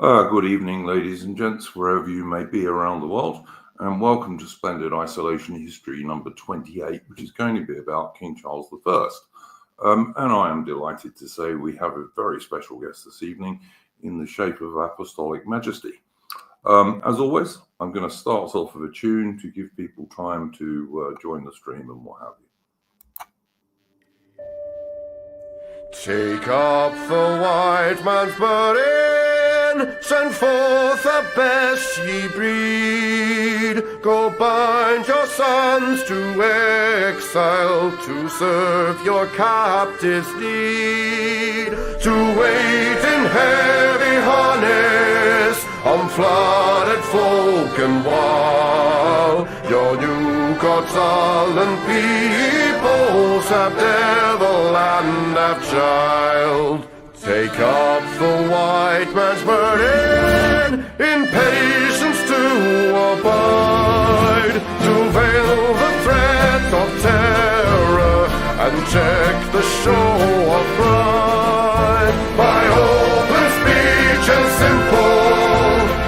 Good evening, ladies and gents, wherever you may be around the world, and welcome to Splendid Isolation History number 28, which is going to be about King Charles I. And I am delighted to say we have a very special guest this evening in the shape of Apostolic Majesty. As always, I'm going to start us off with a tune to give people time to join the stream and what have you. Take up the white man's burden, send forth the best ye breed. Go bind your sons to exile, to serve your captives' need. To wait in heavy harness on flooded folk and wall. Your new gods sullen peoples have devil and have child. Take up the white man's burden, in patience to abide, to veil the threat of terror and check the show of pride. By open speech and simple,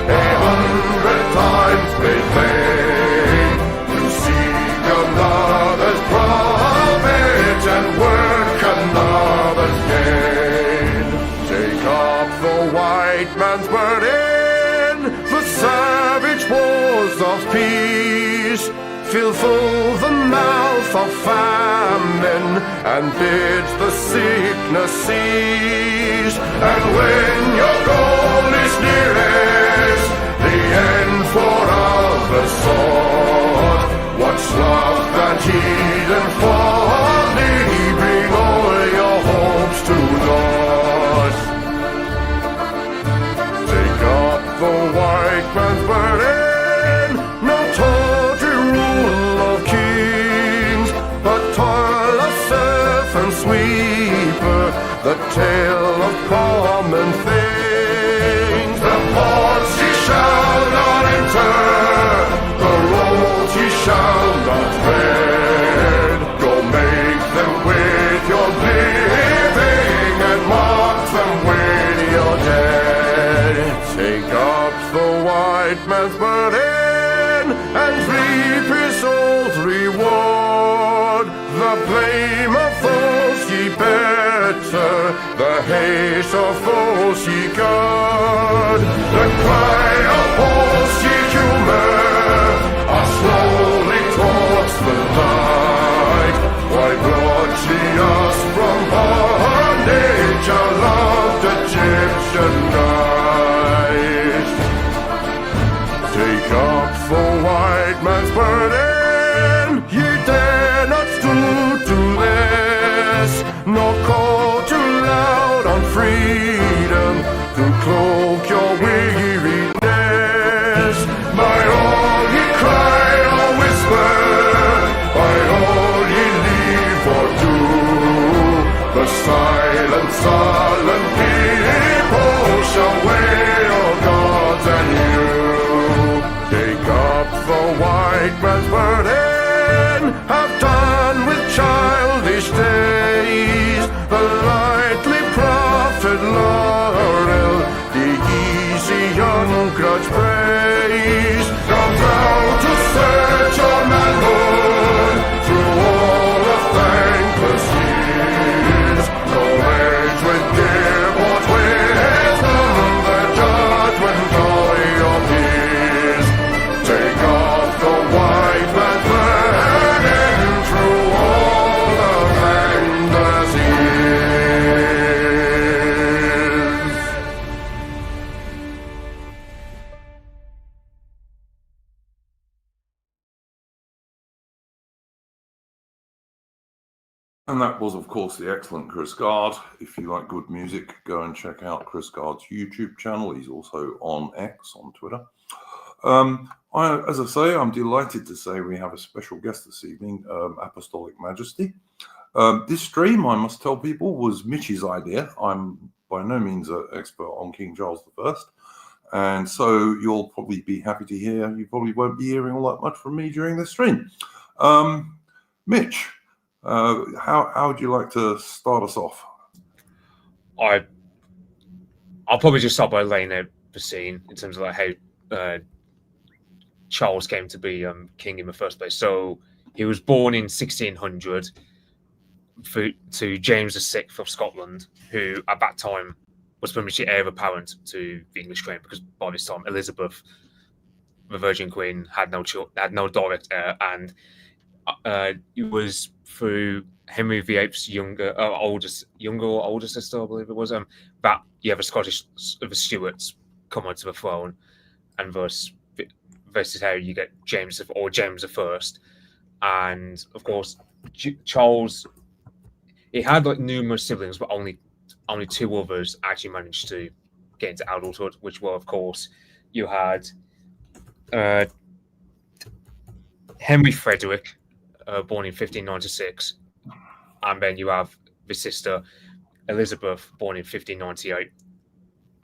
100 times made plain, to seek another's profit and work another's gain. Take up the white man's burden, the savage wars of peace. Fill full the mouth of famine and bid the sickness cease. And when your goal is nearest, the end for others sought, watch love and heed and folly bring all your hopes to naught. Take up the white man's burden, no tawdry rule of kings, but toil of serf and sweeper, the tale of common things. The ports ye shall not enter, the roads ye shall not tread. Go make them with your living and mark them with your dead. Take up the white man's burden and reap his old reward. The blame of those ye better, the hate of those ye guard. The cry of those ye humor are slowly towards the light. Why brought ye us from bondage, our loved Egyptian night? Take up the white man's burden, ye dare not stoop to less, nor call too loud on freedom to cloak your weariness. By all ye cry or whisper, by all ye leave or do, the silent, sullen people shall wail gods and you. Take up the white man's burden, have done with childish days, the lightly proffered laurel, the easy ungrudged praise. Come down to search your manhood through all of thankless years. No age with dear bought wisdom, the judgment of your peers. Take off the white man's burden through all of thankless years. And that was, of course, the excellent Chris Gard. If you like good music, go and check out Chris Gard's YouTube channel. He's also on X, on Twitter. As I say, I'm delighted to say we have a special guest this evening, Apostolic Majesty. This stream, I must tell people, was Mitch's idea. I'm by no means an expert on King Charles I. And so you'll probably be happy to hear, you probably won't be hearing all that much from me during this stream. Mitch, how would you like to start us off? I'll probably just start by laying out the scene in terms of like how Charles came to be king in the first place. So he was born in 1600 to James VI of Scotland, who at that time was pretty much the heir apparent to the English crown, because by this time Elizabeth, the Virgin Queen, had no direct heir, and it was through Henry VIII's older sister, I believe it was, that you have the Stuarts come onto the throne, and thus this is how you get James I. And of course, Charles, he had like numerous siblings, but only two others actually managed to get into adulthood, which were, of course, you had Henry Frederick, born in 1596, and then you have the sister Elizabeth, born in 1598.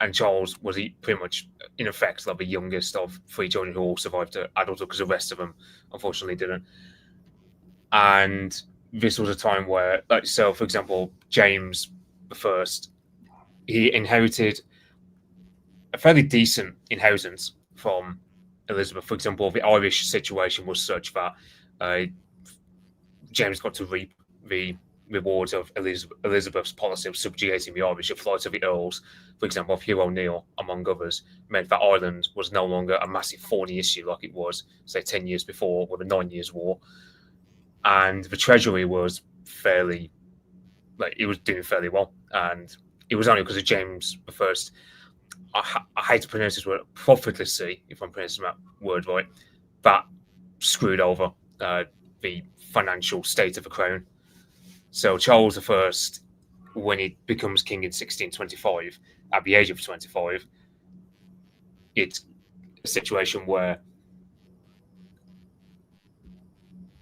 And Charles was pretty much, in effect, like the youngest of three children who all survived to adulthood, because the rest of them unfortunately didn't. And this was a time where, like, so for example, James I, he inherited a fairly decent inheritance from Elizabeth. For example, the Irish situation was such that James got to reap the rewards of Elizabeth's policy of subjugating the Irish. The flight of the Earls, for example, of Hugh O'Neill, among others, meant that Ireland was no longer a massive thorny issue like it was, say, 10 years before with the 9 Years' War. And the Treasury was it was doing fairly well. And it was only because of James I, I hate to pronounce this word, profligacy, if I'm pronouncing that word right, that screwed over the financial state of the crown. So Charles I, when he becomes king in 1625, at the age of 25, it's a situation where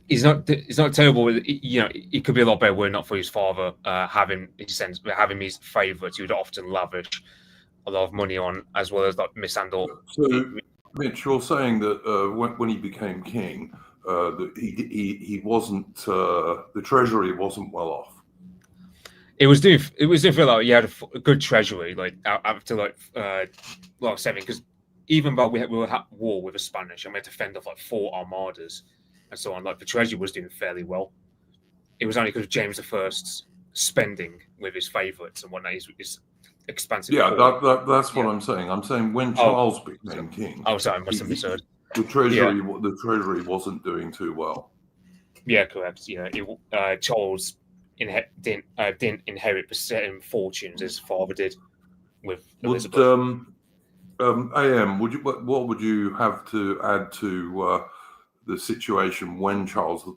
he's not terrible. It could be a lot better were it not for his father having his favourites. He would often lavish a lot of money on, as well as like mishandle. So, Mitch, you're saying that when he became king, that he wasn't, the treasury wasn't well off. It was doing feel like you had a good treasury, like after like 7, because even though we were at war with the Spanish and we had to fend off like 4 armadas and so on, like the treasury was doing fairly well. It was only because of James I's spending with his favourites and whatnot, his expansive. Yeah, that's what I'm saying. I'm saying when Charles became king. Oh, sorry, I must have misheard. The treasury wasn't doing too well. Yeah, correct. Yeah, Charles didn't inherit the same fortunes as his father did with Elizabeth. AM, what would you have to add to the situation when Charles,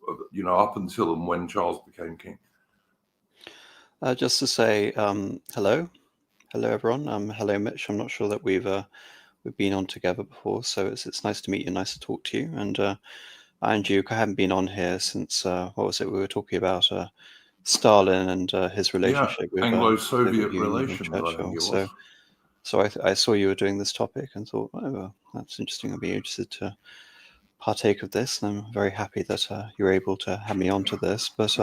up until and when Charles became king? Just to say hello everyone. Hello Mitch. I'm not sure that we've been on together before, so it's nice to meet you, nice to talk to you. And Duke, I haven't been on here since what was it we were talking about? Stalin and his relationship with Anglo-Soviet relations. So I saw you were doing this topic and thought, oh, well, that's interesting. I'd be interested to partake of this, and I'm very happy that you're able to have me onto this. But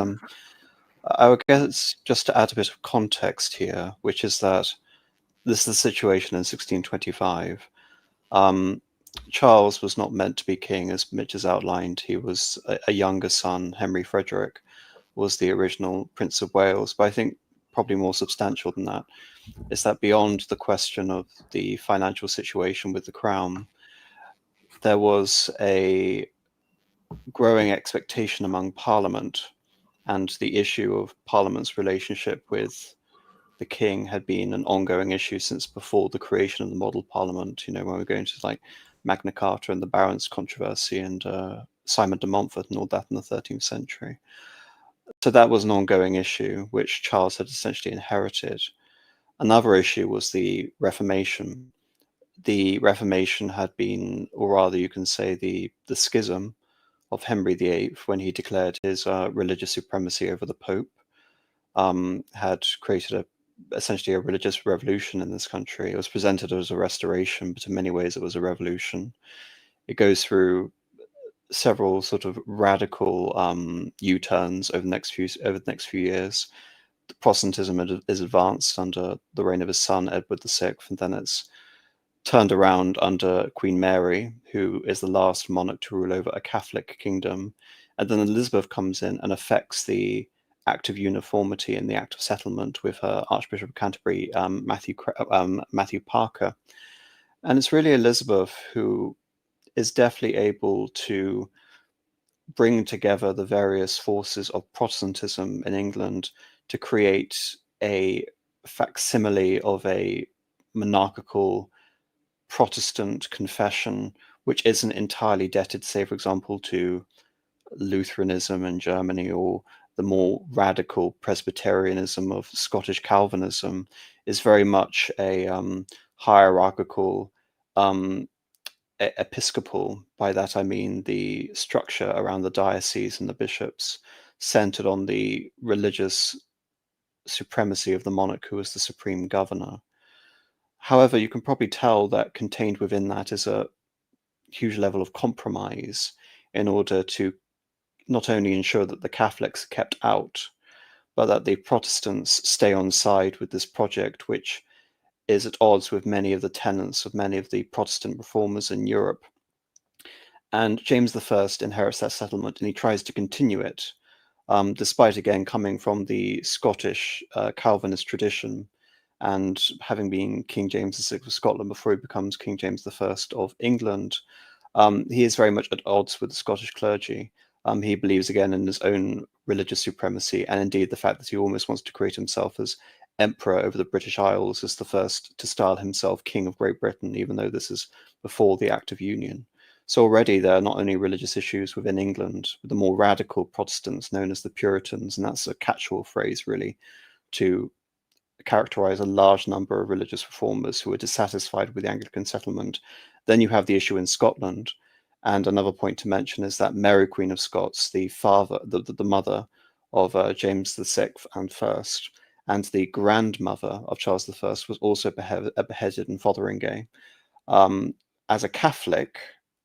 I would guess just to add a bit of context here, which is that this is the situation in 1625. Charles was not meant to be king, as Mitch has outlined. He was a younger son. Henry Frederick was the original Prince of Wales. But I think probably more substantial than that is that beyond the question of the financial situation with the crown, there was a growing expectation among Parliament, and the issue of Parliament's relationship with the king had been an ongoing issue since before the creation of the model Parliament. When we're going to like Magna Carta and the Barons' controversy and Simon de Montfort and all that in the 13th century. So that was an ongoing issue, which Charles had essentially inherited. Another issue was the Reformation. The Reformation had been, or rather you can say the schism of Henry VIII, when he declared his religious supremacy over the Pope, had created essentially a religious revolution in this country. It was presented as a restoration, but in many ways it was a revolution. It goes through several sort of radical U-turns over the next few years. The Protestantism is advanced under the reign of his son Edward VI, and then it's turned around under Queen Mary, who is the last monarch to rule over a Catholic kingdom. And then Elizabeth comes in and affects the Act of Uniformity and the Act of Settlement with her Archbishop of Canterbury, Matthew Parker. And it's really Elizabeth who is definitely able to bring together the various forces of Protestantism in England to create a facsimile of a monarchical Protestant confession, which isn't entirely indebted, say, for example, to Lutheranism in Germany or the more radical Presbyterianism of Scottish Calvinism, is very much a hierarchical episcopal. By that I mean the structure around the diocese and the bishops centered on the religious supremacy of the monarch, who is the supreme governor. However, you can probably tell that contained within that is a huge level of compromise in order to not only ensure that the Catholics are kept out, but that the Protestants stay on side with this project, which is at odds with many of the tenets of many of the Protestant reformers in Europe. And James I inherits that settlement, and he tries to continue it, despite again coming from the Scottish Calvinist tradition and having been King James VI of Scotland before he becomes King James I of England. He is very much at odds with the Scottish clergy. He believes again in his own religious supremacy, and indeed the fact that he almost wants to create himself as emperor over the British Isles, as the first to style himself King of Great Britain, even though this is before the Act of Union. So already there are not only religious issues within England, with the more radical Protestants known as the Puritans, and that's a catch-all phrase really to characterize a large number of religious reformers who are dissatisfied with the Anglican settlement. Then you have the issue in Scotland. And another point to mention is that Mary, Queen of Scots, the mother of James VI and First, and the grandmother of Charles I, was also beheaded in Fotheringay. As a Catholic,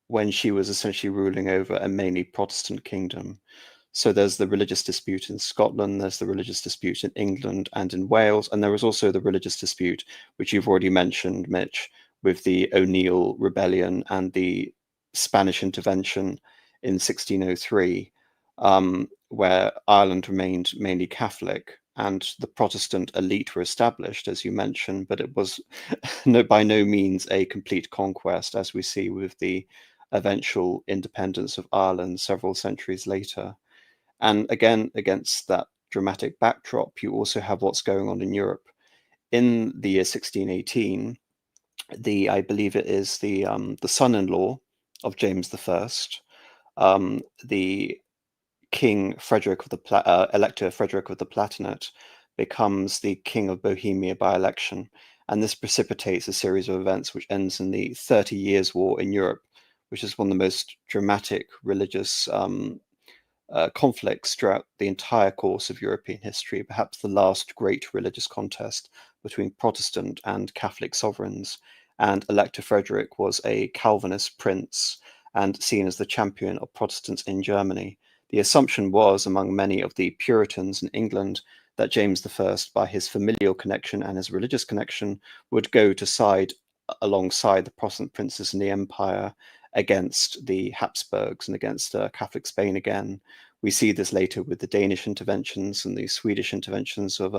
when she was essentially ruling over a mainly Protestant kingdom. So there's the religious dispute in Scotland, there's the religious dispute in England and in Wales, and there was also the religious dispute, which you've already mentioned, Mitch, with the O'Neill Rebellion and the Spanish intervention in 1603, where Ireland remained mainly Catholic and the Protestant elite were established, as you mentioned, but it was by no means a complete conquest, as we see with the eventual independence of Ireland several centuries later. And again, against that dramatic backdrop, you also have what's going on in Europe. In the year 1618, I believe it is the son-in-law of James I, the King Frederick of the Elector Frederick of the Palatinate, becomes the King of Bohemia by election, and this precipitates a series of events which ends in the 30 Years' War in Europe, which is one of the most dramatic religious conflicts throughout the entire course of European history, perhaps the last great religious contest between Protestant and Catholic sovereigns. And Elector Frederick was a Calvinist prince and seen as the champion of Protestants in Germany. The assumption was, among many of the Puritans in England, that James I, by his familial connection and his religious connection, would go to side alongside the Protestant princes in the empire against the Habsburgs and against Catholic Spain again. We see this later with the Danish interventions and the Swedish interventions of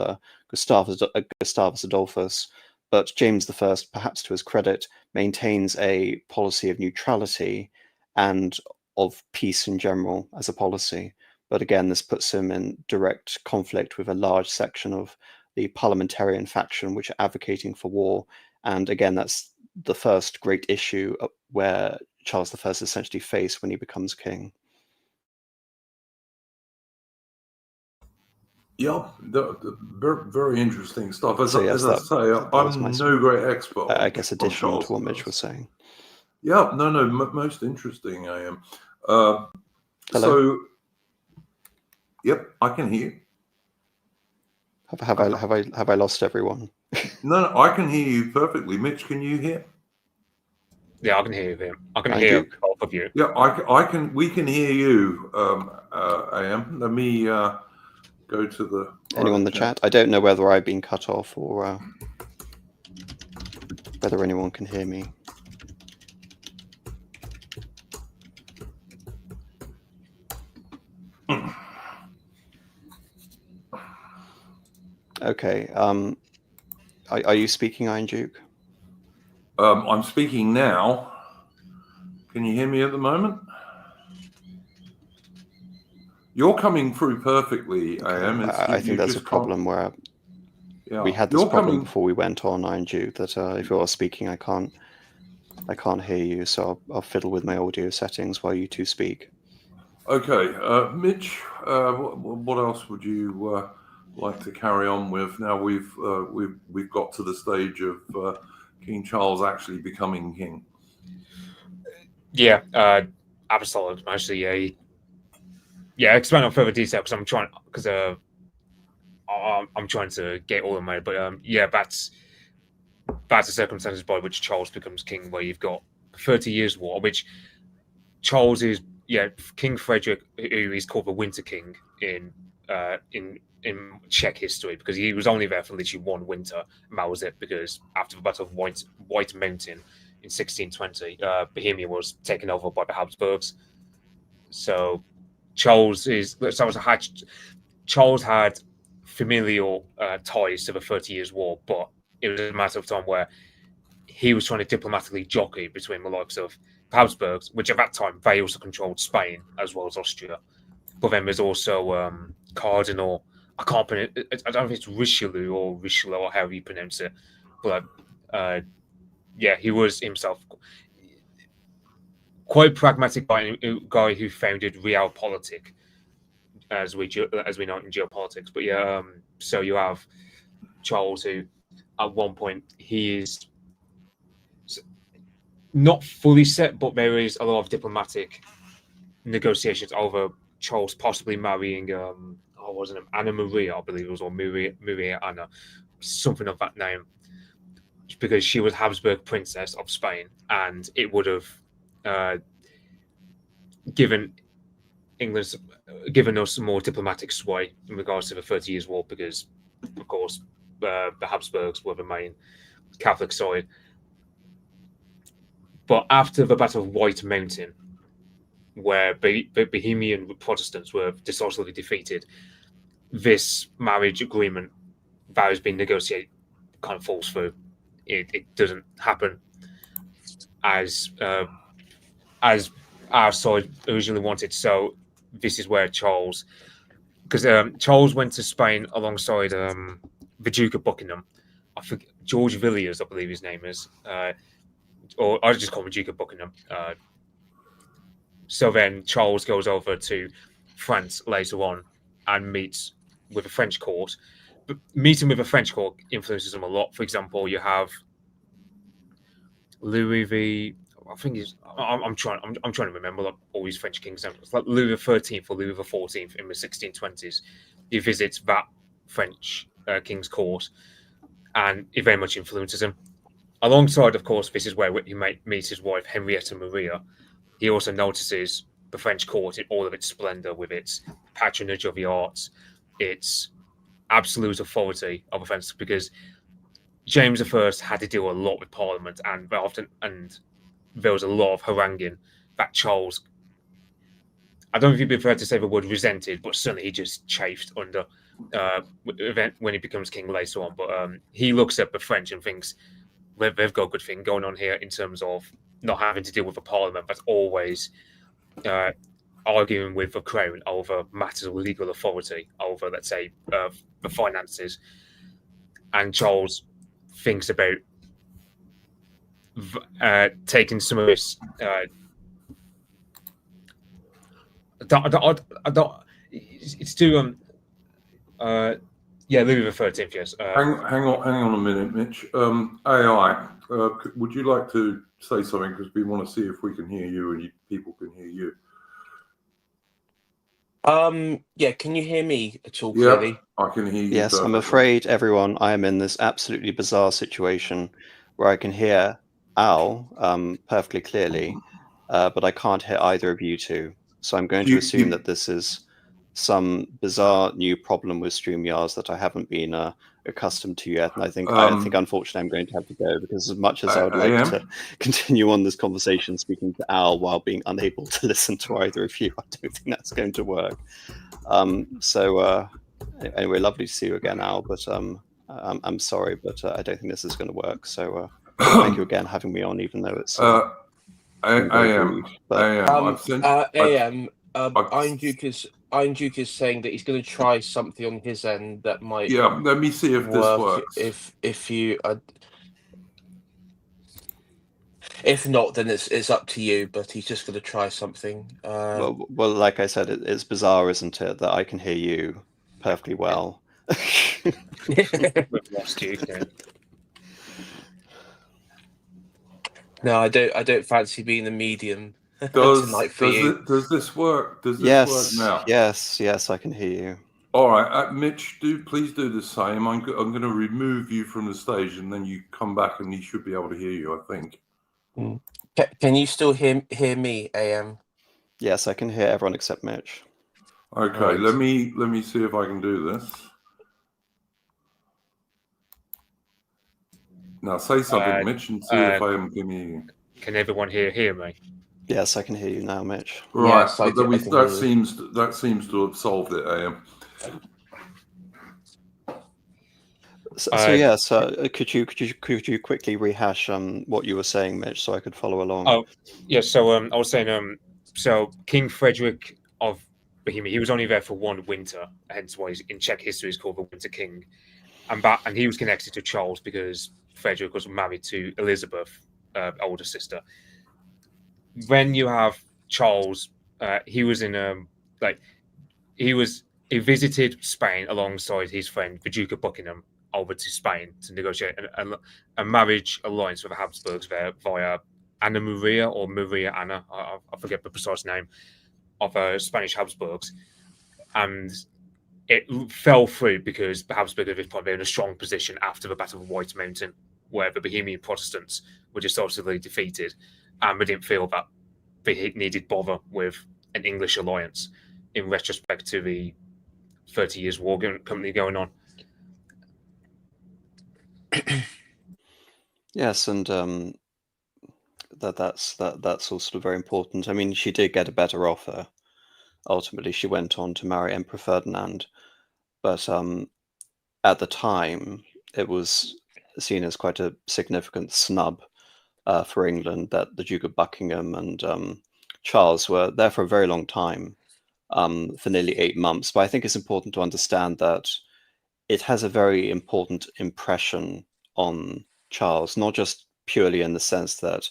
Gustavus Adolphus. But James I, perhaps to his credit, maintains a policy of neutrality and of peace in general as a policy. But again, this puts him in direct conflict with a large section of the parliamentarian faction, which are advocating for war. And again, that's the first great issue where Charles I is essentially faced when he becomes king. Yeah, very, very interesting stuff. As So, I say, I'm no great expert. I guess additional to what Mitch was saying. Yeah, no, most interesting. I am. Hello? So, yep, I can hear you. Have I lost everyone? No, I can hear you perfectly. Mitch, can you hear? Yeah, I can hear you. I can hear both of you. Yeah, I can. We can hear you. AM. Let me go to the. Anyone in the chat? I don't know whether I've been cut off or. whether anyone can hear me. Okay. Are you speaking, Iron Duke? I'm speaking now. Can you hear me at the moment? You're coming through perfectly, AM. I think there's a problem where we had this problem before we went on, Iron Duke, that if you're speaking, I can't hear you. So I'll fiddle with my audio settings while you two speak. Okay, Mitch. What else would you like to carry on with? Now we've got to the stage of King Charles actually becoming king. Yeah, Apostolic Majesty. Yeah, expand on further detail because I'm trying to get all of them out. But yeah, that's the circumstances by which Charles becomes king, where you've got 30 Years' War, which Charles is King Frederick, who is called the Winter King in Czech history, because he was only there for literally one winter, and that was it, because after the Battle of White Mountain in 1620, Bohemia was taken over by the Habsburgs. So Charles had familial ties to the 30 Years' War, but it was a matter of time where he was trying to diplomatically jockey between the likes of Habsburgs, which at that time they also controlled Spain as well as Austria. But then there's also Cardinal. I can't pronounce. I don't know if it's Richelieu or however you pronounce it. But he was himself quite pragmatic guy who founded Realpolitik, as we know it in geopolitics. But so you have Charles, who at one point he is not fully set, but there is a lot of diplomatic negotiations over Charles possibly marrying Anna Maria, I believe it was, or Maria Anna, something of that name, because she was Habsburg Princess of Spain, and it would have given us more diplomatic sway in regards to the 30 Years' War, because of course the Habsburgs were the main Catholic side. But after the Battle of White Mountain, where the Bohemian Protestants were decisively defeated, this marriage agreement that has been negotiated kind of falls through. It doesn't happen as our side originally wanted. So this is where Charles went to Spain alongside the Duke of Buckingham. I forget, George Villiers, I believe his name is. Or I just call him Duke of Buckingham. So then Charles goes over to France later on and meets with the French court. But meeting with the French court influences him a lot. For example, you have Louis the. I think he's. I'm trying to remember all these French kings. It's like Louis XIII or Louis XIV in the 1620s. He visits that French king's court, and it very much influences him. Alongside, of course, this is where he meets his wife, Henrietta Maria. He also notices the French court in all of its splendor, with its patronage of the arts, its absolute authority of offense, because James I had to deal a lot with Parliament, and there was a lot of haranguing that Charles, I don't know if you'd be prepared to say the word resented, but certainly he just chafed under when he becomes king later on. But he looks at the French and thinks, they've got a good thing going on here in terms of not having to deal with a parliament, but always arguing with the crown over matters of legal authority, over, let's say, the finances. And Charles thinks about taking some of this. It's too Louis XIII. Yes. Hang on a minute, Mitch. AI, would you like to say something, because we want to see if we can hear you and people can hear you? Can you hear me at all clearly? Yeah, I can hear you. Yes, I'm afraid, everyone, I am in this absolutely bizarre situation where I can hear Al perfectly clearly, but I can't hear either of you two. So I'm going to assume that this is some bizarre new problem with StreamYards that I haven't been accustomed to yet, and I think unfortunately I'm going to have to go, because as much as I would like to continue on this conversation speaking to Al while being unable to listen to either of you, I don't think that's going to work. Anyway, lovely to see you again, Al, but I'm sorry, but I don't think this is going to work. So thank you again for having me on, even though it's AM. Iron Duke is saying that he's going to try something on his end that might. Yeah, let me see if this works. If not, then it's up to you. But he's just going to try something. Well, like I said, it's bizarre, isn't it, that I can hear you perfectly well. We've lost you. Yeah. No, I don't fancy being the medium. Does this work? Does this work now? Yes, I can hear you. All right, Mitch, please do the same. I'm going to remove you from the stage, and then you come back, and he should be able to hear you, I think. Can you still hear me, AM? Yes, I can hear everyone except Mitch. Okay, right. let me see if I can do this. Now say something, Mitch, and see if I am hearing you. Can everyone hear me? Yes, I can hear you now, Mitch. Right, yes, that seems to have solved it, AM. Could you quickly rehash what you were saying, Mitch, so I could follow along? Oh, yeah. So I was saying, so King Frederick of Bohemia, he was only there for one winter, hence why he's, in Czech history, he's called the Winter King, and he was connected to Charles because Frederick was married to Elizabeth, older sister. When you have Charles, he was in he visited Spain alongside his friend, the Duke of Buckingham, over to Spain to negotiate a marriage alliance with the Habsburgs there via Anna Maria or Maria Anna, I forget the precise name, of Spanish Habsburgs. And it fell through because the Habsburgs at this point were in a strong position after the Battle of White Mountain, where the Bohemian Protestants were just utterly defeated, and they didn't feel that they needed bother with an English alliance in retrospect to the 30 Years' War currently going on. Yes, and that's also very important. I mean, she did get a better offer. Ultimately, she went on to marry Emperor Ferdinand, but at the time, it was seen as quite a significant snub for England that the Duke of Buckingham and Charles were there for a very long time, for nearly 8 months. But I think it's important to understand that it has a very important impression on Charles, not just purely in the sense that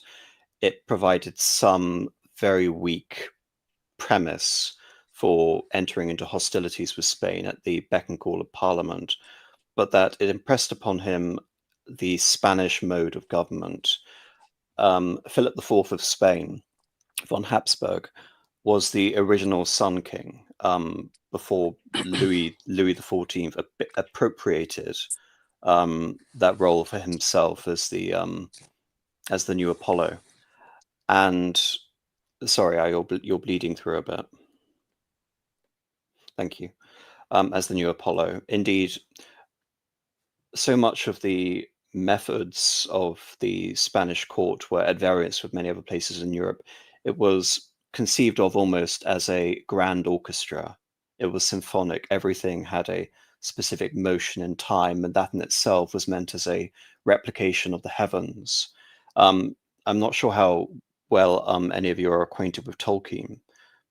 it provided some very weak premise for entering into hostilities with Spain at the beck and call of Parliament, but that it impressed upon him the Spanish mode of government. Philip IV of Spain, von Habsburg, was the original Sun King before Louis XIV appropriated that role for himself as the new Apollo. And sorry, you're bleeding through a bit. Thank you. As the new Apollo. Indeed, so much of the methods of the Spanish court were at variance with many other places in Europe. It was conceived of almost as a grand orchestra. It was symphonic. Everything had a specific motion in time, and that in itself was meant as a replication of the heavens. I'm not sure how well any of you are acquainted with Tolkien,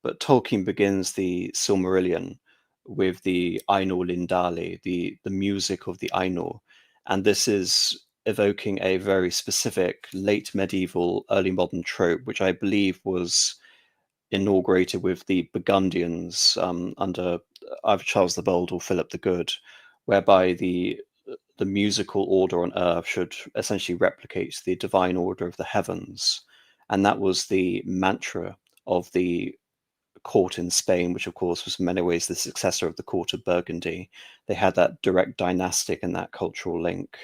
but Tolkien begins the Silmarillion with the Ainur Lindali, the music of the Ainur, and this is evoking a very specific late medieval, early modern trope, which I believe was inaugurated with the Burgundians under either Charles the Bold or Philip the Good, whereby the musical order on earth should essentially replicate the divine order of the heavens. And that was the mantra of the court in Spain, which of course was in many ways the successor of the court of Burgundy. They had that direct dynastic and that cultural link.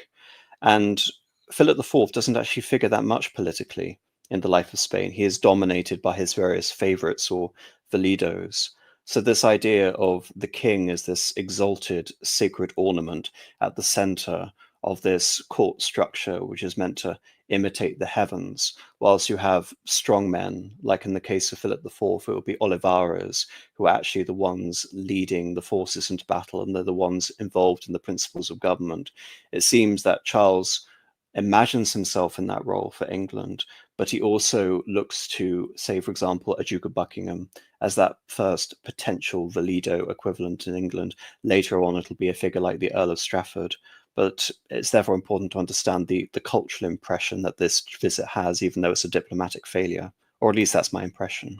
And Philip IV doesn't actually figure that much politically in the life of Spain. He is dominated by his various favorites or validos. So this idea of the king as this exalted sacred ornament at the center of this court structure, which is meant to imitate the heavens, whilst you have strong men, like in the case of Philip IV, it would be Olivares, who are actually the ones leading the forces into battle, and they're the ones involved in the principles of government. It seems that Charles imagines himself in that role for England, but he also looks to, say, for example, a Duke of Buckingham as that first potential valido equivalent in England. Later on, it'll be a figure like the Earl of Strafford. But it's therefore important to understand the cultural impression that this visit has, even though it's a diplomatic failure, or at least that's my impression.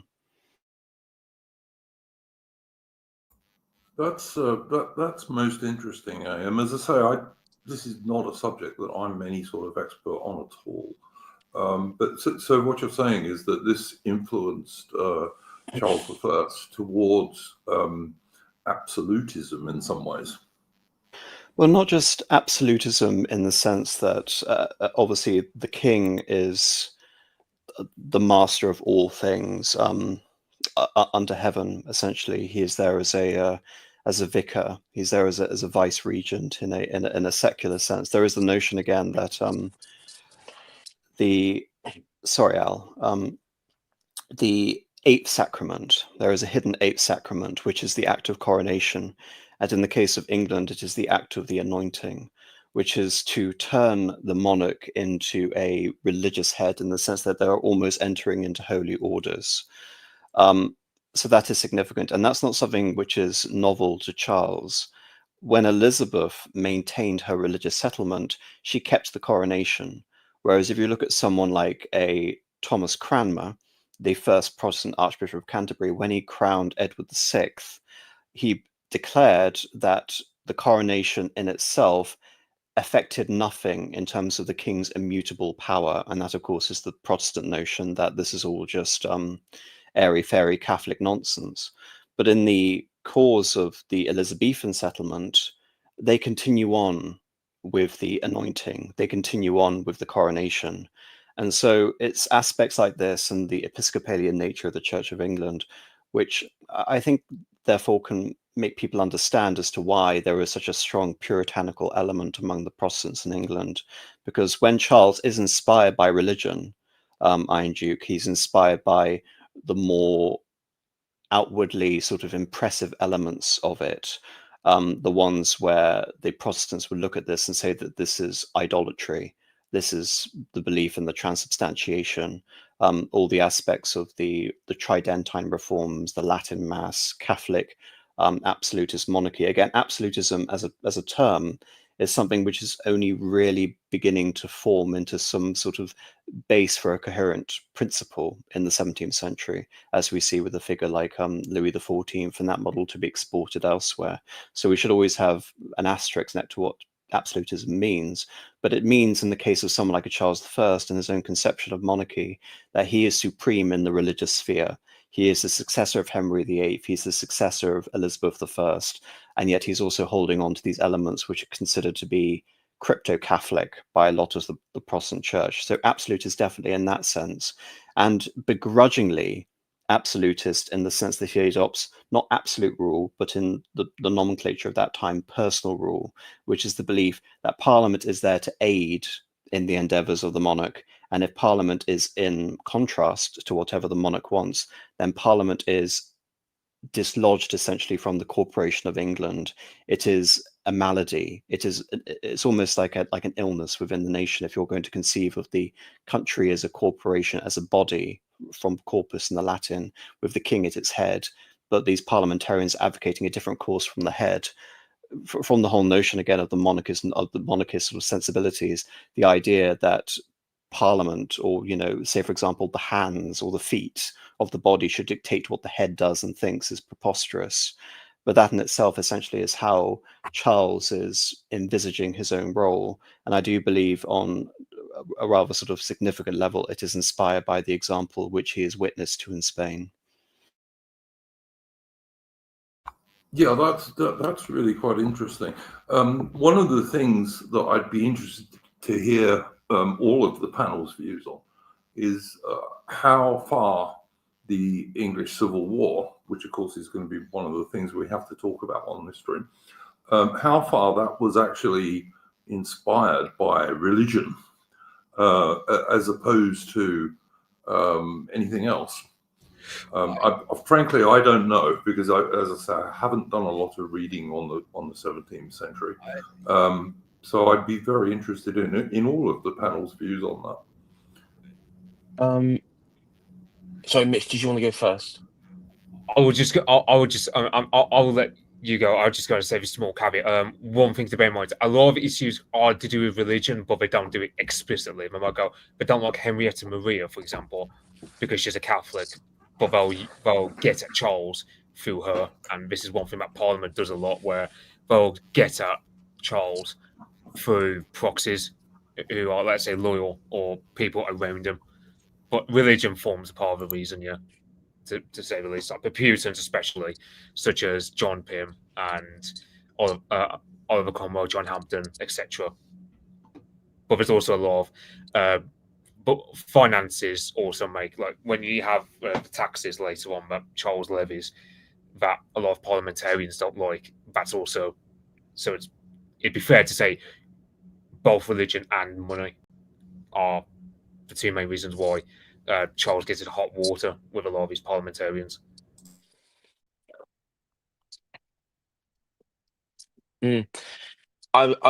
That's most interesting. As I say, this is not a subject that I'm any sort of expert on at all. But so what you're saying is that this influenced Charles I towards absolutism in some ways. Well, not just absolutism in the sense that obviously the king is the master of all things under heaven. Essentially, he is there as a vicar. He's there as a vice regent in a secular sense. There is the notion again that the eighth sacrament. There is a hidden eighth sacrament, which is the act of coronation. And in the case of England, it is the act of the anointing, which is to turn the monarch into a religious head in the sense that they're almost entering into holy orders. So that is significant. And that's not something which is novel to Charles. When Elizabeth maintained her religious settlement, she kept the coronation. Whereas if you look at someone like a Thomas Cranmer, the first Protestant Archbishop of Canterbury, when he crowned Edward VI, he declared that the coronation in itself affected nothing in terms of the king's immutable power. And that, of course, is the Protestant notion that this is all just airy-fairy Catholic nonsense. But in the cause of the Elizabethan settlement, they continue on with the anointing. They continue on with the coronation. And so it's aspects like this and the Episcopalian nature of the Church of England, which I think therefore can make people understand as to why there is such a strong puritanical element among the Protestants in England. Because when Charles is inspired by religion, Iron Duke, he's inspired by the more outwardly sort of impressive elements of it. The ones where the Protestants would look at this and say that this is idolatry. This is the belief in the transubstantiation, all the aspects of the Tridentine reforms, the Latin Mass, Catholic absolutist monarchy. Again, absolutism as a term is something which is only really beginning to form into some sort of base for a coherent principle in the 17th century, as we see with a figure like Louis XIV, and that model to be exported elsewhere. So we should always have an asterisk next to what absolutism means, but it means in the case of someone like a Charles I and his own conception of monarchy, that he is supreme in the religious sphere. He is the successor of Henry VIII, he's the successor of Elizabeth I, and yet he's also holding on to these elements which are considered to be crypto-Catholic by a lot of the Protestant church. So absolute is definitely in that sense, and begrudgingly absolutist in the sense that he adopts not absolute rule, but in the nomenclature of that time, personal rule, which is the belief that Parliament is there to aid in the endeavours of the monarch. And if Parliament is in contrast to whatever the monarch wants, then Parliament is dislodged essentially from the Corporation of England. It is a malady. It's almost like an illness within the nation. If you're going to conceive of the country as a corporation, as a body, from corpus in the Latin, with the king at its head, but these parliamentarians advocating a different course from the head, from the whole notion again of the monarchist sort of sensibilities, the idea that Parliament, or say for example the hands or the feet of the body should dictate what the head does and thinks, is preposterous. But that in itself essentially is how Charles is envisaging his own role, and I do believe on a rather sort of significant level it is inspired by the example which he has witnessed to in Spain. Yeah, that's really quite interesting. One of the things that I'd be interested to hear all of the panel's views on is how far the English Civil War which of course is going to be one of the things we have to talk about on this stream, how far that was actually inspired by religion as opposed to anything else. Frankly, I don't know, because as I say, I haven't done a lot of reading on the 17th century. So I'd be very interested in all of the panel's views on that. Sorry, Mitch, did you want to go first? I will let you go. I was just going to say a small caveat. One thing to bear in mind: a lot of issues are to do with religion, but they don't do it explicitly. They might go, they don't like Henrietta Maria, for example, because she's a Catholic, but they'll get at Charles through her. And this is one thing that Parliament does a lot, where they'll get at Charles through proxies who are, let's say, loyal or people around him. But religion forms part of the reason, yeah. To say the least, like the Puritans especially, such as John Pym and Oliver Cromwell, John Hampden, etc. But there's also a lot of but finances also make, like when you have the taxes later on that Charles levies that a lot of parliamentarians don't like. That's also, so it'd be fair to say both religion and money are the two main reasons why Charles gets in hot water with a lot of his parliamentarians. I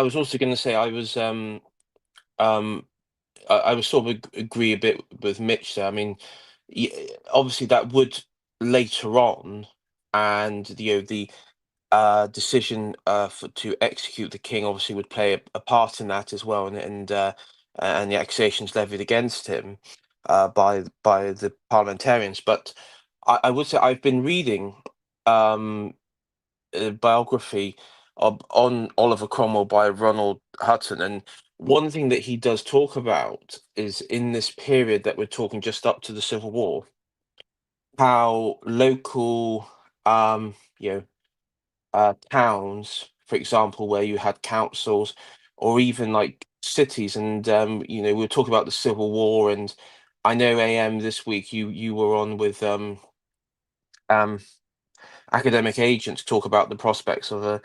was also going to say I was sort of agree a bit with Mitch there. I mean, obviously that would later on, and the decision to execute the king obviously would play a part in that as well, and the accusations levied against him by the parliamentarians. But I would say I've been reading a biography on Oliver Cromwell by Ronald Hutton, and one thing that he does talk about is in this period that we're talking just up to the Civil War, how local towns, for example, where you had councils or even like cities, and we were talking about the Civil War, and I know AM this week you were on with academic agent to talk about the prospects of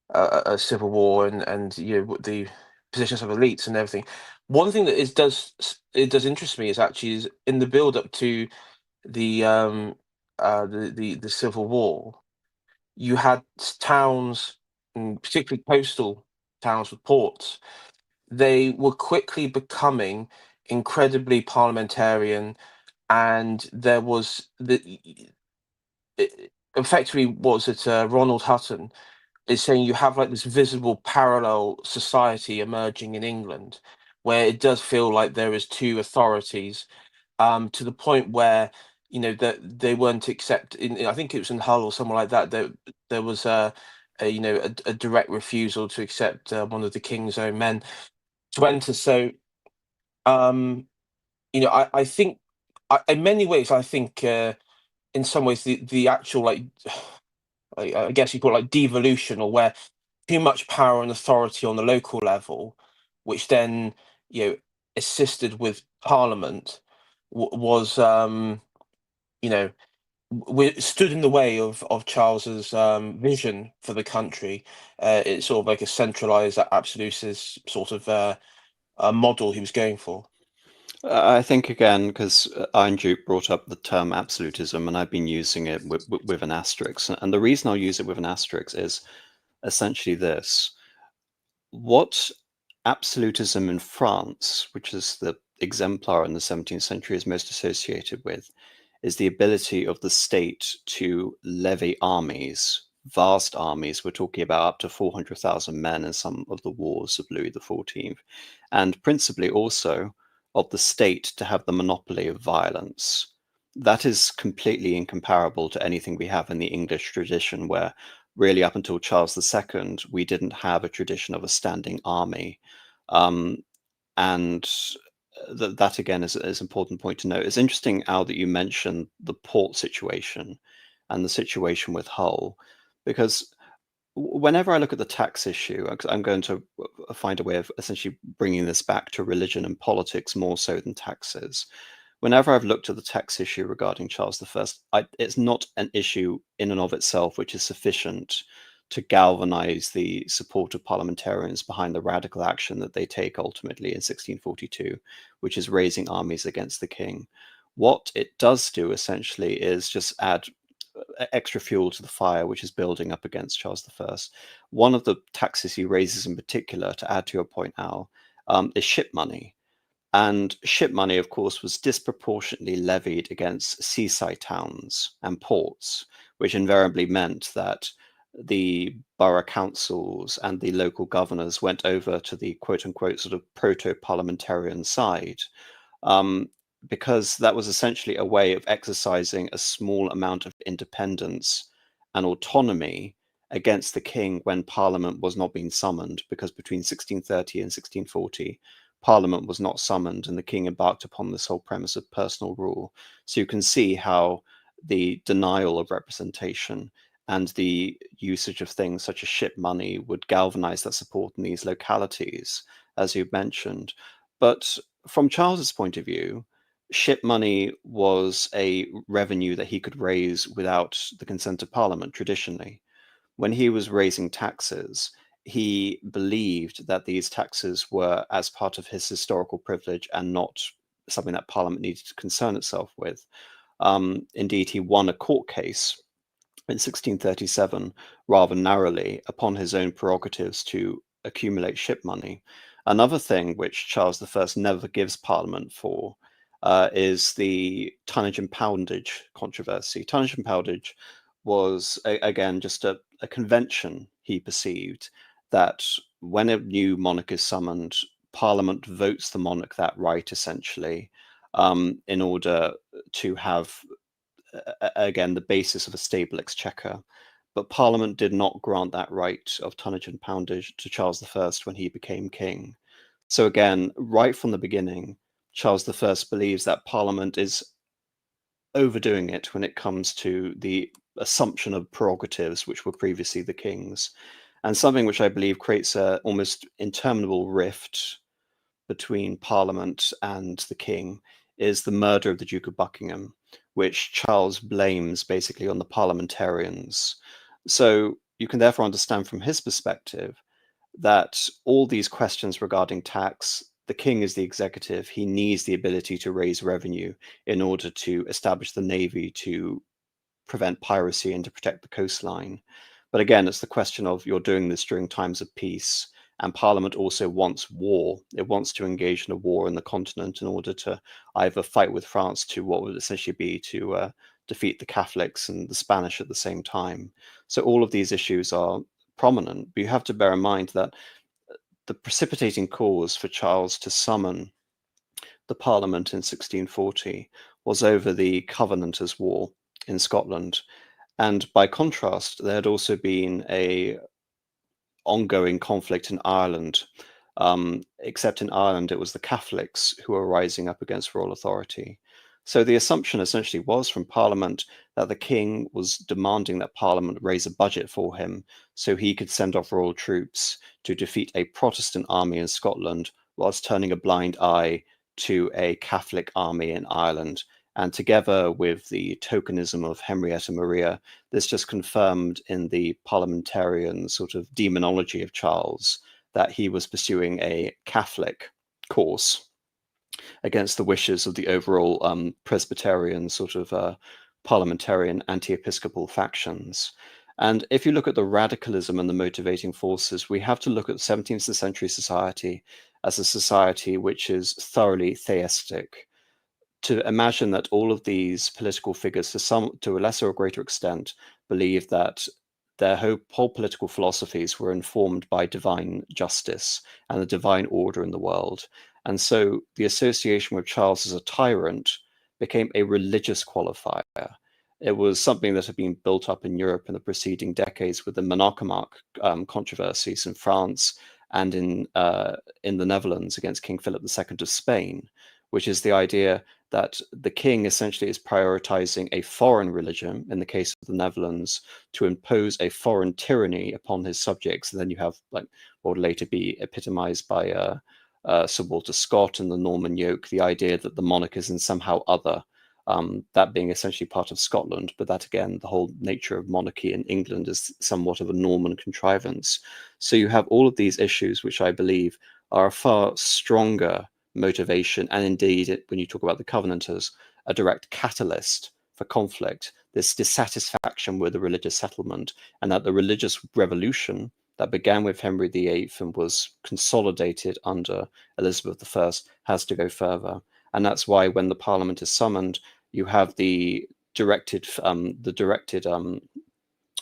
a civil war, and the positions of elites and everything. One thing that does interest me is actually in the build up to the the Civil War, you had towns, and particularly coastal towns with ports. They were quickly becoming incredibly parliamentarian, and there was effectively was it Ronald Hutton is saying you have like this visible parallel society emerging in England, where it does feel like there is two authorities, to the point where that they weren't I think it was in Hull or somewhere like that. There was a direct refusal to accept one of the king's own men to enter. So I think in many ways I think in some ways the actual like I guess you call it like devolution, or where too much power and authority on the local level, which then assisted with Parliament, was stood in the way of Charles's vision for the country. It's sort of like a centralized, absolutist sort of model he was going for. I think again, because Iron Duke brought up the term absolutism, and I've been using it with an asterisk. And the reason I'll use it with an asterisk is essentially this: what absolutism in France, which is the exemplar in the 17th century, is most associated with, is the ability of the state to levy armies, vast armies. We're talking about up to 400,000 men in some of the wars of Louis XIV, and principally also of the state to have the monopoly of violence. That is completely incomparable to anything we have in the English tradition, where really up until Charles II, we didn't have a tradition of a standing army. And that again is an important point to note. It's interesting, Al, that you mentioned the port situation and the situation with Hull, because whenever I look at the tax issue, I'm going to find a way of essentially bringing this back to religion and politics more so than taxes. whenever I've looked at the tax issue regarding Charles I, it's not an issue in and of itself which is sufficient to galvanize the support of parliamentarians behind the radical action that they take ultimately in 1642, which is raising armies against the king. What it does do essentially is just add extra fuel to the fire which is building up against Charles I. One of the taxes he raises in particular, to add to your point, Al, is ship money. And ship money, of course, was disproportionately levied against seaside towns and ports, which invariably meant that the borough councils and the local governors went over to the quote unquote sort of proto-parliamentarian side, because that was essentially a way of exercising a small amount of independence and autonomy against the king when Parliament was not being summoned, because between 1630 and 1640, Parliament was not summoned and the king embarked upon this whole premise of personal rule. So you can see how the denial of representation and the usage of things such as ship money would galvanize that support in these localities, as you've mentioned. But from Charles's point of view, ship money was a revenue that he could raise without the consent of Parliament traditionally. When he was raising taxes, he believed that these taxes were as part of his historical privilege and not something that Parliament needed to concern itself with. Indeed, he won a court case in 1637 rather narrowly upon his own prerogatives to accumulate ship money. Another thing which Charles I never gives Parliament for is the tonnage and poundage controversy. Tonnage and poundage was, again, just a convention he perceived that when a new monarch is summoned, Parliament votes the monarch that right, essentially, in order to have, again, the basis of a stable exchequer. But Parliament did not grant that right of tonnage and poundage to Charles I when he became king. So again, right from the beginning, Charles I believes that Parliament is overdoing it when it comes to the assumption of prerogatives which were previously the king's, and something which I believe creates a almost interminable rift between Parliament and the king is the murder of the Duke of Buckingham, which Charles blames basically on the parliamentarians. So you can therefore understand from his perspective that all these questions regarding tax, the king is the executive, he needs the ability to raise revenue in order to establish the navy to prevent piracy and to protect the coastline. But again, it's the question of you're doing this during times of peace, and Parliament also wants war. It wants to engage in a war in the continent in order to either fight with France to what would essentially be to defeat the Catholics and the Spanish at the same time. So all of these issues are prominent, but you have to bear in mind that the precipitating cause for Charles to summon the Parliament in 1640 was over the Covenanters' War in Scotland. And by contrast, there had also been a ongoing conflict in Ireland, except in Ireland it was the Catholics who were rising up against royal authority. So the assumption essentially was from Parliament that the king was demanding that Parliament raise a budget for him so he could send off royal troops to defeat a Protestant army in Scotland whilst turning a blind eye to a Catholic army in Ireland. And together with the tokenism of Henrietta Maria, this just confirmed in the parliamentarian sort of demonology of Charles that he was pursuing a Catholic course against the wishes of the overall Presbyterian sort of parliamentarian anti-episcopal factions. And if you look at the radicalism and the motivating forces, we have to look at 17th century society as a society which is thoroughly theistic. To imagine that all of these political figures, to a lesser or greater extent, believe that their whole political philosophies were informed by divine justice and the divine order in the world. And so the association with Charles as a tyrant became a religious qualifier. It was something that had been built up in Europe in the preceding decades with the monarchomarch controversies in France and in the Netherlands against King Philip II of Spain, which is the idea that the king essentially is prioritizing a foreign religion, in the case of the Netherlands, to impose a foreign tyranny upon his subjects. And then you have like what would later be epitomized by Sir Walter Scott and the Norman yoke, the idea that the monarch is in somehow other, that being essentially part of Scotland, but that again, the whole nature of monarchy in England is somewhat of a Norman contrivance. So you have all of these issues, which I believe are a far stronger motivation, and indeed, when you talk about the Covenanters, a direct catalyst for conflict, this dissatisfaction with the religious settlement, and that the religious revolution that began with Henry VIII and was consolidated under Elizabeth I has to go further. And that's why when the Parliament is summoned, you have the directed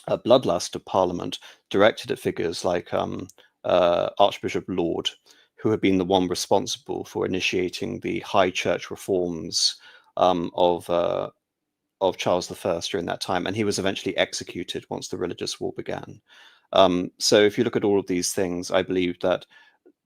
bloodlust of Parliament directed at figures like Archbishop Laud, who had been the one responsible for initiating the high church reforms of Charles I during that time, and he was eventually executed once the religious war began. So if you look at all of these things, I believe that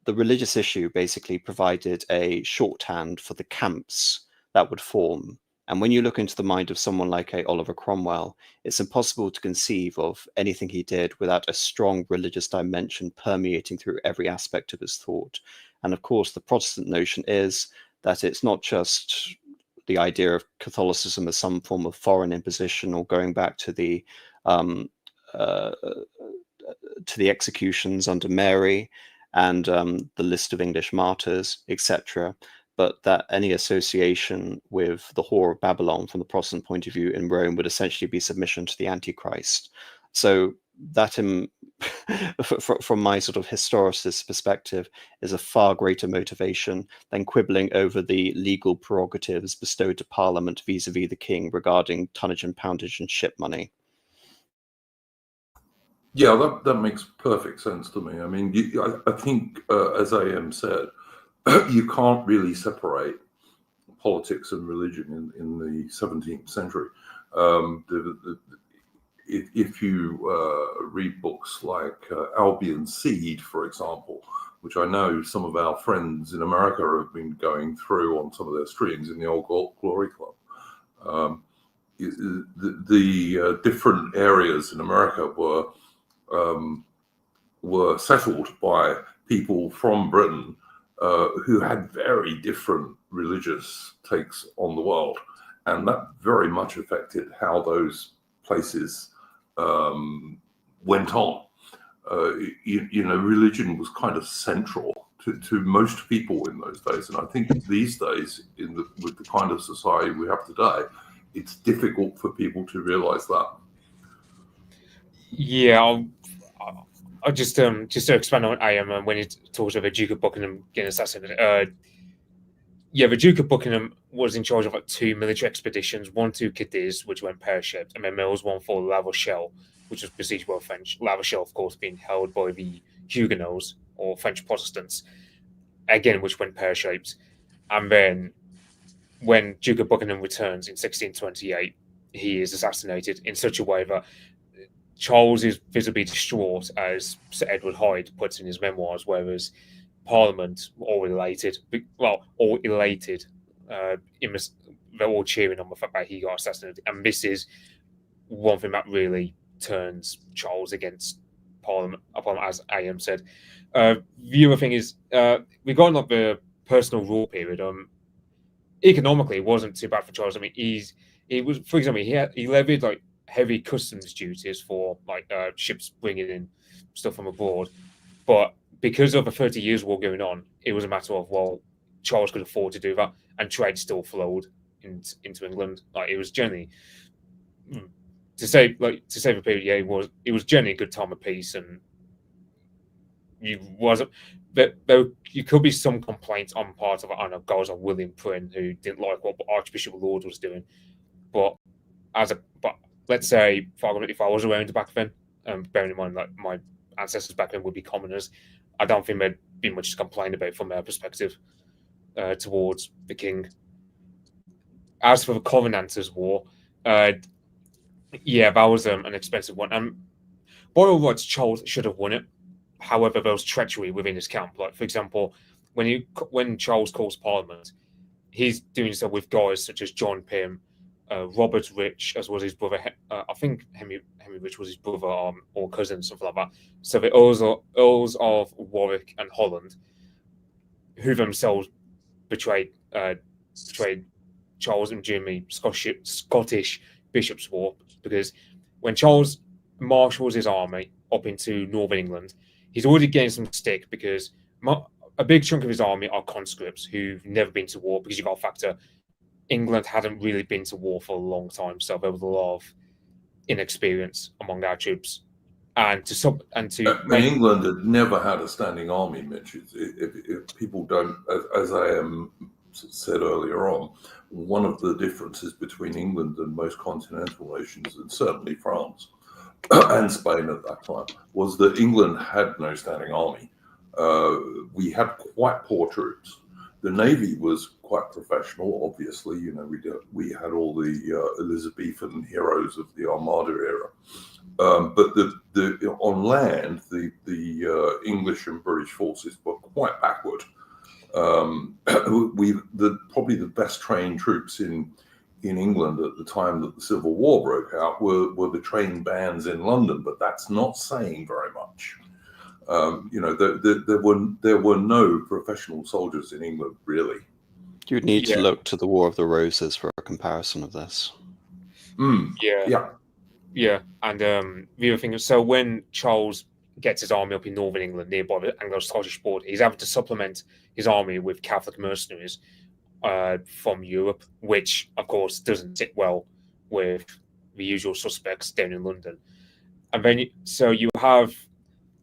the religious issue basically provided a shorthand for the camps that would form. And when you look into the mind of someone like a Oliver Cromwell, it's impossible to conceive of anything he did without a strong religious dimension permeating through every aspect of his thought. And of course, the Protestant notion is that it's not just the idea of Catholicism as some form of foreign imposition or going back to the executions under Mary and the list of English martyrs, etc., but that any association with the whore of Babylon from the Protestant point of view in Rome would essentially be submission to the Antichrist. So that, from my sort of historicist perspective, is a far greater motivation than quibbling over the legal prerogatives bestowed to Parliament vis-a-vis the king regarding tonnage and poundage and ship money. Yeah, that makes perfect sense to me. I mean, I think, as AM said, you can't really separate politics and religion in the 17th century. If you read books like Albion's Seed, for example, which I know some of our friends in America have been going through on some of their streams in the Old Glory Club, the different areas in America were settled by people from Britain who had very different religious takes on the world, and that very much affected how those places went on. Religion was kind of central to most people in those days, and I think these days, with the kind of society we have today, it's difficult for people to realize that. Yeah, I'll just to expand on AM when he talks about the Duke of Buckingham getting assassinated. The Duke of Buckingham was in charge of like 2 military expeditions, one to Cadiz, which went pear-shaped, and then there was one for La Rochelle, which was besieged by the French. La Rochelle, of course, being held by the Huguenots or French Protestants, again, which went pear-shaped. And then when Duke of Buckingham returns in 1628, he is assassinated in such a way that Charles is visibly distraught, as Sir Edward Hyde puts in his memoirs, whereas Parliament, all elated. They're all cheering on the fact that he got assassinated. And this is one thing that really turns Charles against Parliament, as AM said. The other thing is, regarding like the personal rule period, economically, it wasn't too bad for Charles. I mean, he was, for example, he levied like heavy customs duties for like ships bringing in stuff from abroad, but because of the 30 Years' War going on, it was a matter of, well, Charles could afford to do that, and trade still flowed into England. Like, it was generally, to say the period, yeah, it was generally a good time of peace, and there could be some complaints on part of, I don't know, guys like William Prynne, who didn't like what Archbishop Laud was doing, but let's say, if I was around back then, bearing in mind that my ancestors back then would be commoners, I don't think there'd be much to complain about from their perspective towards the king. As for the Covenanters' War, that was an expensive one. And by all rights, Charles should have won it. However, there was treachery within his camp. Like, for example, when Charles calls Parliament, he's doing so with guys such as John Pym, Robert Rich, as was his brother. I think Henry Rich was his brother or cousin, something like that. So the Earls of Warwick and Holland, who themselves betrayed Charles and during the Scottish Bishops' War, because when Charles marshals his army up into northern England, he's already getting some stick because a big chunk of his army are conscripts who've never been to war, because you've got to factor England hadn't really been to war for a long time, so there was a lot of inexperience among our troops. And England had never had a standing army, Mitch. If people don't, as I said earlier on, one of the differences between England and most continental nations, and certainly France and Spain at that time, was that England had no standing army. We had quite poor troops. The Navy was quite professional, obviously. You know, we had all the Elizabethan heroes of the Armada era. But on land, the English and British forces were quite backward. Probably the best trained troops in England at the time that the Civil War broke out were the trained bands in London, but that's not saying very much. You know, there were no professional soldiers in England, really. You'd need to look to the War of the Roses for a comparison of this. Yeah, and the other thing is, so when Charles gets his army up in northern England, nearby the Anglo-Scottish border, he's able to supplement his army with Catholic mercenaries from Europe, which, of course, doesn't sit well with the usual suspects down in London. And then, so you have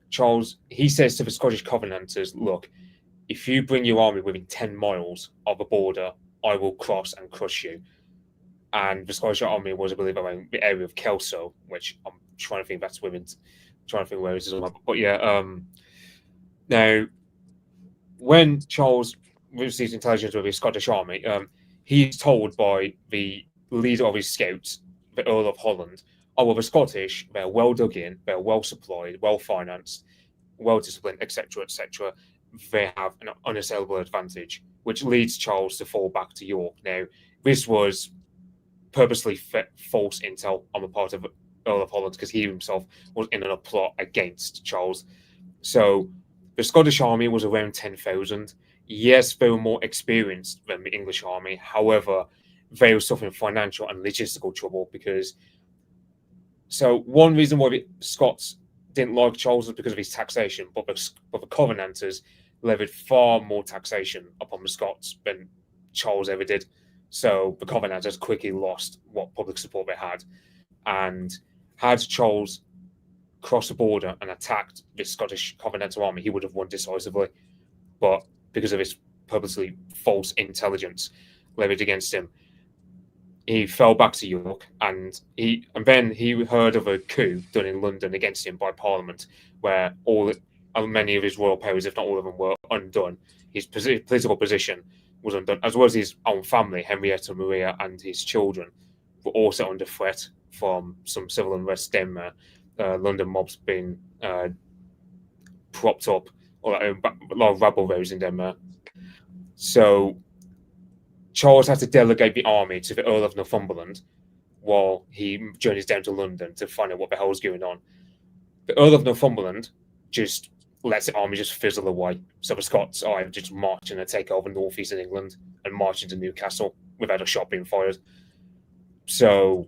Charles, he says to the Scottish Covenanters, look, if you bring your army within 10 miles of the border, I will cross and crush you. And the Scottish army was, I believe, around the area of Kelso, which I'm trying to think that's within, trying to think where it is. But yeah, now, when Charles receives intelligence of his Scottish army, he's told by the leader of his scouts, the Earl of Holland, oh, well, the Scottish, they're well dug in, they're well supplied, well financed, well disciplined, etc., etc. They have an unassailable advantage, which leads Charles to fall back to York. Now, this was purposely false intel on the part of Earl of Holland, because he himself was in a plot against Charles. So the Scottish army was around 10,000. Yes, they were more experienced than the English army. However, they were suffering financial and logistical trouble because. So one reason why the Scots didn't like Charles was because of his taxation, but the Covenanters levied far more taxation upon the Scots than Charles ever did. So the Covenanters quickly lost what public support they had. And had Charles crossed the border and attacked the Scottish Covenanter army, he would have won decisively. But because of his purposely false intelligence levied against him, he fell back to York, and then he heard of a coup done in London against him by Parliament, where many of his royal powers, if not all of them, were undone. His political position was undone, as well as his own family, Henrietta Maria, and his children were also under threat from some civil unrest down there. London mobs being propped up, or a lot of rabble rousing down there. So Charles had to delegate the army to the Earl of Northumberland while he journeys down to London to find out what the hell is going on. The Earl of Northumberland just lets the army just fizzle away. So the Scots are just marching and take over northeastern England and march into Newcastle without a shot being fired. So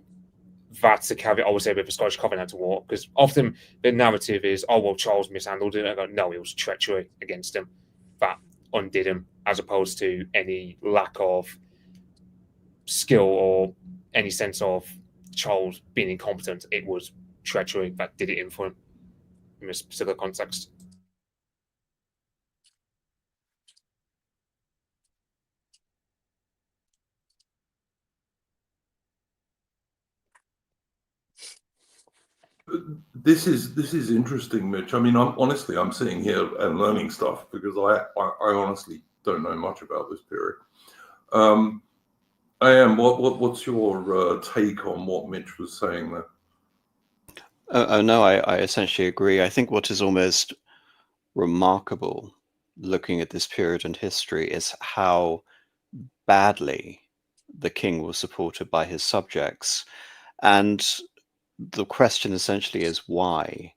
that's the caveat I would say with the Scottish Covenanter War, because often the narrative is, oh, well, Charles mishandled it. I go, no, it was treachery against him that undid him, as opposed to any lack of skill or any sense of Charles being incompetent. It was treachery that did it in for him in this particular context. This is interesting, Mitch. I mean, I'm sitting here and learning stuff because I honestly don't know much about this period. What's your take on what Mitch was saying there? No, I essentially agree. I think what is almost remarkable looking at this period in history is how badly the king was supported by his subjects. And the question essentially is why?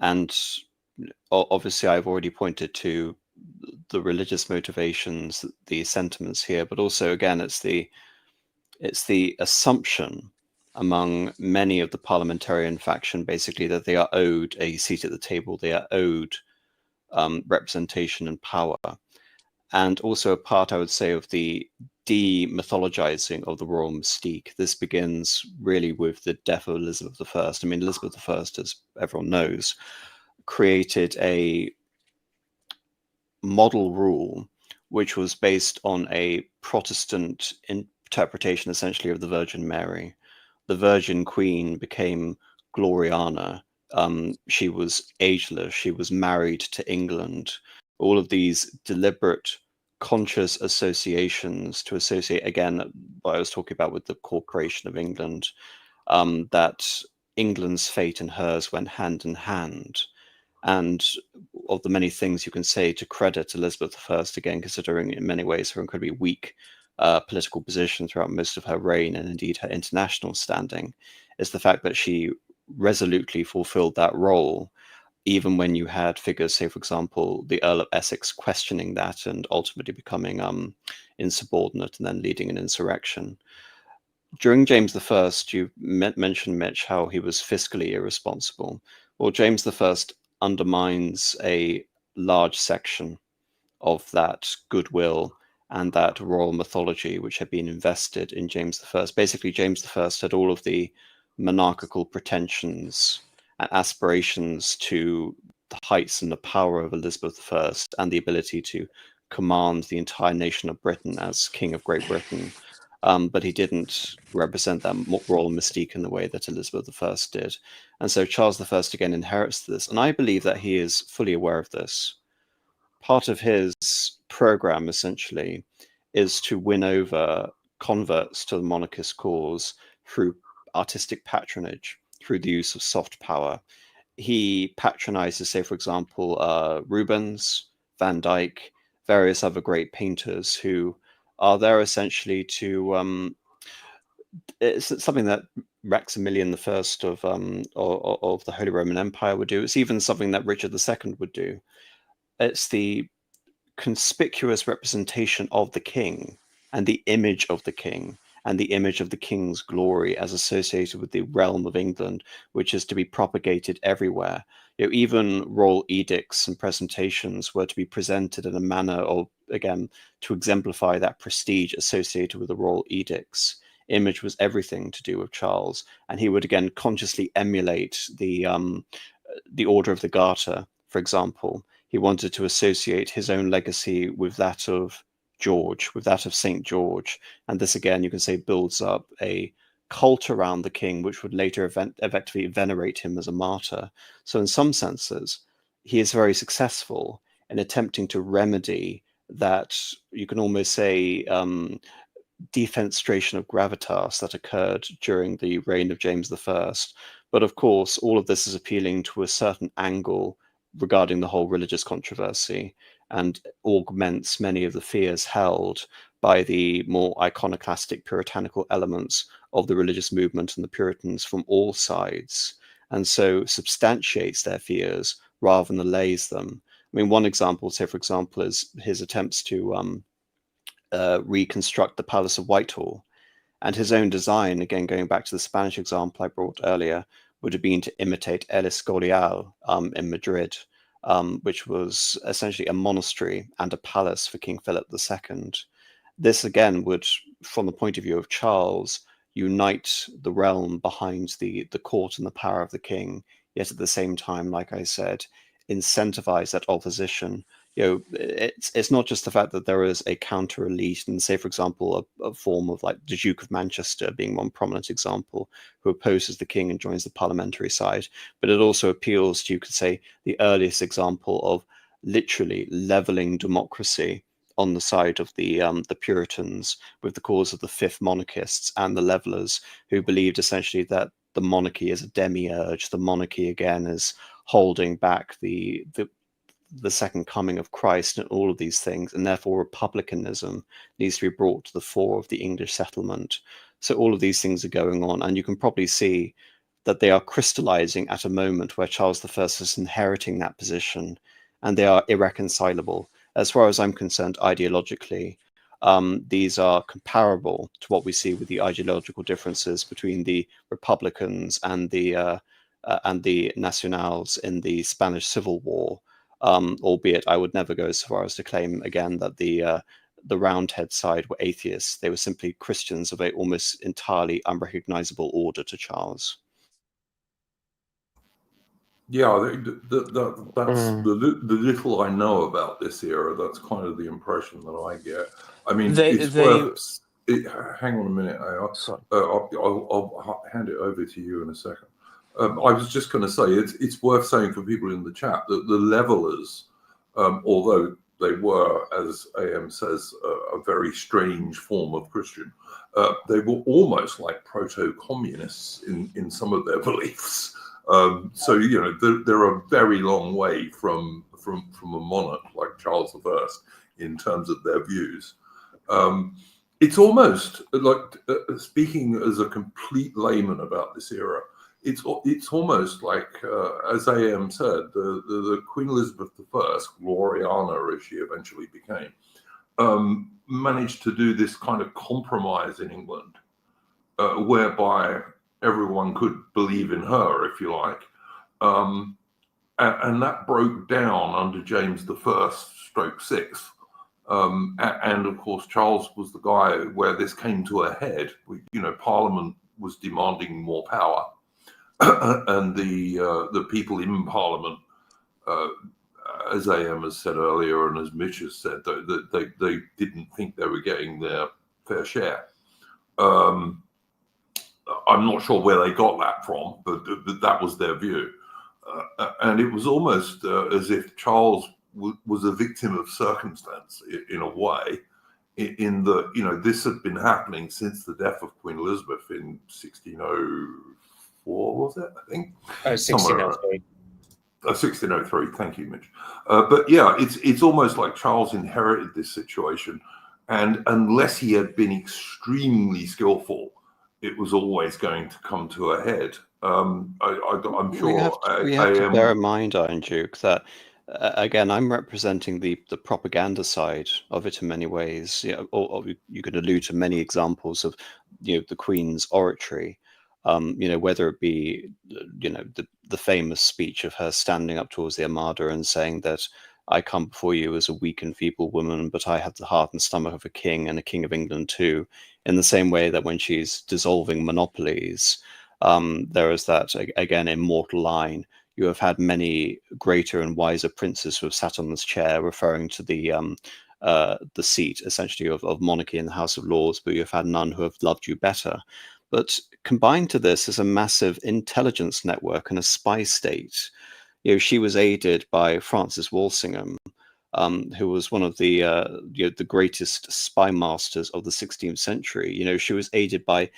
And obviously I've already pointed to the religious motivations, the sentiments here, but also again it's the assumption among many of the parliamentarian faction basically that they are owed a seat at the table, they are owed representation and power, and also a part, I would say, of the demythologizing of the royal mystique. This begins really with the death of Elizabeth I. I mean, Elizabeth I, as everyone knows, created a model rule which was based on a Protestant interpretation, essentially, of the Virgin Mary. The Virgin Queen became Gloriana. She was ageless. She was married to England. All of these deliberate, conscious associations to associate, again, what I was talking about with the corporation of England, that England's fate and hers went hand in hand. And of the many things you can say to credit Elizabeth I, again, considering in many ways her incredibly weak political position throughout most of her reign and indeed her international standing, is the fact that she resolutely fulfilled that role, even when you had figures, say, for example, the Earl of Essex questioning that and ultimately becoming insubordinate and then leading an insurrection. During James I, you mentioned, Mitch, how he was fiscally irresponsible. Well, James I undermines a large section of that goodwill and that royal mythology which had been invested in James I. Basically, James I had all of the monarchical pretensions and aspirations to the heights and the power of Elizabeth I and the ability to command the entire nation of Britain as King of Great Britain. But he didn't represent that royal mystique in the way that Elizabeth I did. And so Charles I again inherits this. And I believe that he is fully aware of this. Part of his program, essentially, is to win over converts to the monarchist cause through artistic patronage, through the use of soft power. He patronizes, say, for example, Rubens, Van Dyck, various other great painters who are there essentially to it's something that Maximilian I of the Holy Roman Empire would do. It's even something that Richard II would do. It's the conspicuous representation of the king and the image of the king and the image of the king's glory as associated with the realm of England, which is to be propagated everywhere. You know, even royal edicts and presentations were to be presented in a manner of, again, to exemplify that prestige associated with the royal edicts. Image was everything to do with Charles, and he would again consciously emulate the Order of the Garter, for example. He wanted to associate his own legacy with that of George, with that of St. George. And this, again, you can say builds up a cult around the king, which would later effectively venerate him as a martyr. So in some senses, he is very successful in attempting to remedy that, you can almost say, defenestration of gravitas that occurred during the reign of James I. But of course, all of this is appealing to a certain angle regarding the whole religious controversy and augments many of the fears held by the more iconoclastic puritanical elements of the religious movement and the Puritans from all sides, and so substantiates their fears rather than allays them. I mean, one example, say, for example, is his attempts to reconstruct the Palace of Whitehall. And his own design, again, going back to the Spanish example I brought earlier, would have been to imitate El Escorial in Madrid, which was essentially a monastery and a palace for King Philip II. This, again, would, from the point of view of Charles, unite the realm behind the court and the power of the king, yet at the same time, like I said, incentivize that opposition. You know, it's not just the fact that there is a counter elite, and say, for example, a form of like the Duke of Manchester being one prominent example, who opposes the king and joins the parliamentary side, but it also appeals to, you could say, the earliest example of literally leveling democracy on the side of the Puritans with the cause of the fifth monarchists and the levelers, who believed essentially that the monarchy is a demiurge. The monarchy, again, is holding back the second coming of Christ and all of these things, and therefore republicanism needs to be brought to the fore of the English settlement. So all of these things are going on, and you can probably see that they are crystallizing at a moment where Charles I is inheriting that position, and they are irreconcilable. as far as I'm concerned, ideologically, these are comparable to what we see with the ideological differences between the Republicans and the Nacionals in the Spanish Civil War. Albeit, I would never go so far as to claim again that the Roundhead side were atheists. They were simply Christians of a almost entirely unrecognizable order to Charles. Yeah, that's the little I know about this era. That's kind of the impression that I get. I mean, hang on a minute. I'll hand it over to you in a second. I was just going to say it's worth saying for people in the chat that the Levelers, although they were, as AM says, a very strange form of Christian, they were almost like proto-communists in some of their beliefs. So they're a very long way from a monarch like Charles I in terms of their views. It's almost like, speaking as a complete layman about this era, it's almost like, as AM said, the Queen Elizabeth I, Gloriana as she eventually became, managed to do this kind of compromise in England, whereby everyone could believe in her, if you like. And that broke down under James I/VI. And of course, Charles was the guy where this came to a head. Parliament was demanding more power. And the people in Parliament, as AM has said earlier and as Mitch has said, that they didn't think they were getting their fair share. I'm not sure where they got that from, but that was their view. And it was almost as if Charles was a victim of circumstance in a way, in that, this had been happening since the death of Queen Elizabeth in 1604, was it? I think. 1603. 1603, thank you, Mitch. But yeah, it's almost like Charles inherited this situation, and unless he had been extremely skillful, it was always going to come to a head. I'm sure we have to bear in mind, Iron Duke, that again, I'm representing the propaganda side of it in many ways. Or you could allude to many examples of the Queen's oratory. Whether it be the famous speech of her standing up towards the Armada and saying that I come before you as a weak and feeble woman, but I have the heart and stomach of a king and a king of England too. In the same way that when she's dissolving monopolies, there is that, again, immortal line. You have had many greater and wiser princes who have sat on this chair, referring to the seat, essentially, of monarchy in the House of Lords, but you have had none who have loved you better. But combined to this is a massive intelligence network and a spy state. She was aided by Francis Walsingham, who was one of the greatest spy masters of the 16th century. She was aided by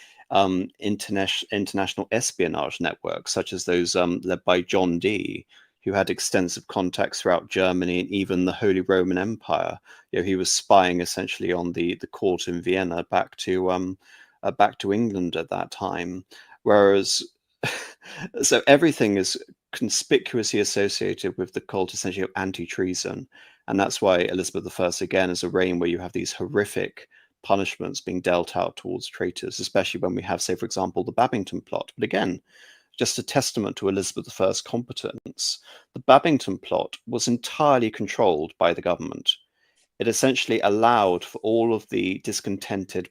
international espionage networks, such as those led by John Dee, who had extensive contacts throughout Germany and even the Holy Roman Empire. He was spying essentially on the court in Vienna back to England at that time. Whereas, so everything is conspicuously associated with the cult, essentially, of anti-treason. And that's why Elizabeth I, again, is a reign where you have these horrific punishments being dealt out towards traitors, especially when we have, say, for example, the Babington plot. But again, just a testament to Elizabeth I's competence. The Babington plot was entirely controlled by the government. It essentially allowed for all of the discontented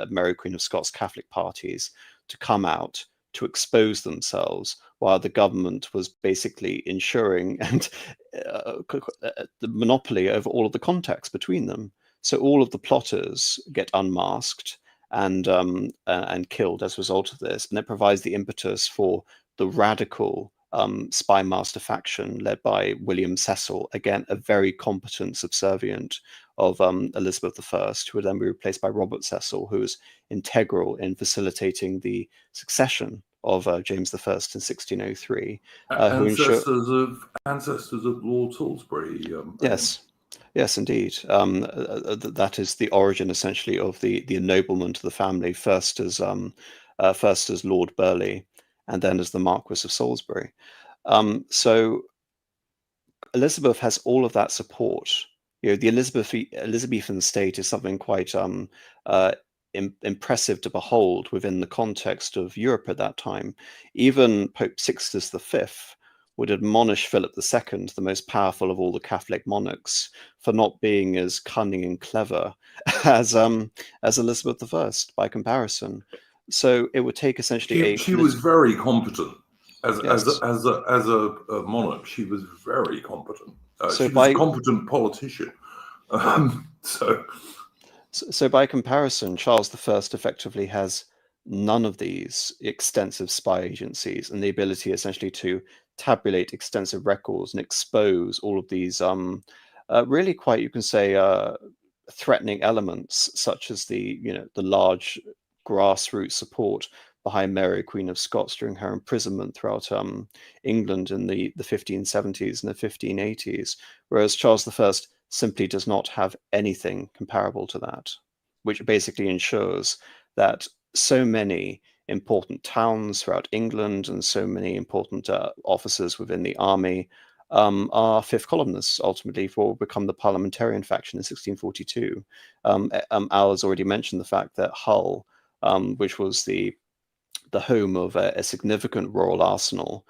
Mary Queen of Scots Catholic parties to come out to expose themselves, while the government was basically ensuring and the monopoly over all of the contacts between them. So all of the plotters get unmasked and killed as a result of this, and it provides the impetus for the radical spy master faction led by William Cecil, again a very competent subservient of Elizabeth I, who would then be replaced by Robert Cecil, who was integral in facilitating the succession of James I in 1603. Ancestors of Lord Salisbury. Yes, indeed. That is the origin, essentially, of the ennoblement of the family, first as Lord Burleigh, and then as the Marquis of Salisbury. So Elizabeth has all of that support. The Elizabethan state is something quite impressive to behold within the context of Europe at that time. Even Pope Sixtus V would admonish Philip II, the most powerful of all the Catholic monarchs, for not being as cunning and clever as Elizabeth I by comparison. So it would take essentially she was very competent as Yes. a monarch. She was very competent. So she was a competent politician. So by comparison, Charles I effectively has none of these extensive spy agencies and the ability essentially to tabulate extensive records and expose all of these really quite, you can say, threatening elements, such as the large grassroots support behind Mary, Queen of Scots, during her imprisonment throughout England in the 1570s and the 1580s, whereas Charles I simply does not have anything comparable to that, which basically ensures that so many important towns throughout England and so many important officers within the army are fifth columnists, ultimately, for become the parliamentarian faction in 1642. Al has already mentioned the fact that Hull, which was the home of a significant royal arsenal,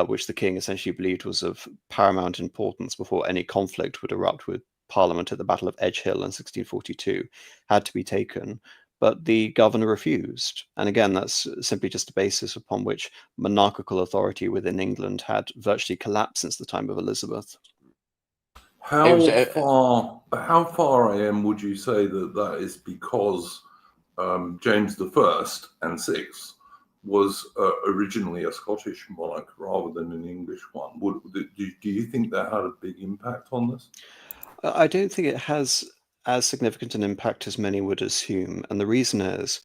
which the king essentially believed was of paramount importance before any conflict would erupt with Parliament at the Battle of Edgehill in 1642, had to be taken. But the governor refused. And again, that's simply just a basis upon which monarchical authority within England had virtually collapsed since the time of Elizabeth. How far I am would you say that is because James I and VI was originally a Scottish monarch rather than an English one? Do you think that had a big impact on this? I don't think it has as significant an impact as many would assume, and the reason is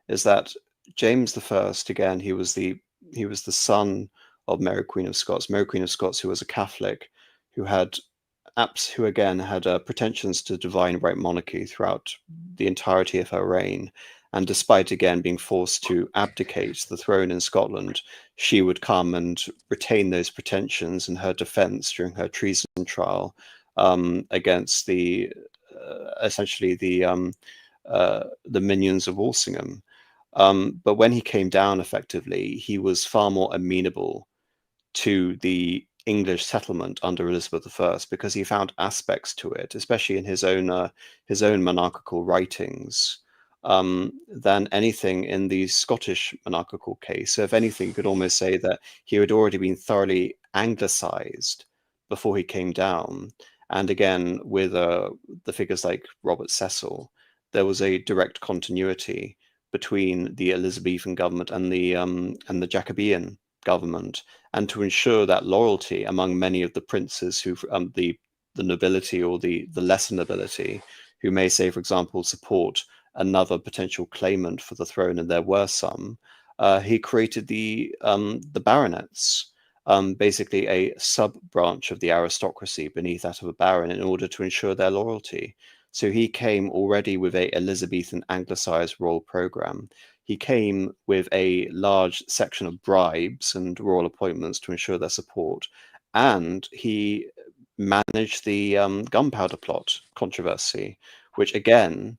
that James I, again, he was the son of Mary Queen of Scots. Mary Queen of Scots, who was a Catholic, who again had pretensions to divine right monarchy throughout the entirety of her reign. And despite again being forced to abdicate the throne in Scotland, she would come and retain those pretensions in her defense during her treason trial against the essentially the minions of Walsingham. But when he came down, effectively, he was far more amenable to the English settlement under Elizabeth I, because he found aspects to it, especially in his own monarchical writings, than anything in the Scottish monarchical case. So if anything, you could almost say that he had already been thoroughly anglicized before he came down. And again, with the figures like Robert Cecil, there was a direct continuity between the Elizabethan government and the Jacobean government, and to ensure that loyalty among many of the princes who the nobility or the lesser nobility, who may say, for example, support another potential claimant for the throne, and there were some, he created the baronets. Basically a sub-branch of the aristocracy beneath that of a baron, in order to ensure their loyalty. So he came already with a Elizabethan anglicized royal program. He came with a large section of bribes and royal appointments to ensure their support. And he managed the gunpowder plot controversy, which again,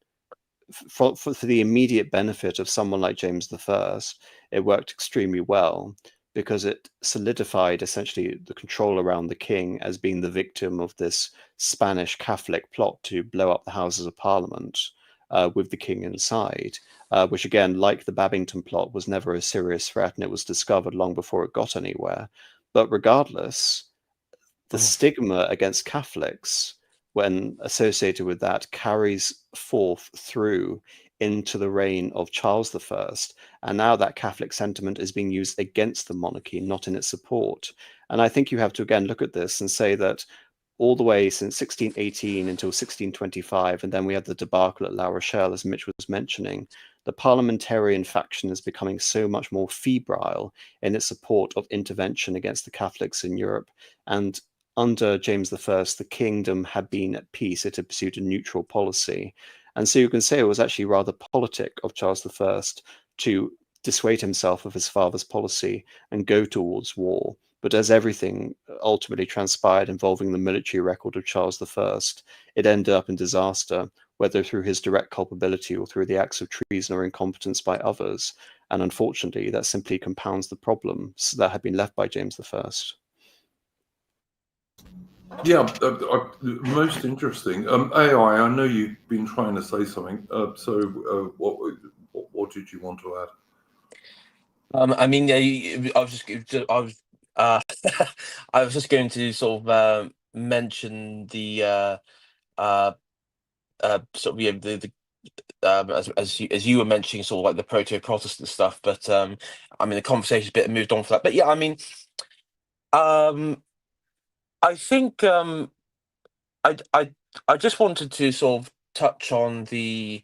for the immediate benefit of someone like James I, it worked extremely well, because it solidified essentially the control around the king as being the victim of this Spanish Catholic plot to blow up the Houses of Parliament with the king inside, which again, like the Babington plot, was never a serious threat, and it was discovered long before it got anywhere. But regardless, the stigma against Catholics, when associated with that, carries forth through into the reign of Charles I, and now that Catholic sentiment is being used against the monarchy, not in its support. And I think you have to again look at this and say that all the way since 1618 until 1625, and then we had the debacle at La Rochelle, as Mitch was mentioning, the parliamentarian faction is becoming so much more febrile in its support of intervention against the Catholics in Europe. And under James I, the kingdom had been at peace. It had pursued a neutral policy. And so you can say it was actually rather politic of Charles I to dissuade himself of his father's policy and go towards war, But as everything ultimately transpired involving the military record of Charles I, it ended up in disaster, whether through his direct culpability or through the acts of treason or incompetence by others. And unfortunately, that simply compounds the problems that had been left by James I. Yeah, most interesting. AI, I know you've been trying to say something. What did you want to add? I mean, yeah, I was just going to sort of mention the sort of, the as you were mentioning, sort of like the proto-Protestant stuff, but I mean the conversation's a bit moved on for that. But yeah, I mean, I think I I I just wanted to sort of touch on the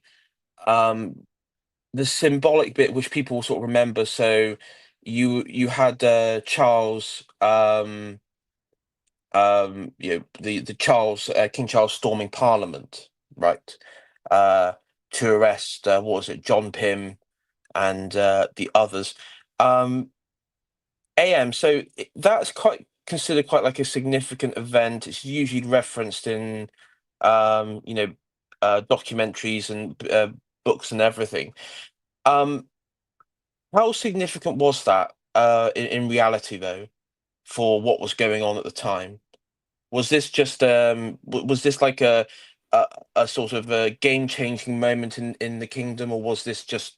symbolic bit which people sort of remember. So you had Charles, the Charles King Charles storming Parliament, right, to arrest what was it, John Pym and the others. AM, so that's quite considered quite like a significant event. It's usually referenced in documentaries and books and everything. Um, how significant was that in reality, though, for what was going on at the time? Was this just was this like a a sort of a game-changing moment in the kingdom, or was this just,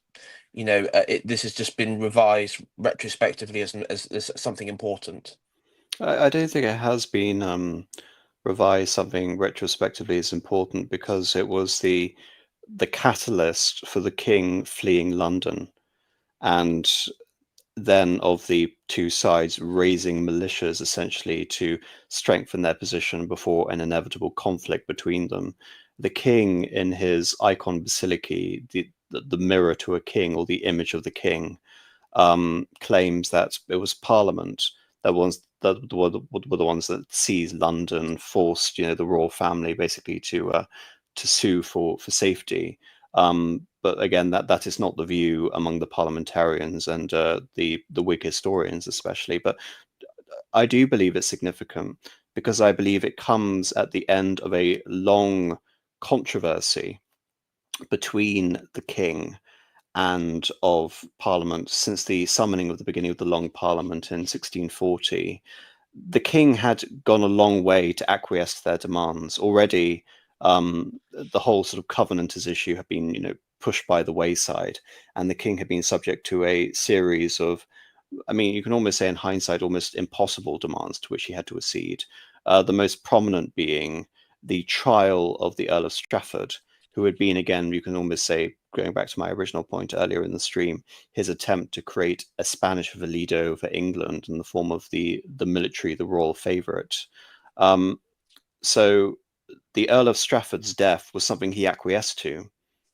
this has just been revised retrospectively as something important? I don't think it has been revised something retrospectively as important, because it was the catalyst for the king fleeing London, and then of the two sides raising militias essentially to strengthen their position before an inevitable conflict between them. The king, in his icon basilica, the mirror to a king, or the image of the king, claims that it was Parliament that were the ones that seized London, forced the royal family basically to sue for safety. But again, that is not the view among the parliamentarians and the Whig historians especially. But I do believe it's significant, because I believe it comes at the end of a long controversy between the king and of Parliament since the summoning of the beginning of the Long Parliament in 1640. The king had gone a long way to acquiesce to their demands. Already, the whole sort of Covenanters issue had been, pushed by the wayside, and the king had been subject to a series of, I mean, you can almost say in hindsight, almost impossible demands to which he had to accede. The most prominent being the trial of the Earl of Strafford, who had been, again, you can almost say, going back to my original point earlier in the stream, his attempt to create a Spanish valido over England in the form of the military, the royal favourite. So the Earl of Strafford's death was something he acquiesced to.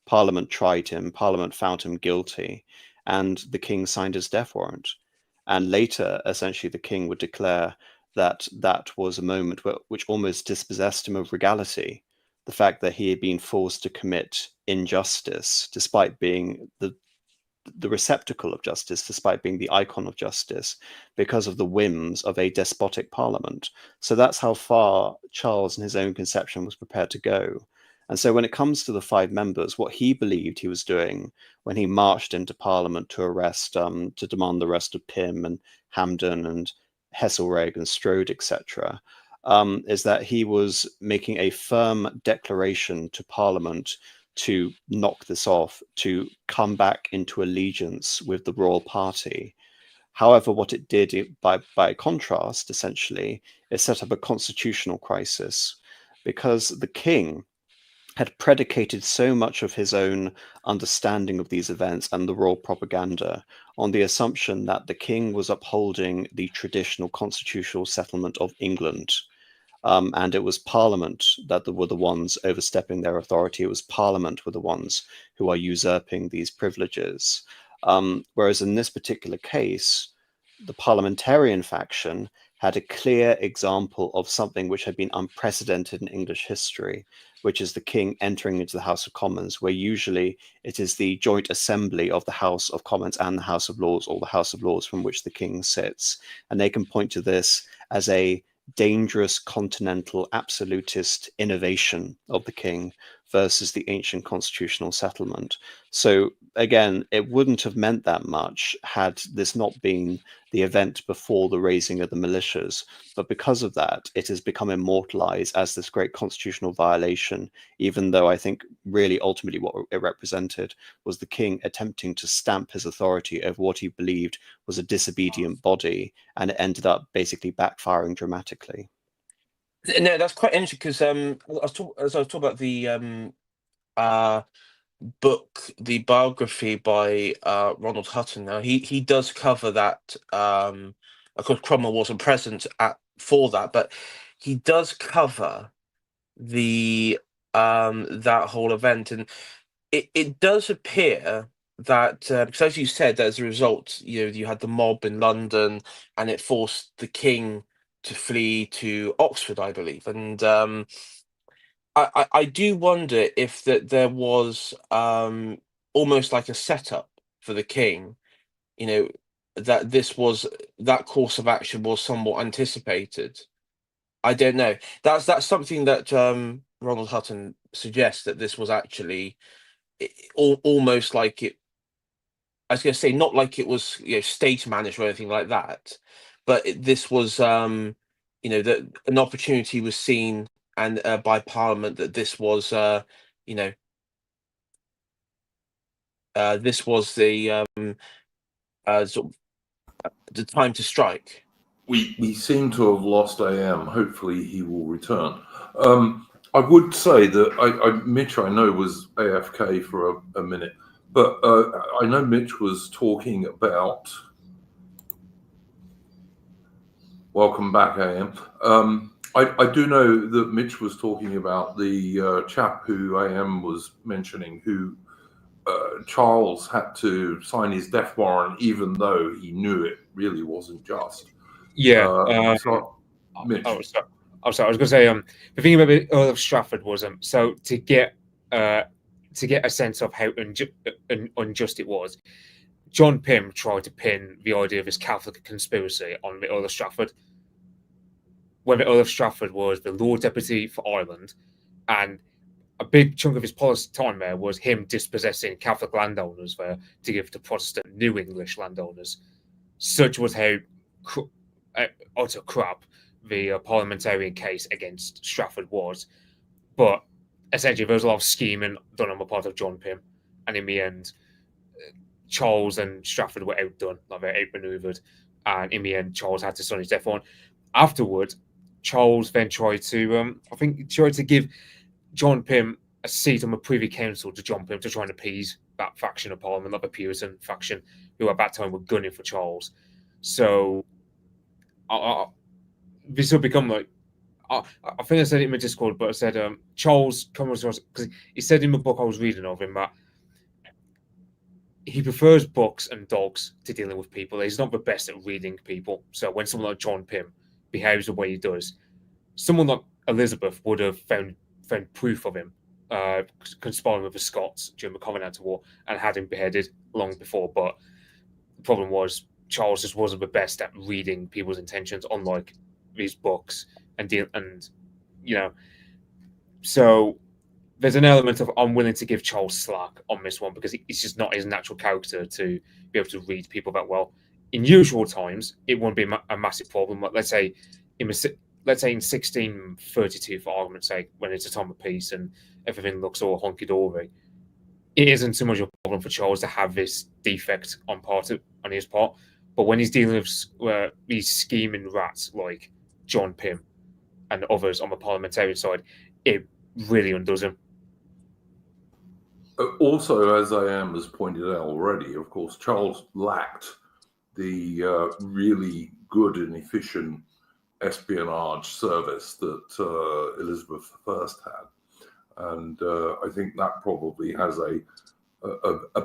Parliament tried him, Parliament found him guilty, and the king signed his death warrant. And later, essentially, the king would declare that that was a moment which almost dispossessed him of regality. The fact that he had been forced to commit injustice, despite being the receptacle of justice, despite being the icon of justice, because of the whims of a despotic parliament. So that's how far Charles, in his own conception, was prepared to go. And so when it comes to the five members, what he believed he was doing when he marched into Parliament to arrest, to demand the arrest of Pym and Hampden and Heselrigg and Strode, etc., is that he was making a firm declaration to Parliament to knock this off, to come back into allegiance with the royal party. However, what it did, by contrast, essentially, is set up a constitutional crisis, because the king had predicated so much of his own understanding of these events and the royal propaganda on the assumption that the king was upholding the traditional constitutional settlement of England. And it was Parliament that were the ones overstepping their authority. It was Parliament were the ones who are usurping these privileges. Whereas in this particular case, the parliamentarian faction had a clear example of something which had been unprecedented in English history, which is the king entering into the House of Commons, where usually it is the joint assembly of the House of Commons and the House of Lords, or the House of Lords from which the king sits. And they can point to this as a dangerous continental absolutist innovation of the king versus the ancient constitutional settlement. So again, it wouldn't have meant that much had this not been the event before the raising of the militias. But because of that, it has become immortalized as this great constitutional violation, even though I think really ultimately what it represented was the king attempting to stamp his authority over what he believed was a disobedient body, and it ended up basically backfiring dramatically. No, that's quite interesting because as I was talking about the book, the biography by Ronald Hutton. Now he does cover that. Of course, Cromwell wasn't present for that, but he does cover the that whole event, and it does appear that because, as you said, as a result, you had the mob in London, and it forced the king to flee to Oxford, I believe, and I do wonder if there was almost like a setup for the king, that that course of action was somewhat anticipated. I don't know. That's something that Ronald Hutton suggests, that this was actually almost like it. I was going to say, not like it was stage managed or anything like that, but this was that an opportunity was seen and by Parliament that this was this was the sort of the time to strike. We seem to have lost AM. Hopefully he will return. I would say that Mitch, I know, was AFK for a minute, but I know Mitch was talking about. Welcome back, AM. I do know that Mitch was talking about the chap who AM was mentioning, who Charles had to sign his death warrant, even though he knew it really wasn't just. Yeah. Mitch. Oh, sorry. I was going to say the thing about the Earl of Strafford was so to get a sense of how unjust it was. John Pym tried to pin the idea of his Catholic conspiracy on the Earl of Strafford, when the Earl of Strafford was the Lord Deputy for Ireland, and a big chunk of his policy time there was him dispossessing Catholic landowners there to give to Protestant New English landowners. Such was how utter crap the parliamentarian case against Strafford was. But essentially, there was a lot of scheming done on the part of John Pym, and in the end, Charles and Strafford were outdone, like they outmaneuvered, and in the end, Charles had to sign his death warrant. Afterward, Charles then tried to give John Pym a seat on the Privy Council to John Pym to try and appease that faction of Parliament, like the Puritan faction, who at that time were gunning for Charles. So this will become like, I think I said it in my Discord, but I said Charles comes to us because he said in the book I was reading of him that he prefers books and dogs to dealing with people. He's not the best at reading people. So when someone like John Pym behaves the way he does, someone like Elizabeth would have found proof of him conspiring with the Scots during the Covenanter War and had him beheaded long before. But the problem was Charles just wasn't the best at reading people's intentions, unlike these books so there's an element of I'm willing to give Charles slack on this one because it's just not his natural character to be able to read people that well. In usual times, it won't be a massive problem. Like, let's say in 1632, for argument's sake, when it's a time of peace and everything looks all honky-dory, it isn't so much a problem for Charles to have this defect on his part. But when he's dealing with these scheming rats like John Pym and others on the parliamentarian side, it really undoes him. Also, as I.M. has pointed out already, of course, Charles lacked the really good and efficient espionage service that Elizabeth I had. And I think that probably has a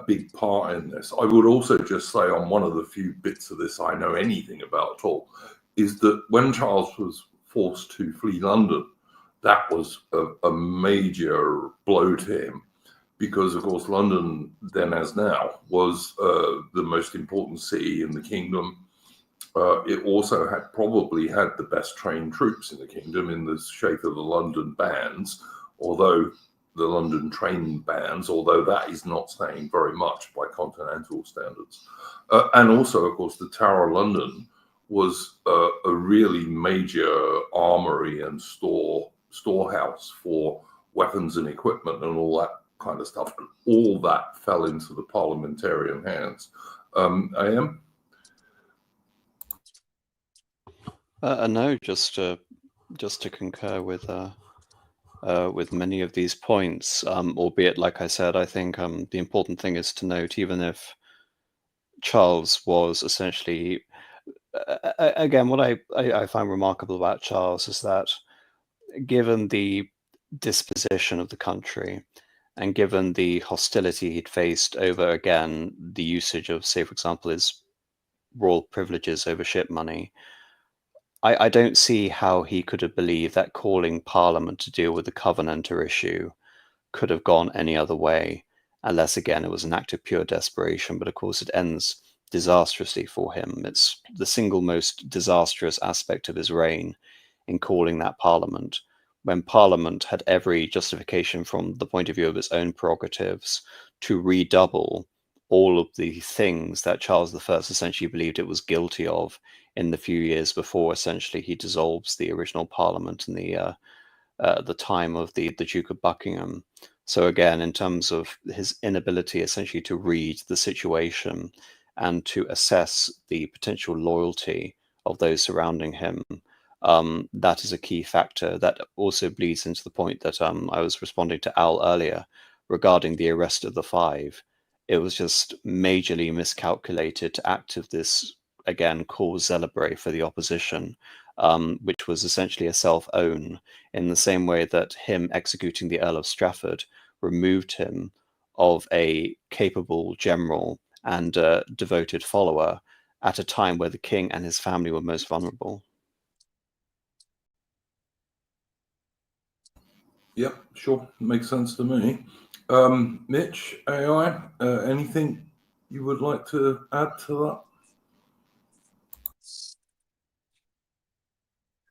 big part in this. I would also just say, on one of the few bits of this I know anything about at all, is that when Charles was forced to flee London, that was a major blow to him, because, of course, London, then as now, was the most important city in the kingdom. It also probably had the best trained troops in the kingdom in the shape of the London bands, although the London trained bands, although that is not saying very much by continental standards. And also, of course, the Tower of London was a really major armory and storehouse for weapons and equipment and all that kind of stuff. And all that fell into the parliamentarian hands. AM? No, just to concur with many of these points, albeit, like I said, I think the important thing is to note, even if Charles was essentially, again, what I find remarkable about Charles is that, given the disposition of the country and given the hostility he'd faced over, again, the usage of, say, for example, his royal privileges over ship money, I don't see how he could have believed that calling Parliament to deal with the Covenanter issue could have gone any other way, unless, again, it was an act of pure desperation. But of course, it ends disastrously for him. It's the single most disastrous aspect of his reign in calling that Parliament, when Parliament had every justification from the point of view of its own prerogatives to redouble all of the things that Charles I essentially believed it was guilty of in the few years before essentially he dissolves the original Parliament in the time of the Duke of Buckingham. So again, in terms of his inability essentially to read the situation and to assess the potential loyalty of those surrounding him, that is a key factor that also bleeds into the point that I was responding to Al earlier regarding the arrest of the five. It was just majorly miscalculated to act of this, again, cause célèbre for the opposition, which was essentially a self-own, in the same way that him executing the Earl of Strafford removed him of a capable general and devoted follower at a time where the king and his family were most vulnerable. Yep, sure. Makes sense to me. Mitch, AI, anything you would like to add to that?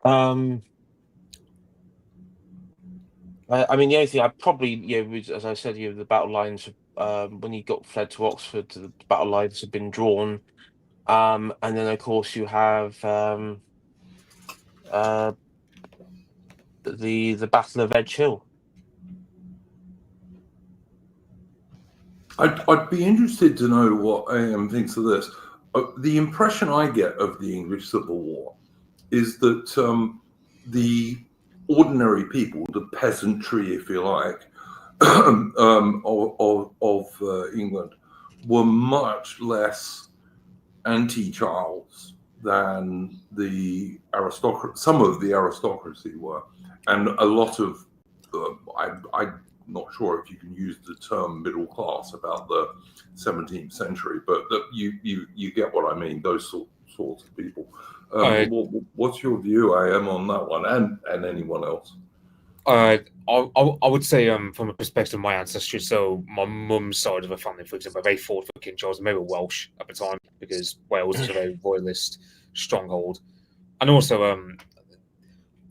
I mean, the only thing I probably, as I said, the battle lines, when he got fled to Oxford, the battle lines had been drawn. And then, of course, you have the Battle of Edge Hill. I'd be interested to know what AM thinks of this. The impression I get of the English Civil War is that the ordinary people, the peasantry, if you like, of England, were much less anti-Charles than the aristocracy. Some of the aristocracy were, and a lot of I'm not sure if you can use the term middle class about the 17th century, but you get what I mean. Those sorts of people. What's your view, AM, on that one, and anyone else? I would say, from a perspective of my ancestry, so my mum's side of the family, for example, they fought for King Charles, and they were Welsh at the time because Wales was a very royalist stronghold. And also,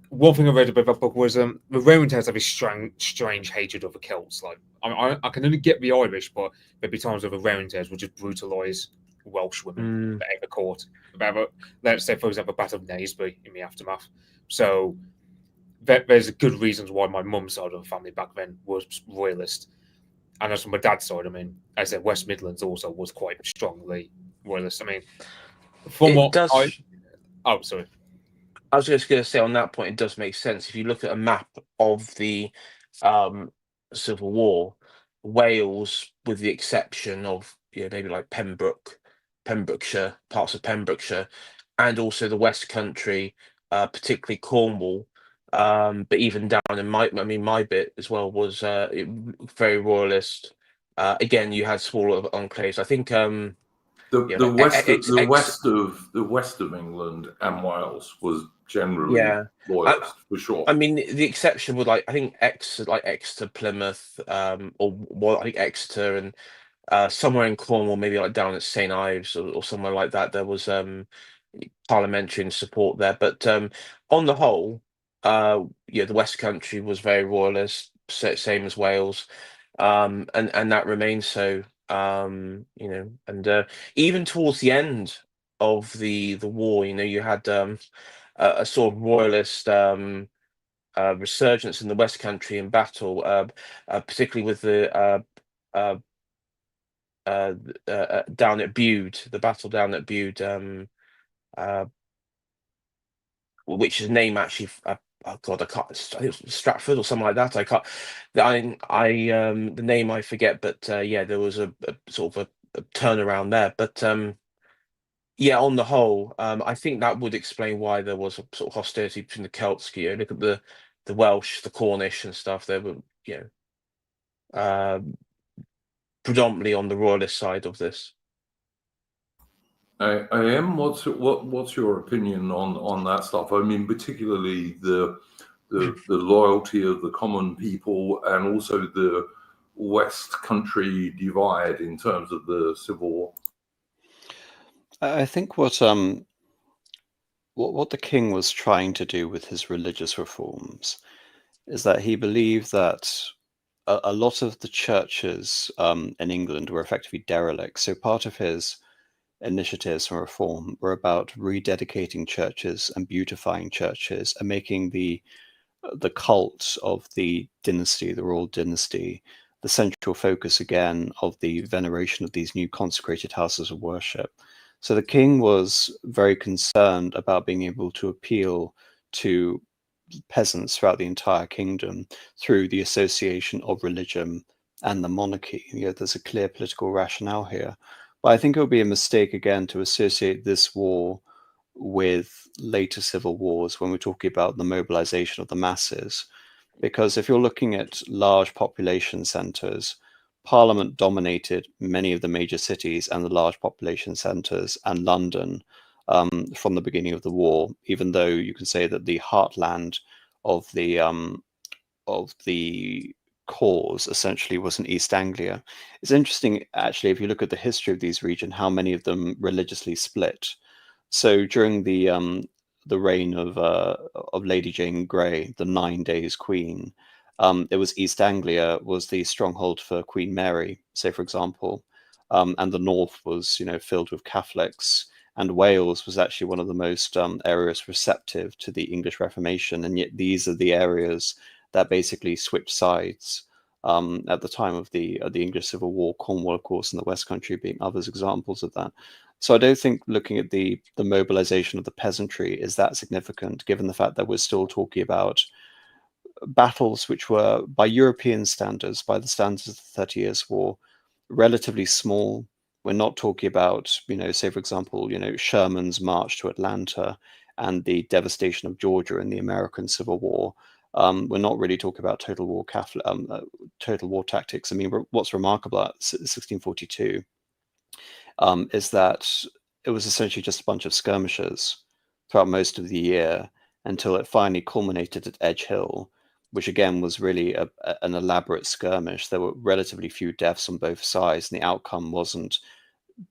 one thing I read about that book was the Roman tales have a strange hatred of the Celts. Like, I can only get the Irish, but there'd be times where the Roman tales would just brutalise Welsh women at the court. Let's say, for example, the Battle of Naseby in the aftermath. So there's good reasons why my mum's side of the family back then was royalist. And as for my dad's side, I mean, as I said, West Midlands also was quite strongly royalist. I mean, oh, sorry. I was just going to say on that point, it does make sense. If you look at a map of the Civil War, Wales, with the exception of maybe like Pembrokeshire, parts of Pembrokeshire, and also the West Country, particularly Cornwall, but even down in my bit as well was very royalist. Again, you had smaller enclaves. I think The west of England and Wales was generally loyalist for sure. I mean, the exception would I think Exeter, Plymouth, or I think Exeter and somewhere in Cornwall, maybe like down at St Ives or somewhere like that. There was parliamentary support there, but on the whole, the West Country was very royalist, same as Wales, and that remains so. And even towards the end of the war, you had a sort of royalist resurgence in the West Country in battle, particularly with the down at Bude, the battle down at Bude, which is name actually. Oh God, I can't. I think it was Stratford or something like that. I can't. The name I forget, but there was a sort of a turnaround there. But on the whole, I think that would explain why there was a sort of hostility between the Celts. Look at the Welsh, the Cornish, and stuff. They were, predominantly on the royalist side of this. I am. What's your opinion on that stuff? I mean, particularly the loyalty of the common people, and also the West Country divide in terms of the Civil War. I think what the king was trying to do with his religious reforms is that he believed that a lot of the churches in England were effectively derelict. So part of his initiatives and reform were about rededicating churches and beautifying churches and making the cult of the dynasty, the royal dynasty, the central focus again of the veneration of these new consecrated houses of worship. So the king was very concerned about being able to appeal to peasants throughout the entire kingdom through the association of religion and the monarchy. There's a clear political rationale here. But I think it would be a mistake again to associate this war with later civil wars when we're talking about the mobilization of the masses. Because if you're looking at large population centers, Parliament dominated many of the major cities and the large population centers and London from the beginning of the war, even though you can say that the heartland of the cause essentially was in East Anglia. It's interesting, actually, if you look at the history of these regions, how many of them religiously split. So during the reign of Lady Jane Grey, the 9 Days Queen, it was East Anglia was the stronghold for Queen Mary, say for example, and the north was filled with Catholics, and Wales was actually one of the most areas receptive to the English Reformation, and yet these are the areas that basically switched sides at the time of the English Civil War. Cornwall, of course, and the West Country being others examples of that. So I don't think looking at the mobilization of the peasantry is that significant, given the fact that we're still talking about battles which were, by European standards, by the standards of the 30 Years' War, relatively small. We're not talking about, say, for example, Sherman's march to Atlanta and the devastation of Georgia in the American Civil War. We're not really talking about total war tactics. I mean, what's remarkable about 1642 is that it was essentially just a bunch of skirmishes throughout most of the year until it finally culminated at Edge Hill, which again was really an elaborate skirmish. There were relatively few deaths on both sides, and the outcome wasn't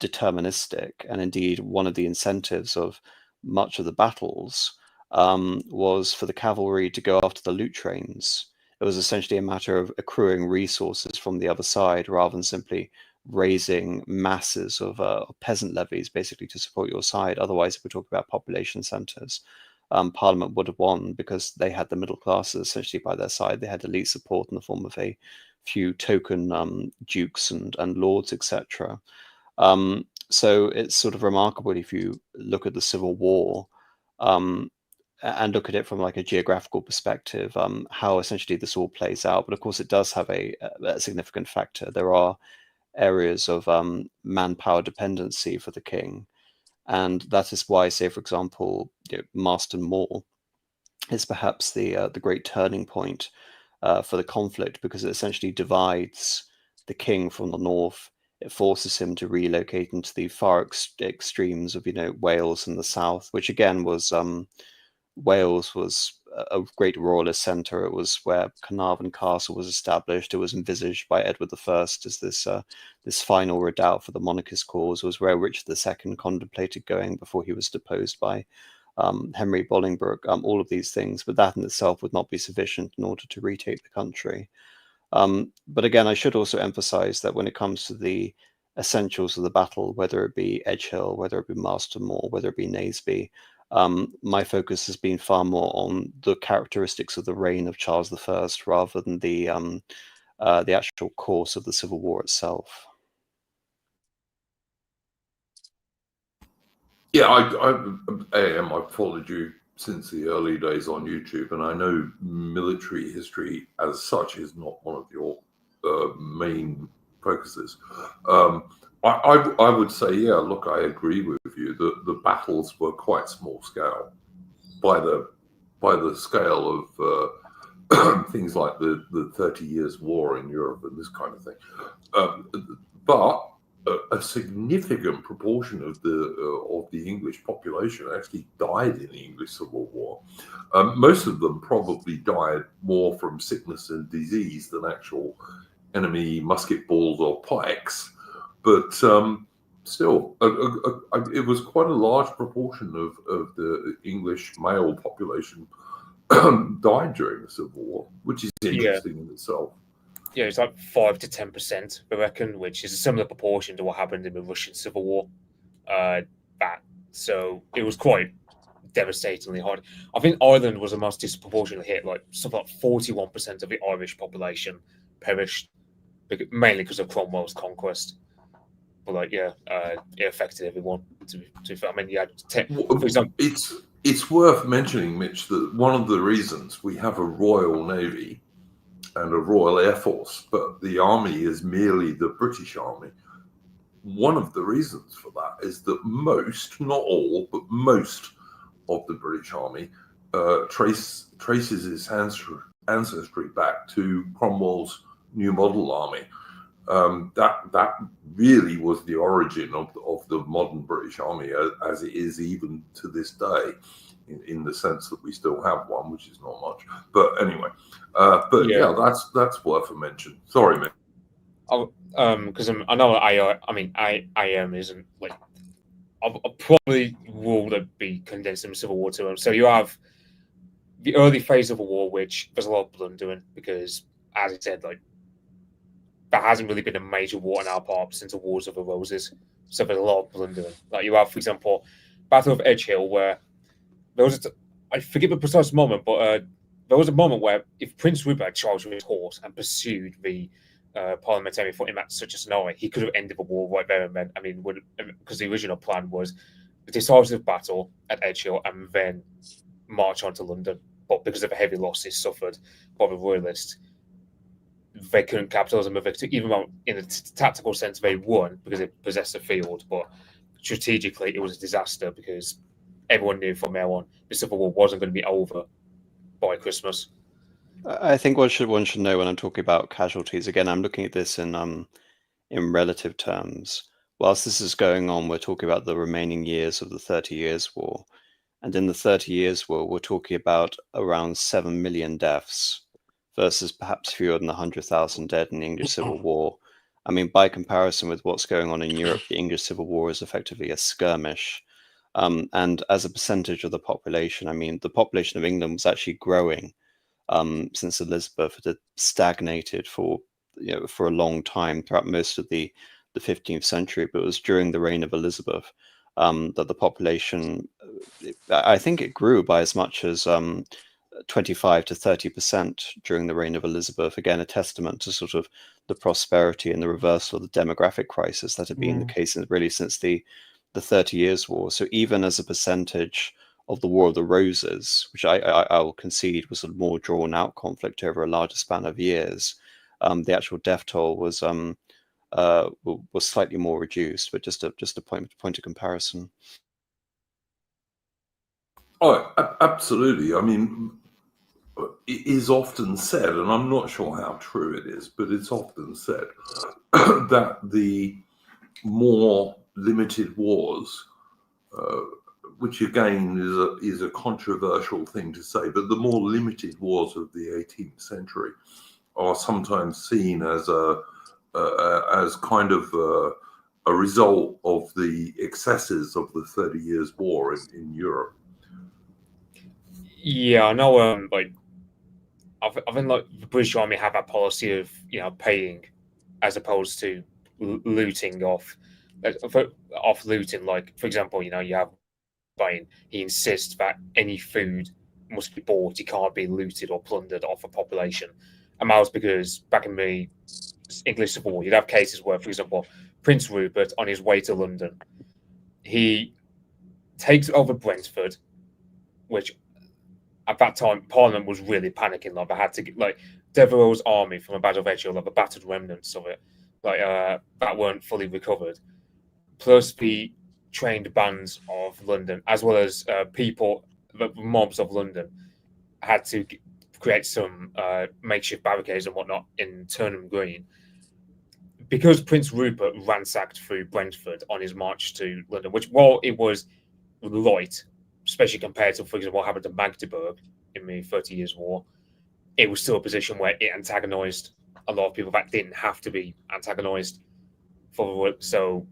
deterministic. And indeed, one of the incentives of much of the battles was for the cavalry to go after the loot trains. It was essentially a matter of accruing resources from the other side rather than simply raising masses of peasant levies basically to support your side. Otherwise, if we talk about population centres, Parliament would have won because they had the middle classes essentially by their side. They had elite support in the form of a few token dukes and lords, etc. So it's sort of remarkable if you look at the Civil War and look at it from like a geographical perspective, how essentially this all plays out. But of course, it does have a significant factor. There are areas of manpower dependency for the king. And that is why, say, for example, Marston Moor is perhaps the great turning point for the conflict, because it essentially divides the king from the north it forces him to relocate into the far extremes of, Wales in the south, which again was Wales was a great royalist centre. It was where Carnarvon Castle was established. It was envisaged by Edward I as this final redoubt for the monarchist cause. It was where Richard II contemplated going before he was deposed by Henry Bolingbroke. All of these things, but that in itself would not be sufficient in order to retake the country. But again, I should also emphasise that when it comes to the essentials of the battle, whether it be Edgehill, whether it be Mastermore, whether it be Naseby, my focus has been far more on the characteristics of the reign of Charles I rather than the actual course of the Civil War itself. Yeah, I've followed you since the early days on YouTube, and I know military history as such is not one of your main focuses. I would say, yeah, look, I agree with you that the battles were quite small scale by the scale of things like the 30 Years' War in Europe and this kind of thing. But a significant proportion of the English population actually died in the English Civil War. Most of them probably died more from sickness and disease than actual enemy musket balls or pikes. But still, it was quite a large proportion of the English male population died during the Civil War, which is interesting in itself. Yeah, it's like 5 to 10%, I reckon, which is a similar proportion to what happened in the Russian Civil War. So it was quite devastatingly hard. I think Ireland was the most disproportionately hit, like something like 41% of the Irish population perished, mainly because of Cromwell's conquest. But it affected everyone. I mean, you had for example, it's worth mentioning, Mitch, that one of the reasons we have a Royal Navy and a Royal Air Force, but the Army is merely the British Army. One of the reasons for that is that most, not all, but most of the British Army traces its ancestry back to Cromwell's New Model Army. That really was the origin of the modern British Army as it is even to this day, in the sense that we still have one, which is not much. But anyway, that's worth a mention. Sorry, mate. Because I know IM isn't like. I probably will be condensed in Civil War too. So you have the early phase of a war, which there's a lot of blundering because, as I said, like there hasn't really been a major war on our part since the Wars of the Roses. So there's a lot of blundering. Like you have, for example, Battle of Edgehill, where there was I forget the precise moment, but there was a moment where if Prince Rupert charged with his horse and pursued the parliamentarian for him at such a scenario, he could have ended the war right there and then. I mean, because the original plan was a decisive battle at Edgehill and then march on to London. But because of the heavy losses suffered by the Royalists, they couldn't capitalise on the victory, even though in a tactical sense they won because they possessed the field. But strategically, it was a disaster because everyone knew from there on the Civil War wasn't going to be over by Christmas. I think one should know when I'm talking about casualties. Again, I'm looking at this in relative terms. Whilst this is going on, we're talking about the remaining years of the 30 Years' War. And in the 30 Years' War, we're talking about around 7 million deaths versus perhaps fewer than 100,000 dead in the English Civil War. I mean, by comparison with what's going on in Europe, the English Civil War is effectively a skirmish. And as a percentage of the population, I mean, the population of England was actually growing since Elizabeth had stagnated for a long time throughout most of the 15th century. But it was during the reign of Elizabeth that the population, I think it grew by as much as 25 to 30% during the reign of Elizabeth. Again, a testament to sort of the prosperity and the reversal of the demographic crisis that had been the case really since the 30 Years' War. So even as a percentage of the War of the Roses, which I'll concede was a more drawn out conflict over a larger span of years, the actual death toll was slightly more reduced, but just a point of comparison. Oh, absolutely. I mean, it is often said, and I'm not sure how true it is, but it's often said that the more limited wars, which again is a controversial thing to say, but the more limited wars of the 18th century are sometimes seen as as kind of a result of the excesses of the 30 Years' War in Europe. Yeah, I know. Like, I think like the British Army have a policy of paying, as opposed to looting off looting. Like, for example, you have buying. He insists that any food must be bought. It can't be looted or plundered off a population. And that was because back in the English Civil War, you'd have cases where, for example, Prince Rupert, on his way to London, he takes over Brentford, which at that time Parliament was really panicking. Like, they had to get like Devereux's army from a battle of Edgehill, like the battered remnants of it, like that weren't fully recovered, plus the trained bands of London, as well as people, the mobs of London, had to create some makeshift barricades and whatnot in Turnham Green. Because Prince Rupert ransacked through Brentford on his march to London, which, while it was light, especially compared to, for example, what happened to Magdeburg in the 30 Years' War, it was still a position where it antagonized a lot of people that didn't have to be antagonized for. So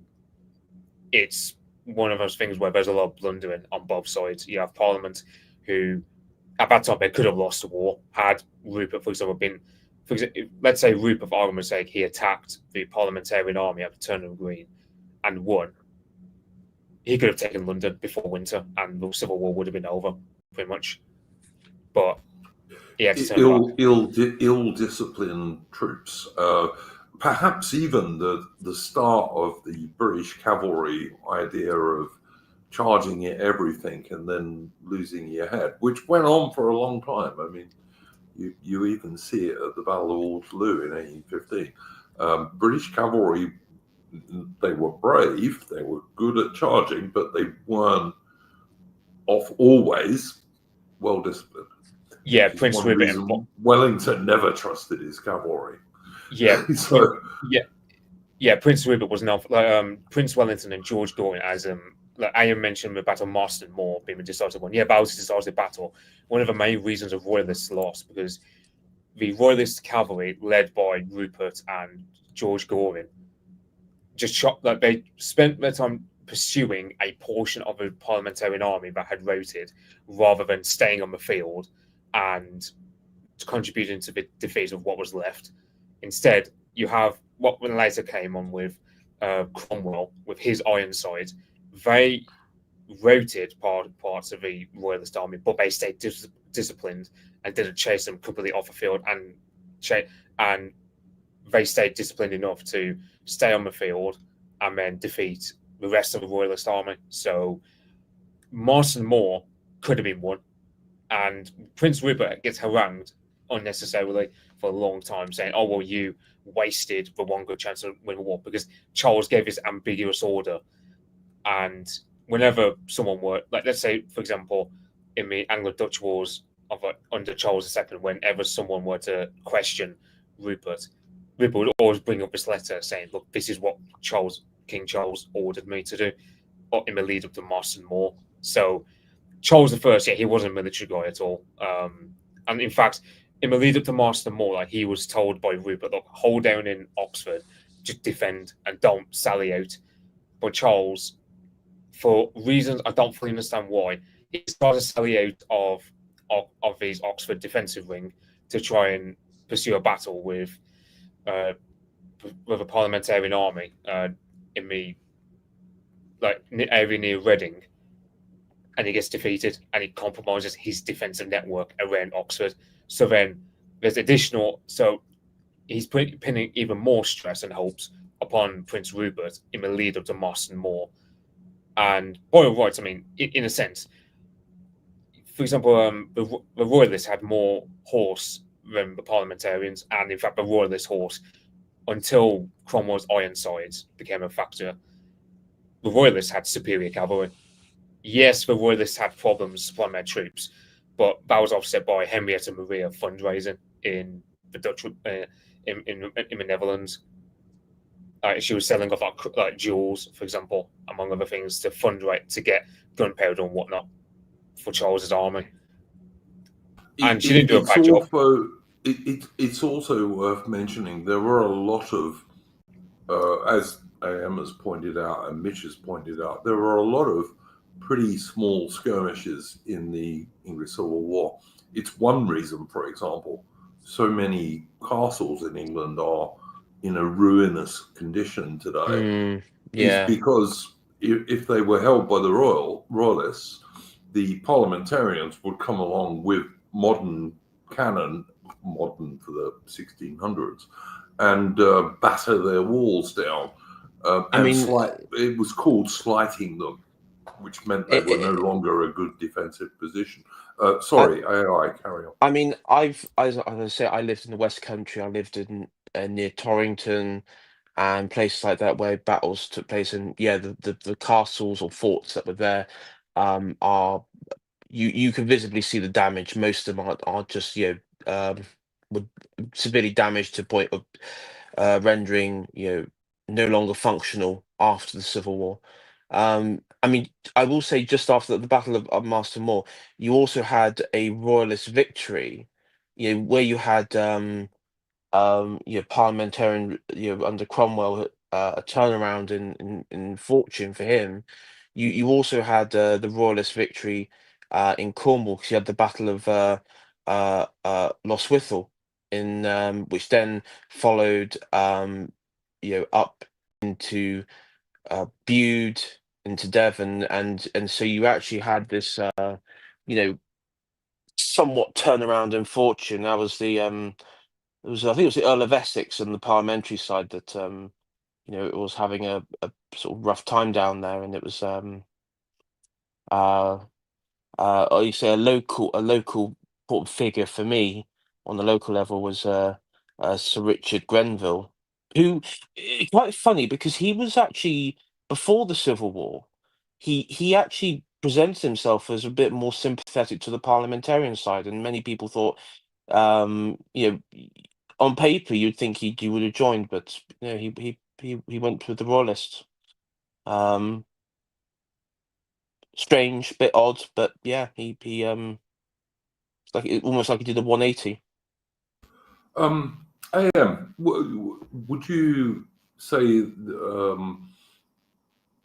it's one of those things where there's a lot of blundering on both sides. You have Parliament, who at that time they could have lost the war had Rupert, for example, been, for example, let's say Rupert, for argument's sake, he attacked the Parliamentarian army at the Turnham Green and won. He could have taken London before winter, and the Civil War would have been over, pretty much. But he had to turn back. Ill-disciplined troops. Perhaps even the start of the British cavalry idea of charging at everything and then losing your head, which went on for a long time. I mean, you even see it at the Battle of Waterloo in 1815. British cavalry, they were brave, they were good at charging, but they weren't always well disciplined. Yeah, Prince Rupert. Wellington never trusted his cavalry. Yeah, so yeah, Prince Rupert was not Prince Wellington and George Gordon, as like I mentioned the Battle of Marston Moor being a decisive one. Yeah, that was a decisive battle. One of the main reasons of Royalists lost because the Royalist cavalry, led by Rupert and George Gordon, just shot. Like, they spent their time pursuing a portion of a Parliamentarian army that had routed, rather than staying on the field and contributing to the defeat of what was left. Instead, you have what later came on with Cromwell with his Ironside. They routed parts of the Royalist army, but they stayed disciplined and didn't chase them completely off the field, and they stayed disciplined enough to stay on the field and then defeat the rest of the Royalist army. So Marston Moor could have been won, and Prince Rupert gets harangued unnecessarily for a long time, saying, "Oh well, you wasted the one good chance to win the war," because Charles gave his ambiguous order. And whenever someone were, like, let's say, for example, in the Anglo-Dutch Wars of under Charles II, whenever someone were to question Rupert would always bring up this letter saying, "Look, this is what King Charles ordered me to do," in the lead up to Marston Moor. So Charles I, yeah, he wasn't a military guy at all. And in fact, in the lead up to Marston Moor, like, he was told by Rupert, "Look, hold down in Oxford, just defend and don't sally out." But Charles, for reasons I don't fully understand why, he started to sally out of his Oxford defensive ring to try and pursue a battle with a Parliamentarian army in the area near Reading, and he gets defeated, and he compromises his defensive network around Oxford. So then there's additional. So he's pinning even more stress and hopes upon Prince Rupert in the lead up to Marston Moor. And by all rights, I mean, in a sense, for example, the Royalists had more horse than the Parliamentarians, and in fact, the Royalist horse, until Cromwell's Ironsides became a factor, the Royalists had superior cavalry. Yes, the Royalists had problems supplying their troops, but that was offset by Henrietta Maria fundraising in the Dutch in the Netherlands. she was selling off like jewels, for example, among other things, to fundraise to get gunpowder and whatnot for Charles's army. And she didn't do a bad job. It's also worth mentioning there were a lot of, as AM has pointed out and Mitch has pointed out, there were a lot of pretty small skirmishes in the English Civil War. It's one reason, for example, so many castles in England are in a ruinous condition today. Yeah. Is because if they were held by the royalists, the parliamentarians would come along with modern cannon, modern for the 1600s, and batter their walls down. It was called slighting them, which meant they were no longer a good defensive position. Sorry, AI, carry on. I mean, as I say, I lived in the West Country. I lived in near Torrington and places like that where battles took place. And yeah, the castles or forts that were there are you can visibly see the damage. Most of them are just were severely damaged to the point of rendering no longer functional after the Civil War. I mean, I will say just after the Battle of Master Moor, you also had a royalist victory, where you had parliamentarian, under Cromwell, a turnaround in fortune for him. You also had the royalist victory in Cornwall, because you had the Battle of Lostwithiel, which then followed up into Bude, into Devon, and so you actually had this somewhat turnaround in fortune. That was I think it was the Earl of Essex and the parliamentary side that it was having a sort of rough time down there, and it was you say a local important figure for me on the local level was Sir Richard Grenville, who quite funny because he was actually, before the Civil War, he actually presented himself as a bit more sympathetic to the parliamentarian side, and many people thought, on paper you'd think he would have joined, but he went with the royalists. Strange, bit odd, but yeah, he almost like he did a 180. AM, would you say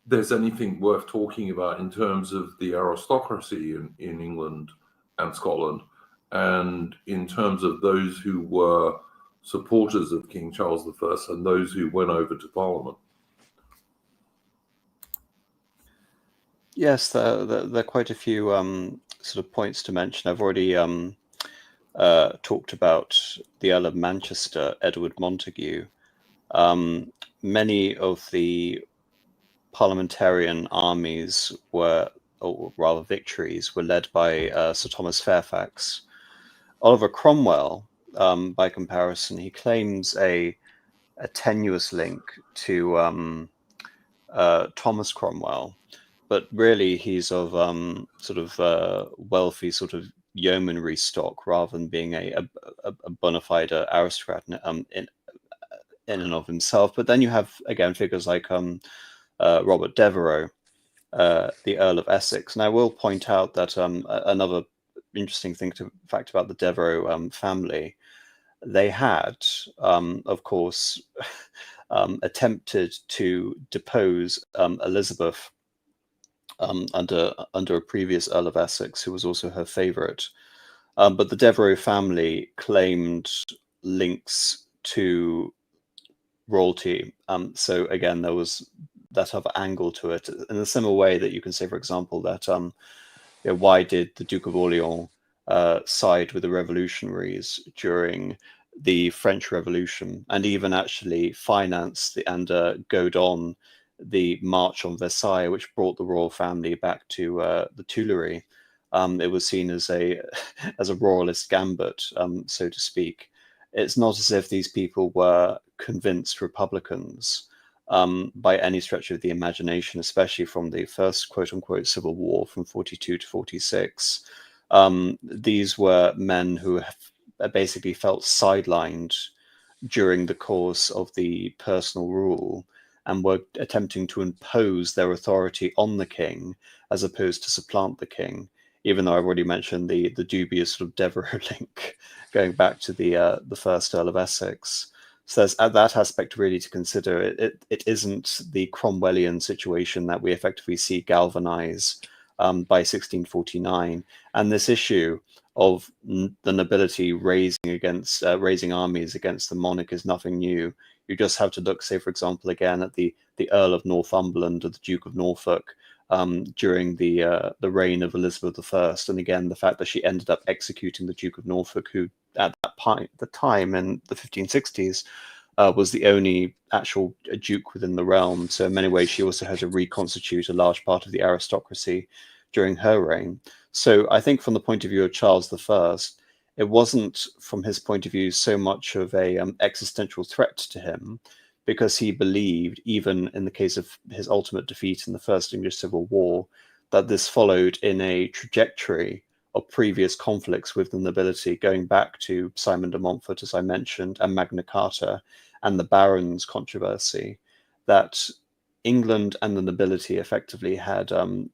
there's anything worth talking about in terms of the aristocracy in England and Scotland, and in terms of those who were supporters of King Charles I and those who went over to Parliament? Yes, there are quite a few sort of points to mention. I've already talked about the Earl of Manchester, Edward Montague. Many of the parliamentarian armies or rather victories, were led by Sir Thomas Fairfax. Oliver Cromwell, by comparison, he claims a tenuous link to Thomas Cromwell, but really he's of sort of wealthy sort of yeomanry stock rather than being a bona fide aristocrat in and of himself. But then you have again figures like Robert Devereux, the Earl of Essex, and I will point out that another interesting fact about the Devereux family, they had, of course, attempted to depose Elizabeth under a previous Earl of Essex, who was also her favourite. But the Devereux family claimed links to royalty. So again, there was that other angle to it, in a similar way that you can say, for example, that why did the Duke of Orleans side with the revolutionaries during the French Revolution, and even actually finance and goad on the March on Versailles, which brought the royal family back to the Tuileries. It was seen as a royalist gambit, so to speak. It's not as if these people were convinced Republicans by any stretch of the imagination, especially from the first quote-unquote Civil War from 42 to 46. These were men who basically felt sidelined during the course of the personal rule, and were attempting to impose their authority on the king as opposed to supplant the king. Even though I've already mentioned the dubious sort of Devereux link going back to the first Earl of Essex. So there's that aspect really to consider. It isn't the Cromwellian situation that we effectively see galvanize by 1649, and this issue of the nobility raising armies against the monarch is nothing new. You just have to look, say, for example, again at the Earl of Northumberland or the Duke of Norfolk during the reign of Elizabeth I, and again the fact that she ended up executing the Duke of Norfolk, who at the time in the 1560s was the only actual duke within the realm. So in many ways, she also had to reconstitute a large part of the aristocracy during her reign. So I think from the point of view of Charles I, it wasn't from his point of view so much of a existential threat to him, because he believed, even in the case of his ultimate defeat in the First English Civil War, that this followed in a trajectory of previous conflicts with the nobility, going back to Simon de Montfort, as I mentioned, and Magna Carta, and the Barons' controversy, that England and the nobility effectively had the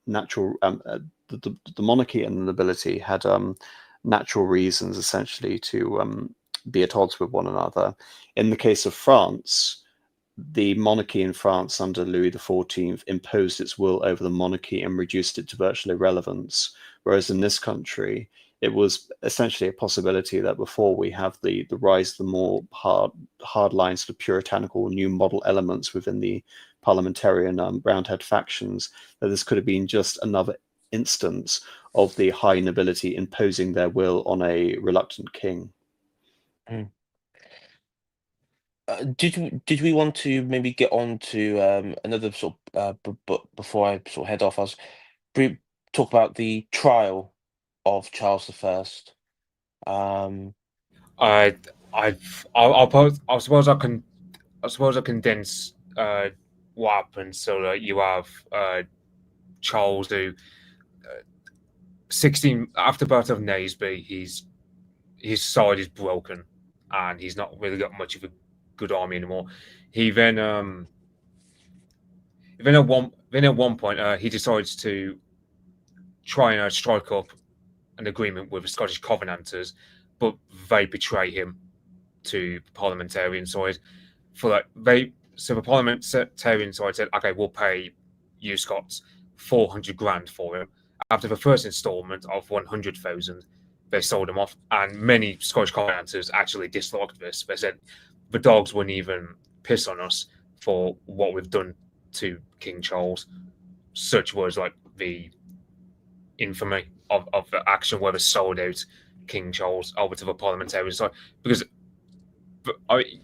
monarchy and the nobility had natural reasons essentially to be at odds with one another. In the case of France, the monarchy in France under Louis XIV imposed its will over the monarchy and reduced it to virtual irrelevance, whereas in this country, it was essentially a possibility that before we have the rise of the more hardline sort of puritanical new model elements within the parliamentarian Roundhead factions, that this could have been just another instance of the high nobility imposing their will on a reluctant king. Mm. Did we want to maybe get on to another sort of before I sort of head off? I was talk about the trial of Charles I. I suppose I condense what happened. So you have Charles, who 16 after the Battle of Naseby, his side is broken, and he's not really got much of a good army anymore. He then at one point he decides to try and strike up an agreement with the Scottish Covenanters, but they betray him to the parliamentarian side. So the parliamentarian side said, "Okay, we'll pay you Scots 400 grand for him." After the first instalment of 100,000, they sold him off, and many Scottish Covenanters actually disliked this. They said the dogs wouldn't even piss on us for what we've done to King Charles. Such was like the infamy of the action where they sold out King Charles over to the parliamentarian side, because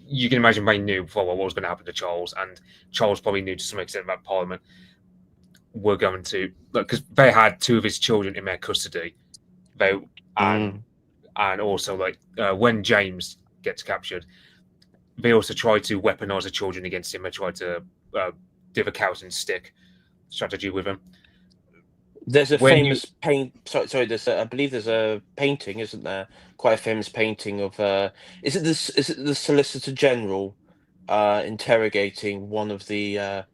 you can imagine they knew before what was going to happen to Charles, and Charles probably knew to some extent that Parliament were going to, because they had two of his children in their custody. And also when James gets captured, they also try to weaponize the children against him. They try to do the cows and stick strategy with him. There's a famous Sorry. I believe there's a painting, isn't there? Quite a famous painting of. Is it the Solicitor General interrogating one of the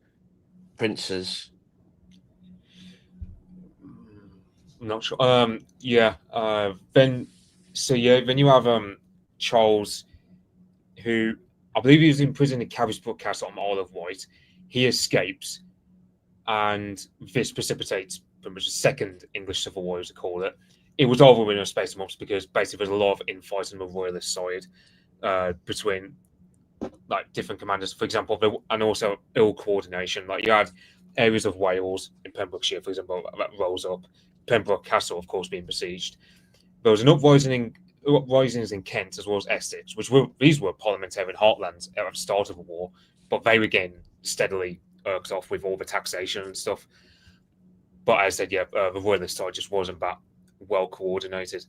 princes? I'm not sure. Then you have Charles, who I believe he was imprisoned in Carisbrooke Castle on Isle of Wight. He escapes, and this precipitates pretty much the Second English Civil War, as they call it. It was over within a space of months, because basically there's a lot of infighting on the royalist side between different commanders, for example, and also ill coordination. Like you had areas of Wales in Pembrokeshire, for example, that rose up. Pembroke Castle, of course, being besieged. There was an uprisings in Kent as well as Essex, these were parliamentarian heartlands at the start of the war, but they were getting steadily irked off with all the taxation and stuff. But as I said, the royalist side just wasn't that well coordinated,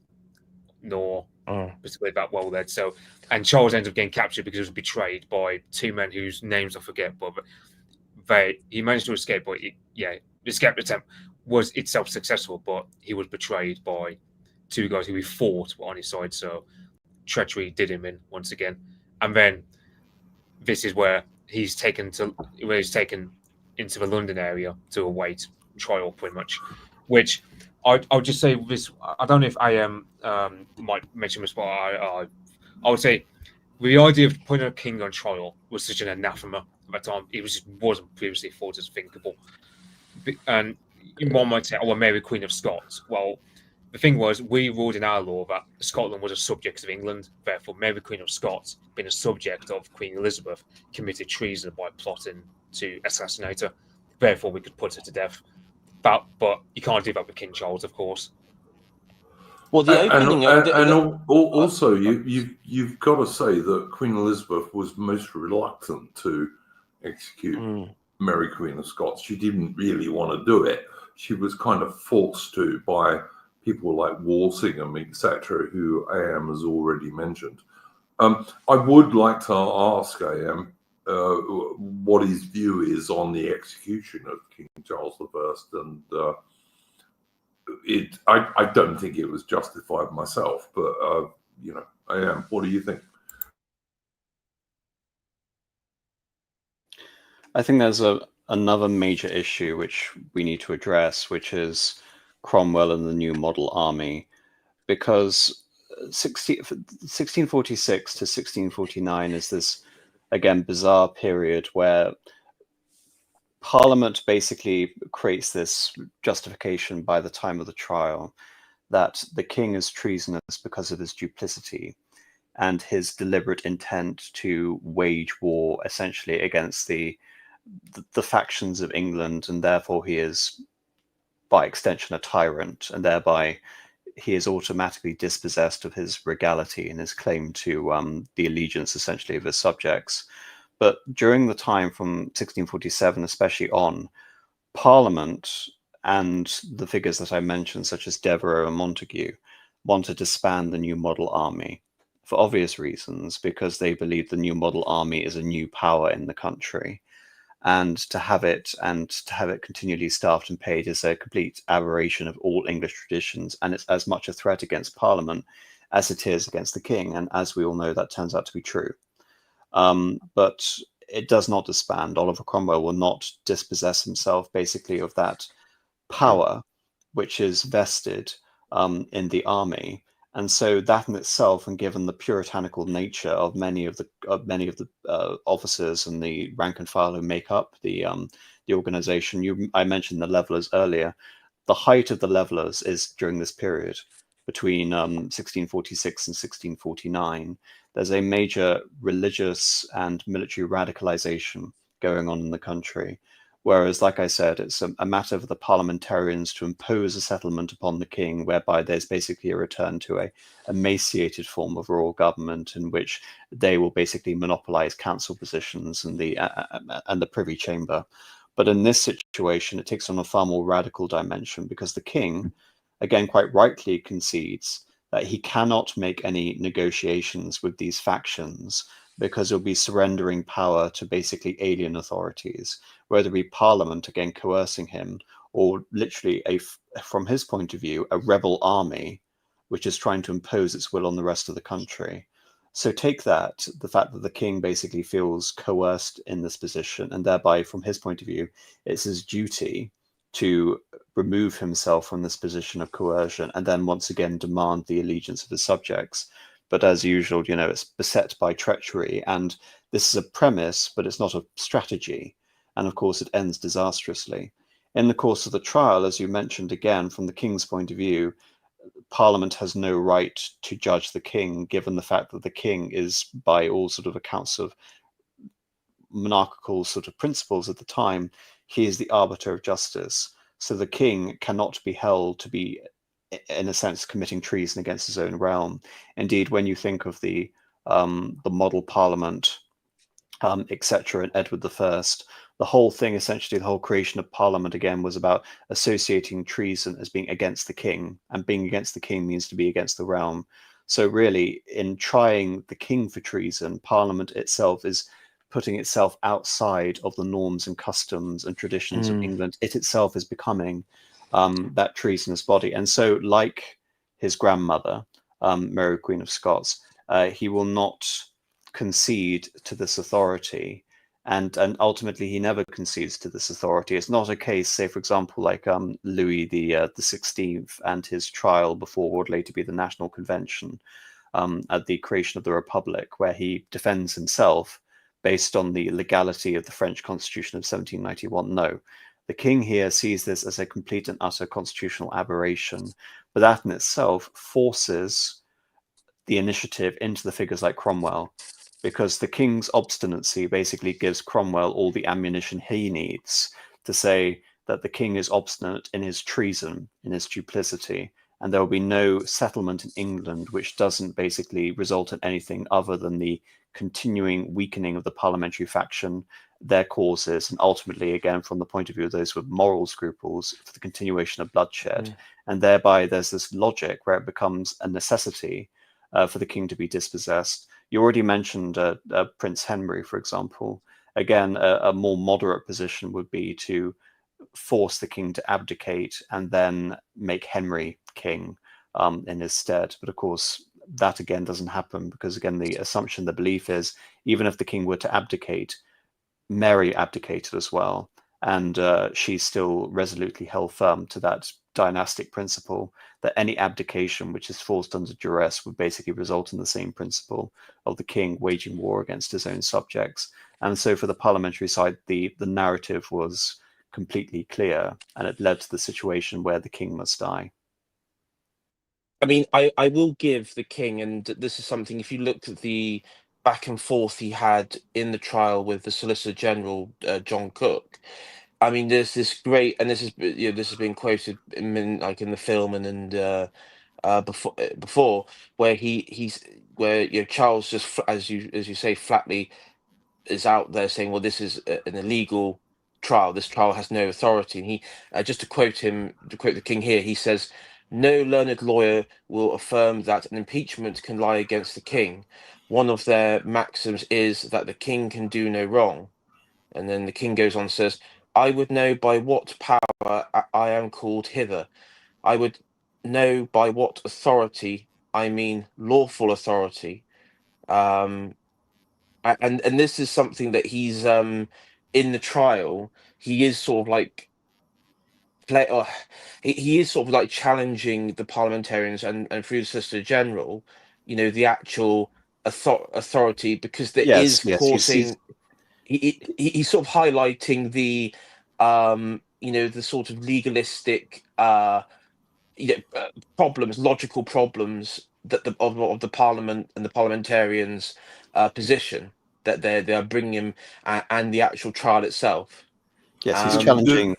nor particularly that well led. So, and Charles ends up getting captured because he was betrayed by two men whose names I forget, but he managed to escape. But the escape attempt was itself successful, but he was betrayed by two guys who he thought were on his side. So treachery did him in once again, and then this is where he's taken into the London area to await trial, pretty much. Which I'll just say this. I don't know if I might mention this, but I would say the idea of putting a king on trial was such an anathema at that time. It wasn't previously thought as thinkable. And one might say, "Oh, well, Mary, Queen of Scots." Well, the thing was, we ruled in our law that Scotland was a subject of England. Therefore, Mary, Queen of Scots, being a subject of Queen Elizabeth, committed treason by plotting to assassinate her. Therefore, we could put her to death. But you can't do that with King Charles, of course. Well, the opening also you've got to say that Queen Elizabeth was most reluctant to execute Mary, Queen of Scots. She didn't really want to do it. She was kind of forced to by people like Walsingham, etc., who AM has already mentioned. I would like to ask AM what his view is on the execution of King Charles I, and I don't think it was justified myself, but AM, what do you think? I think there's another major issue which we need to address, which is Cromwell and the New Model Army, because 1646 to 1649 is this, again, bizarre period where Parliament basically creates this justification by the time of the trial that the king is treasonous because of his duplicity and his deliberate intent to wage war essentially against the factions of England, and therefore he is, by extension, a tyrant, and thereby he is automatically dispossessed of his regality and his claim to the allegiance, essentially, of his subjects. But during the time from 1647, especially on, Parliament and the figures that I mentioned, such as Devereux and Montague, want to disband the New Model Army for obvious reasons, because they believe the New Model Army is a new power in the country. And to have it continually staffed and paid is a complete aberration of all English traditions, and it's as much a threat against Parliament as it is against the king. And as we all know, that turns out to be true. But it does not disband. Oliver Cromwell will not dispossess himself, basically, of that power which is vested in the army. And so that in itself, and given the puritanical nature of many of the officers and the rank and file who make up the organization, I mentioned the levelers earlier. The height of the levelers is during this period between 1646 and 1649. There's a major religious and military radicalization going on in the country. Whereas, like I said, it's a matter for the parliamentarians to impose a settlement upon the king, whereby there's basically a return to a emaciated form of rural government in which they will basically monopolize council positions and the privy chamber. But in this situation, it takes on a far more radical dimension, because the king, again, quite rightly concedes that he cannot make any negotiations with these factions, because he'll be surrendering power to basically alien authorities, whether it be Parliament, again, coercing him, or literally, from his point of view, a rebel army, which is trying to impose its will on the rest of the country. So take that, the fact that the king basically feels coerced in this position, and thereby, from his point of view, it's his duty to remove himself from this position of coercion, and then once again demand the allegiance of his subjects. But as usual, it's beset by treachery, and this is a premise, but it's not a strategy. And of course, it ends disastrously. In the course of the trial, as you mentioned, again, from the king's point of view, Parliament has no right to judge the king, given the fact that the king is, by all sort of accounts of monarchical sort of principles at the time, he is the arbiter of justice. So the king cannot be held to be, in a sense, committing treason against his own realm. Indeed, when you think of the model parliament, etc., and Edward I, the whole thing, essentially, the whole creation of Parliament, again, was about associating treason as being against the king, and being against the king means to be against the realm. So really, in trying the king for treason, Parliament itself is putting itself outside of the norms and customs and traditions of England. It itself is becoming that treasonous body. And so, like his grandmother, Mary, Queen of Scots, he will not concede to this authority, and ultimately he never concedes to this authority. It's not a case, say for example, like Louis the 16th and his trial before what would later be the National Convention at the creation of the Republic, where he defends himself based on the legality of the French Constitution of 1791. No, the king here sees this as a complete and utter constitutional aberration, but that in itself forces the initiative into the figures like Cromwell, because the king's obstinacy basically gives Cromwell all the ammunition he needs to say that the king is obstinate in his treason, in his duplicity, and there will be no settlement in England which doesn't basically result in anything other than the continuing weakening of the parliamentary faction, their causes, and ultimately, again, from the point of view of those with moral scruples, for the continuation of bloodshed. And thereby there's this logic where it becomes a necessity for the king to be dispossessed. You already mentioned Prince Henry, for example. Again, a more moderate position would be to force the king to abdicate and then make Henry king in his stead. But of course, that again doesn't happen, because again, the assumption, the belief is, even if the king were to abdicate, Mary abdicated as well. And she still resolutely held firm to that dynastic principle that any abdication which is forced under duress would basically result in the same principle of the king waging war against his own subjects. And so for the parliamentary side, the narrative was completely clear, and it led to the situation where the king must die. I mean, I will give the king, and this is something, if you looked at the back and forth he had in the trial with the Solicitor General, John Cook, I mean, there's this great, and this is, this has been quoted in like in the film and before, where where Charles just, as you say, flatly is out there saying, well, this is an illegal trial. This trial has no authority. And he, just to quote the king here, he says, "No learned lawyer will affirm that an impeachment can lie against the king. One of their maxims is that the king can do no wrong." And then the king goes on and says, "I would know by what power I am called hither. I would know by what authority, I mean lawful authority." And this is something that he's in the trial. He is sort of like he is sort of like challenging the parliamentarians and through the Solicitor General, the actual authority, because there is causing. He's sort of highlighting the the sort of legalistic problems, logical problems that of the parliament and the parliamentarians' position that they are bringing him, and the actual trial itself. Yes, he's challenging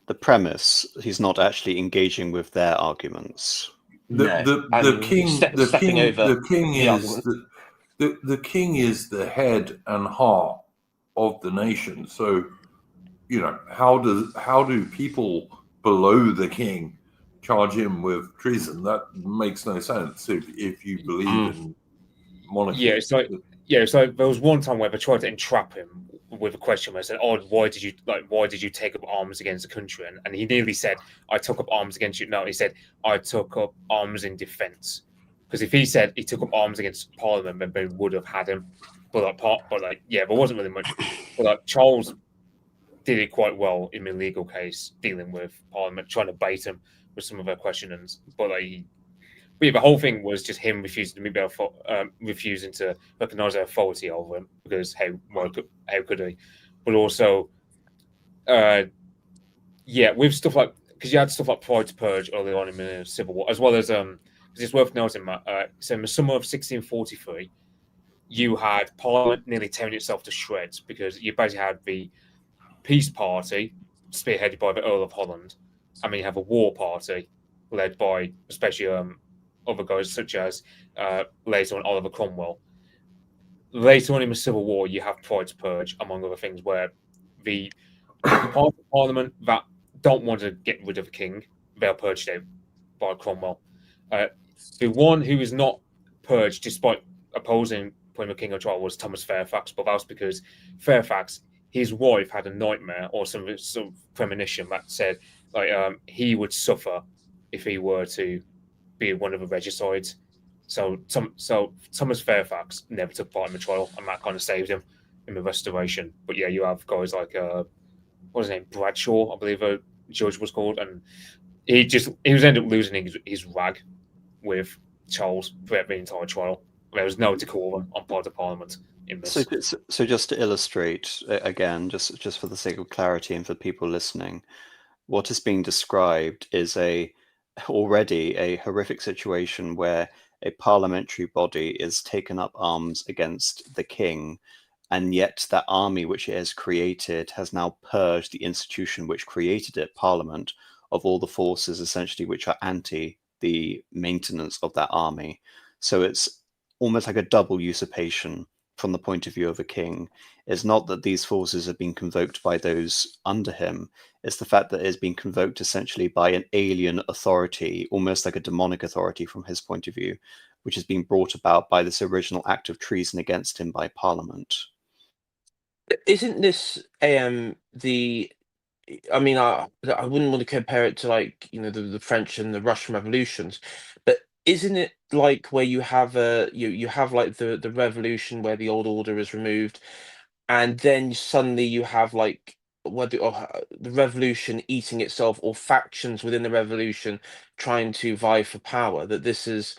the premise. He's not actually engaging with their arguments. The king is the head and heart of the nation. So, how do people below the king charge him with treason? That makes no sense if you believe in monarchy. Yeah, so there was one time where they tried to entrap him with a question where they said, "Oh, why did you take up arms against the country?" And he nearly said, "I took up arms against you." No, he said, "I took up arms in defence." Because if he said he took up arms against Parliament, then they would have had him. But there wasn't really much. But Charles did it quite well in the legal case, dealing with Parliament, trying to bait him with some of their questionings. But the whole thing was just him refusing to recognise their authority over him, because how could he? But also, with stuff like, because you had stuff like Pride to Purge early on in the Civil War, as well as because it's worth noting that so in the summer of 1643, you had Parliament nearly tearing itself to shreds, because you basically had the Peace Party spearheaded by the Earl of Holland, and then you have a War Party led by especially other guys such as later on Oliver Cromwell. Later on in the Civil War, you have Pride to Purge, among other things, where the part of Parliament that don't want to get rid of the king, they're purged out by Cromwell. The one who is not purged, despite opposing putting the king on trial, was Thomas Fairfax, but that was because Fairfax, his wife, had a nightmare or some premonition that said he would suffer if he were to be one of the regicides. So Thomas Fairfax never took part in the trial, and that kind of saved him in the restoration. But yeah, you have guys like what was his name, Bradshaw, I believe a judge was called, and he was ended up losing his rag with Charles throughout the entire trial. There was no decorum on part of Parliament in this. So just to illustrate again, just for the sake of clarity and for people listening, what is being described is already a horrific situation where a parliamentary body is taken up arms against the king, and yet that army which it has created has now purged the institution which created it, Parliament, of all the forces essentially which are anti the maintenance of that army. So it's almost like a double usurpation from the point of view of a king. It's not that these forces have been convoked by those under him. It's the fact that it has been convoked essentially by an alien authority, almost like a demonic authority from his point of view, which has been brought about by this original act of treason against him by Parliament. Isn't this the? I mean, I wouldn't want to compare it to, like, the French and the Russian revolutions, but isn't it like where you have you have like the revolution where the old order is removed, and then suddenly you have like the revolution eating itself, or factions within the revolution trying to vie for power? That this is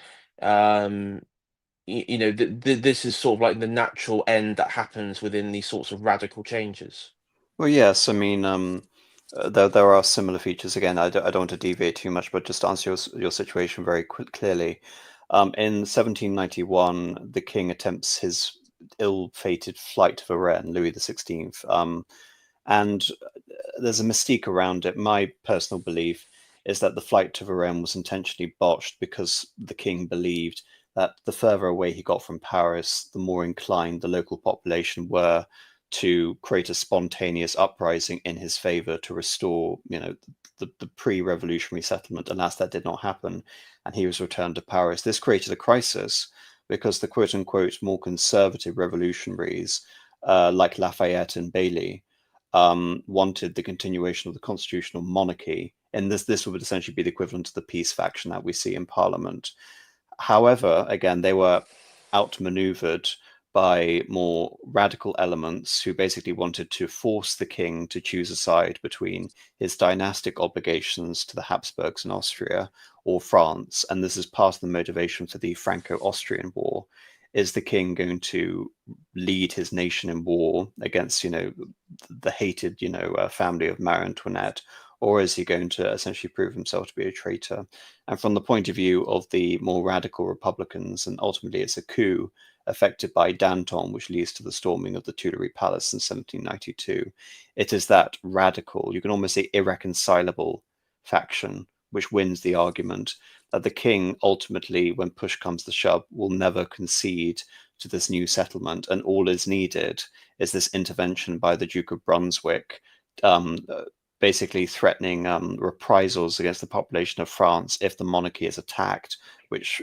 this is sort of like the natural end that happens within these sorts of radical changes. Well, yes, I mean, there are similar features. Again, I don't want to deviate too much, but just to answer your situation very clearly. In 1791, the king attempts his ill-fated flight to Varennes, Louis XVI, and there's a mystique around it. My personal belief is that the flight to Varennes was intentionally botched because the king believed that the further away he got from Paris, the more inclined the local population were to create a spontaneous uprising in his favor to restore, the pre-revolutionary settlement. Alas, that did not happen, and he was returned to Paris. This created a crisis because the quote-unquote more conservative revolutionaries, like Lafayette and Bailey, wanted the continuation of the constitutional monarchy, and this would essentially be the equivalent to the peace faction that we see in Parliament. However, again, they were outmaneuvered by more radical elements who basically wanted to force the king to choose a side between his dynastic obligations to the Habsburgs in Austria or France. And this is part of the motivation for the Franco-Austrian War. Is the king going to lead his nation in war against, the hated, family of Marie Antoinette? Or is he going to essentially prove himself to be a traitor? And from the point of view of the more radical Republicans, and ultimately it's a coup affected by Danton, which leads to the storming of the Tuileries Palace in 1792. It is that radical, you can almost say irreconcilable faction, which wins the argument that the king ultimately, when push comes to shove, will never concede to this new settlement. And all is needed is this intervention by the Duke of Brunswick, basically threatening reprisals against the population of France if the monarchy is attacked, which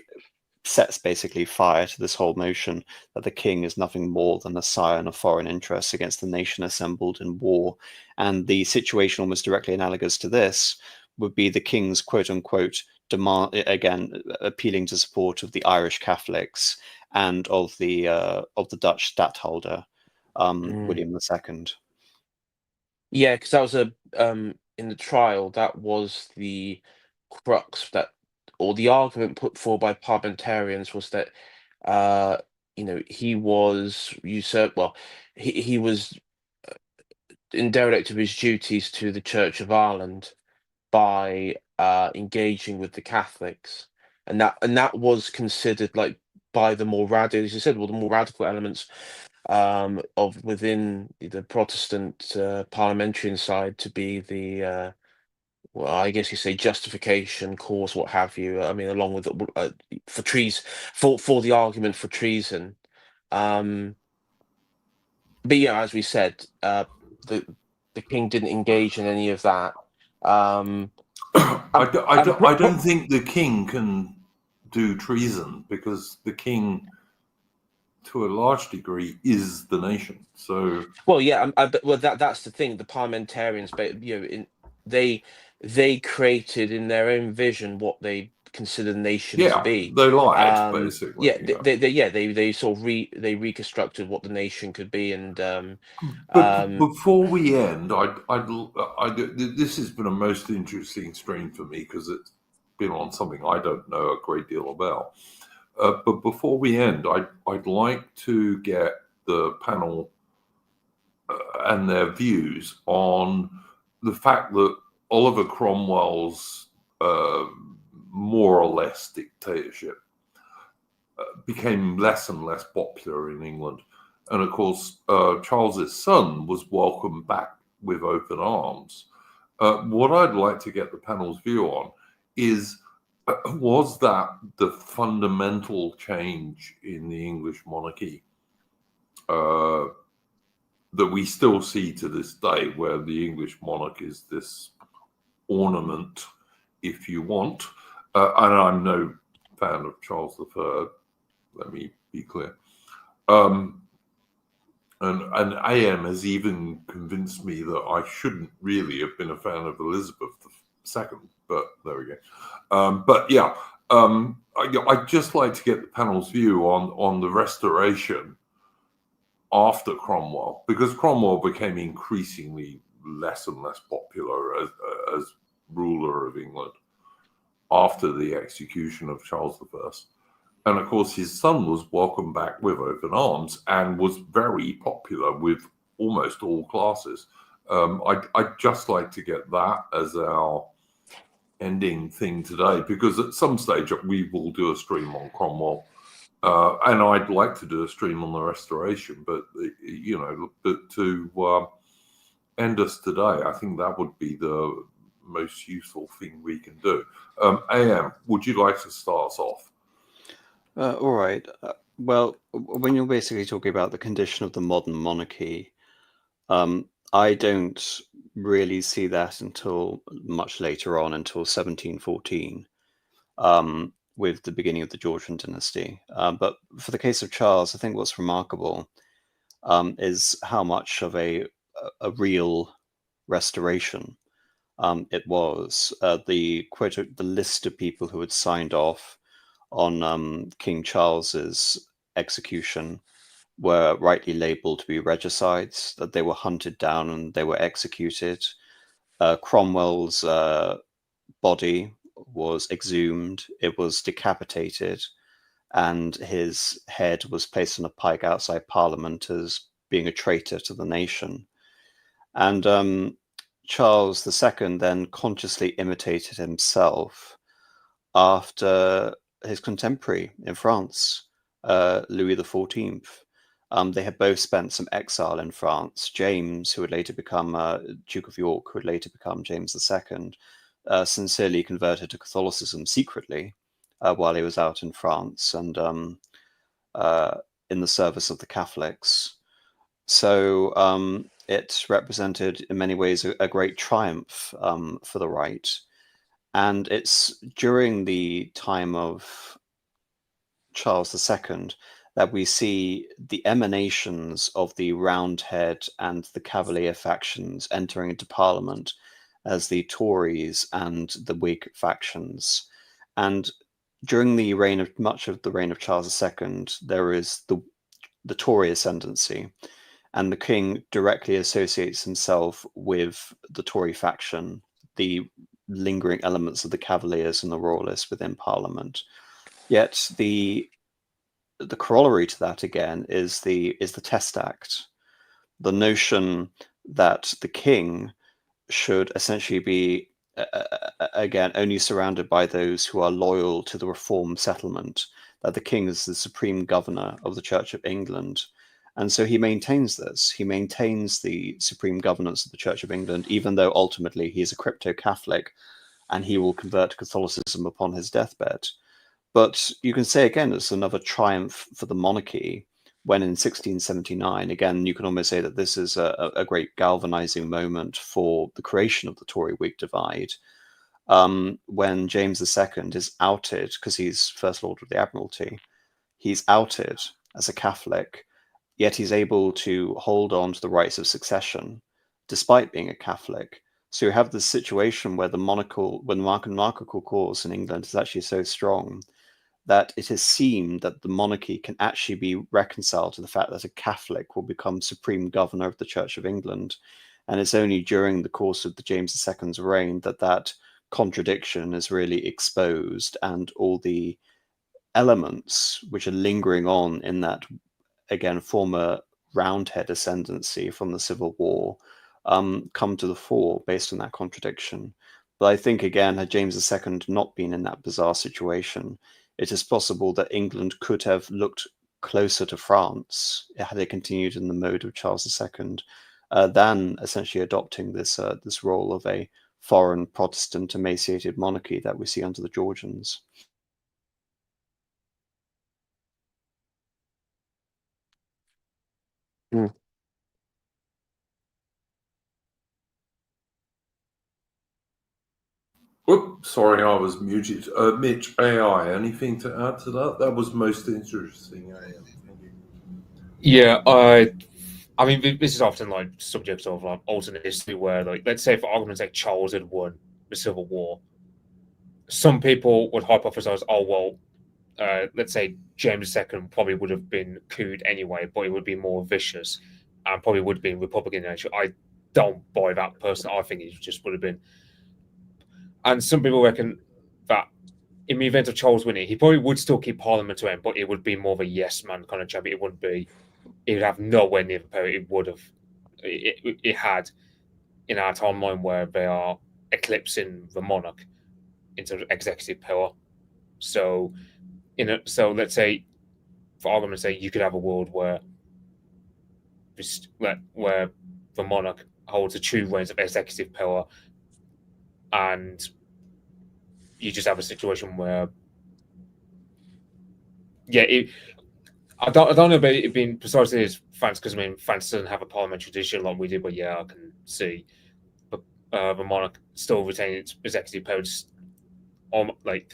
sets basically fire to this whole notion that the king is nothing more than a scion of foreign interests against the nation assembled in war. And the situation almost directly analogous to this would be the king's quote-unquote demand, again, appealing to support of the Irish Catholics and of the Dutch stadtholder, William II. Yeah, because that was in the trial, that was the crux or the argument put forward by parliamentarians was that he was usurped. Well, he was in derelict of his duties to the Church of Ireland by engaging with the Catholics, and that was considered, like, by the more radical, as you said, the more radical elements of within the Protestant parliamentarian side to be the well, I guess you say justification, cause, what have you. I mean, along with for for the argument for treason. But yeah, as we said, the king didn't engage in any of that. I don't think the king can do treason because the king, to a large degree, is the nation. So, well, yeah, well, that's the thing. The parliamentarians, but they created in their own vision what they consider the nation to Yeah, be. they lied, basically. They sort of reconstructed what the nation could be, and But before we end, this has been a most interesting stream for me because it's been on something I don't know a great deal about. But before we end, I'd like to get the panel and their views on the fact that Oliver Cromwell's more or less dictatorship became less and less popular in England. And of course, Charles's son was welcomed back with open arms. What I'd like to get the panel's view on is, was that the fundamental change in the English monarchy that we still see to this day, where the English monarch is this ornament, if you want, and I'm no fan of Charles III, let me be clear. And AM has even convinced me that I shouldn't really have been a fan of Elizabeth II, but there we go. But yeah, I'd just like to get the panel's view on the restoration after Cromwell, because Cromwell became increasingly less and less popular as ruler of England after the execution of Charles I. And of course, his son was welcomed back with open arms and was very popular with almost all classes. I'd just like to get that as our ending thing today, because at some stage we will do a stream on Cromwell. And I'd like to do a stream on the Restoration, but to end us today, I think that would be the most useful thing we can do. AM, would you like to start us off? All right. Well, when you're basically talking about the condition of the modern monarchy, I don't really see that until much later on, until 1714. With the beginning of the Georgian dynasty. But for the case of Charles, I think what's remarkable is how much of a real restoration it was. The list of people who had signed off on King Charles's execution were rightly labeled to be regicides, that they were hunted down and they were executed. Cromwell's body was exhumed, it was decapitated, and his head was placed on a pike outside Parliament as being a traitor to the nation. And Charles II then consciously imitated himself after his contemporary in France, Louis XIV. They had both spent some exile in France. James, who would later become Duke of York, who would later become James II, sincerely converted to Catholicism secretly while he was out in France and in the service of the Catholics. So it represented in many ways a great triumph for the right. And it's during the time of Charles II that we see the emanations of the Roundhead and the Cavalier factions entering into Parliament as the Tories and the Whig factions. And during much of the reign of Charles II, there is the Tory ascendancy, and the king directly associates himself with the Tory faction, the lingering elements of the Cavaliers and the Royalists within Parliament. Yet the corollary to that again is the Test Act, the notion that the king should essentially be again only surrounded by those who are loyal to the reform settlement, that the king is the supreme governor of the Church of England. And so he maintains this. He maintains the supreme governance of the Church of England, even though ultimately he is a crypto-Catholic and he will convert to Catholicism upon his deathbed. But you can say again, it's another triumph for the monarchy when in 1679, again, you can almost say that this is a great galvanizing moment for the creation of the Tory-Whig divide, when James II is outed, because he's First Lord of the Admiralty, he's outed as a Catholic, yet he's able to hold on to the rights of succession, despite being a Catholic, So you have this situation where the monarchical cause in England is actually so strong that it is seen that the monarchy can actually be reconciled to the fact that a Catholic will become supreme governor of the Church of England. And it's only during the course of the James II's reign that that contradiction is really exposed, and all the elements which are lingering on in that, again, former Roundhead ascendancy from the Civil War come to the fore based on that contradiction. But I think, again, had James II not been in that bizarre situation, it is possible that England could have looked closer to France had they continued in the mode of Charles II, than essentially adopting this role of a foreign Protestant emaciated monarchy that we see under the Georgians. Oops, sorry, I was muted. Mitch, AI, anything to add to that? That was most interesting. Yeah, I mean, this is often like subject of like alternate history, where like, let's say for argument's sake, Charles had won the Civil War. Some people would hypothesize, oh well, let's say James II probably would have been couped anyway, but it would be more vicious and probably would have been Republican in nature. I don't buy that personally. I think it just would have been. And some people reckon that in the event of Charles winning, he probably would still keep Parliament to him, but it would be more of a yes man kind of job. It wouldn't be. It would have nowhere near the power it would have. It had in our timeline where they are eclipsing the monarch in terms of executive power. So, so let's say, for argument's sake, you could have a world where the monarch holds a true reins of executive power, and you just have a situation where, I don't know about it being precisely as France, because I mean France doesn't have a parliamentary tradition like we do, but yeah, I can see the monarch still retaining its executive powers like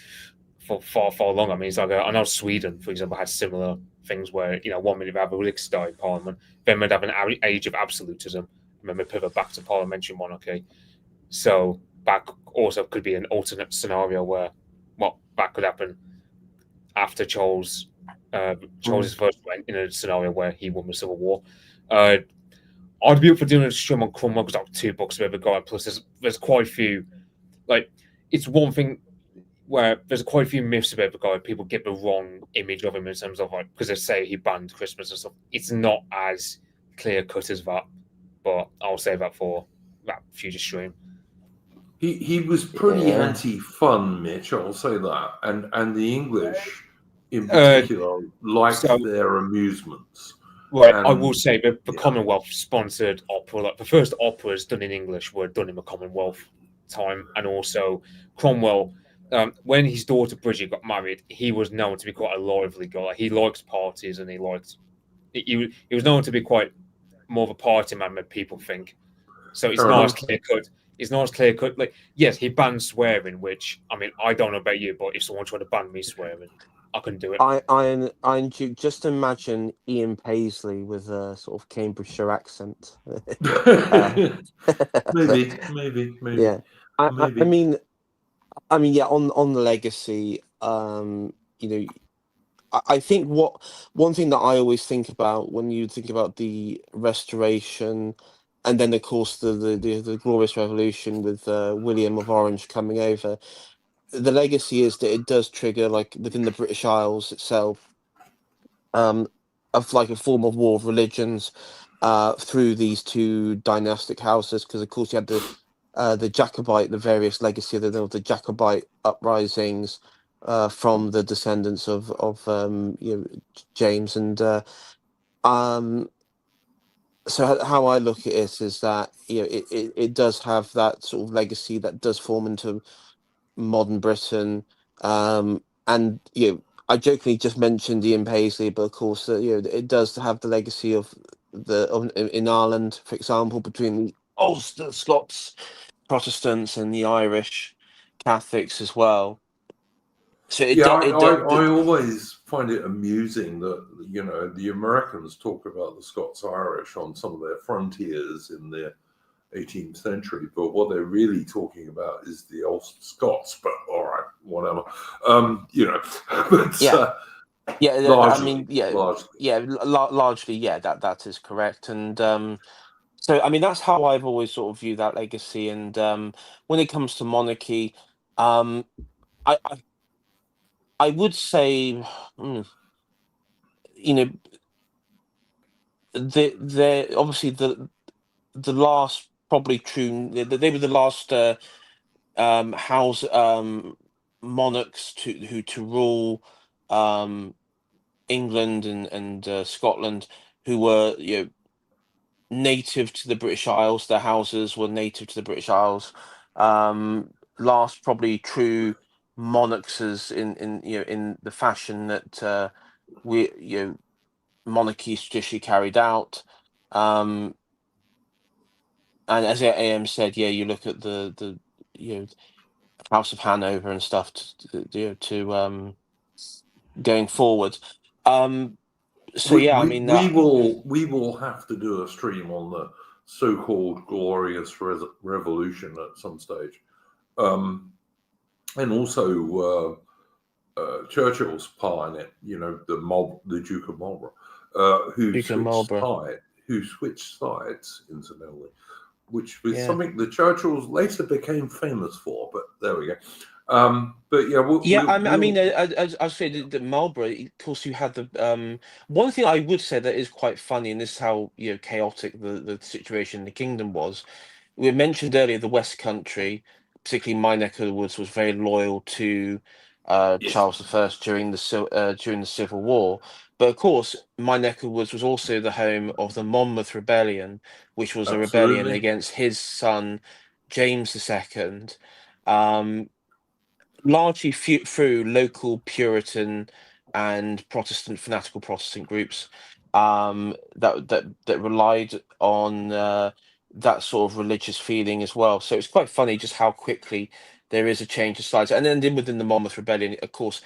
for far longer. I mean, it's like I know Sweden, for example, has similar things where 1 minute they have a riksdag parliament, then they'd have an age of absolutism, and then they pivot back to parliamentary monarchy. So that also could be an alternate scenario where that could happen after Charles's first reign, in a scenario where he won the Civil War. I'd be up for doing a stream on Cromwell because I've got 2 books about the guy, and plus there's quite a few, like, it's one thing where there's quite a few myths about the guy. People get the wrong image of him in terms of, like, because they say he banned Christmas and stuff. It's not as clear cut as that, but I'll save that for that future stream. He was pretty anti-fun, Mitch, I'll say that. And the English, in particular, liked their amusements. Right, I will say that the Commonwealth sponsored opera. Like, the first operas done in English were done in the Commonwealth time, and also Cromwell, when his daughter Bridget got married, he was known to be quite a lively guy. Like, he liked parties, and he was known to be quite more of a party man than people think. So it's not as clear cut. It's not as clear cut. Like, yes, he banned swearing, which, I mean, I don't know about you, but if someone tried to ban me swearing, I couldn't do it. I just imagine Ian Paisley with a sort of Cambridgeshire accent. Maybe. Yeah, I mean, yeah. On the legacy, I think one thing that I always think about when you think about the Restoration, and then of course the Glorious Revolution with William of Orange coming over, the legacy is that it does trigger, like, within the British Isles itself, of like a form of war of religions through these 2 dynastic houses, because of course you had the Jacobite, the various legacy of the Jacobite uprisings from the descendants of James, and so how I look at it is that it does have that sort of legacy that does form into modern Britain, and I jokingly just mentioned Ian Paisley, but of course it does have the legacy of in Ireland, for example, between the Ulster Scots Protestants and the Irish Catholics as well. So I always find it amusing that the Americans talk about the Scots Irish on some of their frontiers in the 18th century, but what they're really talking about is the old Scots. But all right, whatever. But Yeah. largely, Largely, yeah, that is correct. And so, I mean, that's how I've always sort of viewed that legacy. And when it comes to monarchy, I would say, the obviously the last probably true they were the last house monarchs to rule England and Scotland, who were native to the British Isles. Their houses were native to the British Isles. Last probably true monarchs as in the fashion that we monarchies traditionally carried out. And as AM said, yeah, you look at the House of Hanover and stuff to going forward. So yeah, I mean, we will have to do a stream on the so-called glorious revolution at some stage, and also Churchill's part in it. The Duke of Marlborough, who switched sides, incidentally, which was something the Churchills later became famous for. But there we go. But yeah, I mean, as I said, the Marlborough. Of course, you had the one thing I would say that is quite funny, and this is how chaotic the situation in the kingdom was. We mentioned earlier the West Country, particularly my neck of the woods, was very loyal to Charles I during the Civil War. But of course, my neck of the woods was also the home of the Monmouth Rebellion, which was a rebellion against his son James II. Largely through local Puritan and fanatical Protestant groups that relied on that sort of religious feeling as well. So it's quite funny just how quickly there is a change of sides. And then within the Monmouth Rebellion, of course,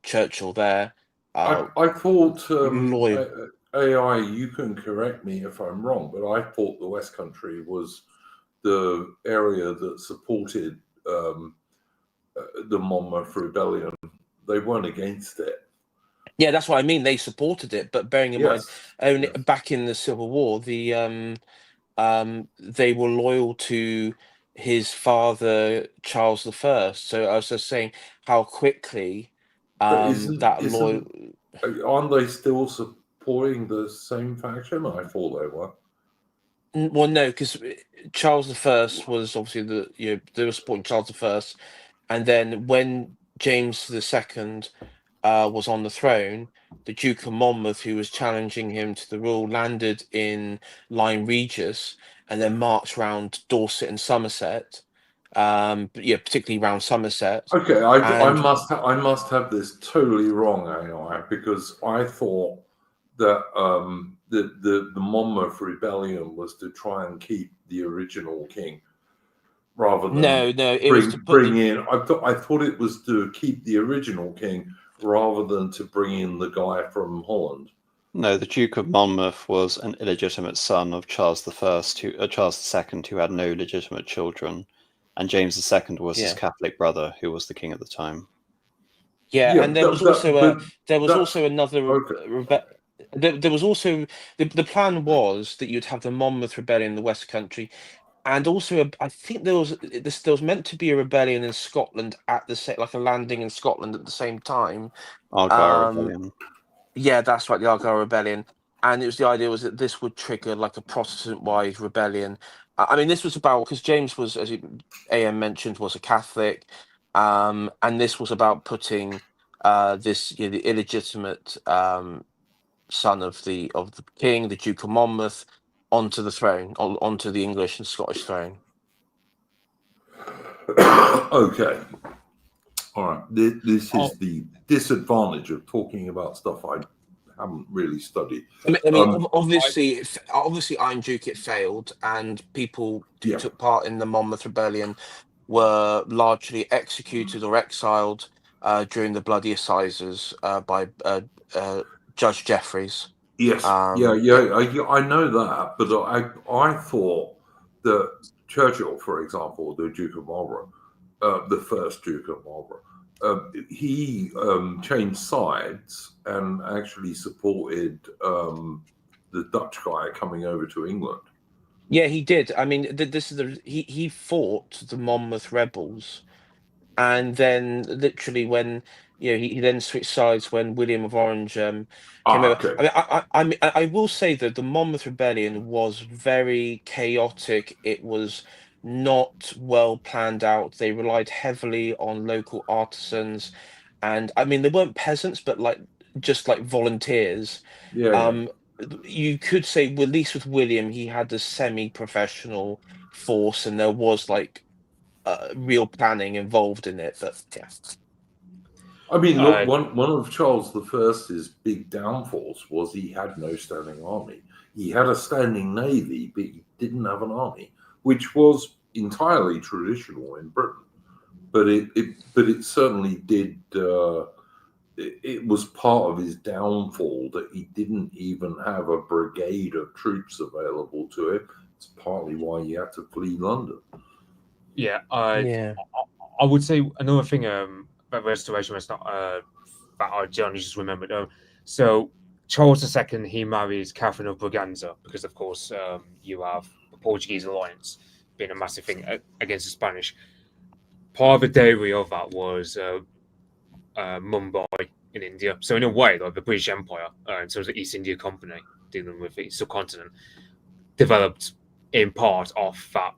Churchill there. I thought loyal. AI, you can correct me if I'm wrong, but I thought the West Country was the area that supported the Monmouth Rebellion. They weren't against it. Yeah, that's what I mean. They supported it, but bearing in mind, only back in the Civil War, they were loyal to his father Charles I. So I was just saying how quickly aren't they still supporting the same faction? I thought they were. Well, no, because Charles I was obviously they were supporting Charles I, and then when James II was on the throne, the Duke of Monmouth, who was challenging him to the rule, landed in Lyme Regis and then marched round Dorset and Somerset. Particularly around Somerset. Okay, I must have this totally wrong, AI, because I thought that the Monmouth Rebellion was to try and keep the original king, rather than bring in. I thought it was to keep the original king rather than to bring in the guy from Holland. No, the Duke of Monmouth was an illegitimate son of Charles Charles II, who had no legitimate children, and James II was his Catholic brother, who was the king at the time. Yeah, and there was also another. Okay. There was also the plan was that you'd have the Monmouth Rebellion in the West Country, and also I think there was meant to be a rebellion in Scotland at like a landing in Scotland at the same time. Argyll Rebellion. Yeah, that's right, the Argyll Rebellion, and the idea was that this would trigger like a Protestant-wide rebellion. I mean, this was about because James was, as AM mentioned, was a Catholic, and this was about putting the illegitimate son of the king, the Duke of Monmouth, onto the throne, onto the English and Scottish throne. Okay. All right. This is the disadvantage of talking about stuff I haven't really studied. I mean, obviously, Iron Duke, it failed, and people who took part in the Monmouth Rebellion were largely executed or exiled during the bloody assizes by Judge Jeffreys. Yes. I know that, but I thought that Churchill, for example, the Duke of Marlborough, the first Duke of Marlborough, he changed sides and actually supported the Dutch guy coming over to England. Yeah, he did. I mean, this is he fought the Monmouth rebels, and then literally when he then switched sides when William of Orange came over. Okay. I will say that the Monmouth Rebellion was very chaotic. It was not well planned out. They relied heavily on local artisans, and I mean they weren't peasants, but just like volunteers. Yeah. You could say, well, at least with William, he had a semi-professional force, and there was real planning involved in it. But yeah, I mean, look, one of Charles I's big downfalls was he had no standing army. He had a standing navy, but he didn't have an army, which was entirely traditional in Britain. But it certainly did. It was part of his downfall that he didn't even have a brigade of troops available to him. It's partly why he had to flee London. Yeah, I would say another thing about Restoration was not that I generally just remembered. So Charles II, he marries Catherine of Braganza because, of course, you have the Portuguese alliance being a massive thing against the Spanish. Part of the dowry of that was Mumbai in India. So in a way, like the British Empire, in terms of the East India Company dealing with the subcontinent, developed in part off that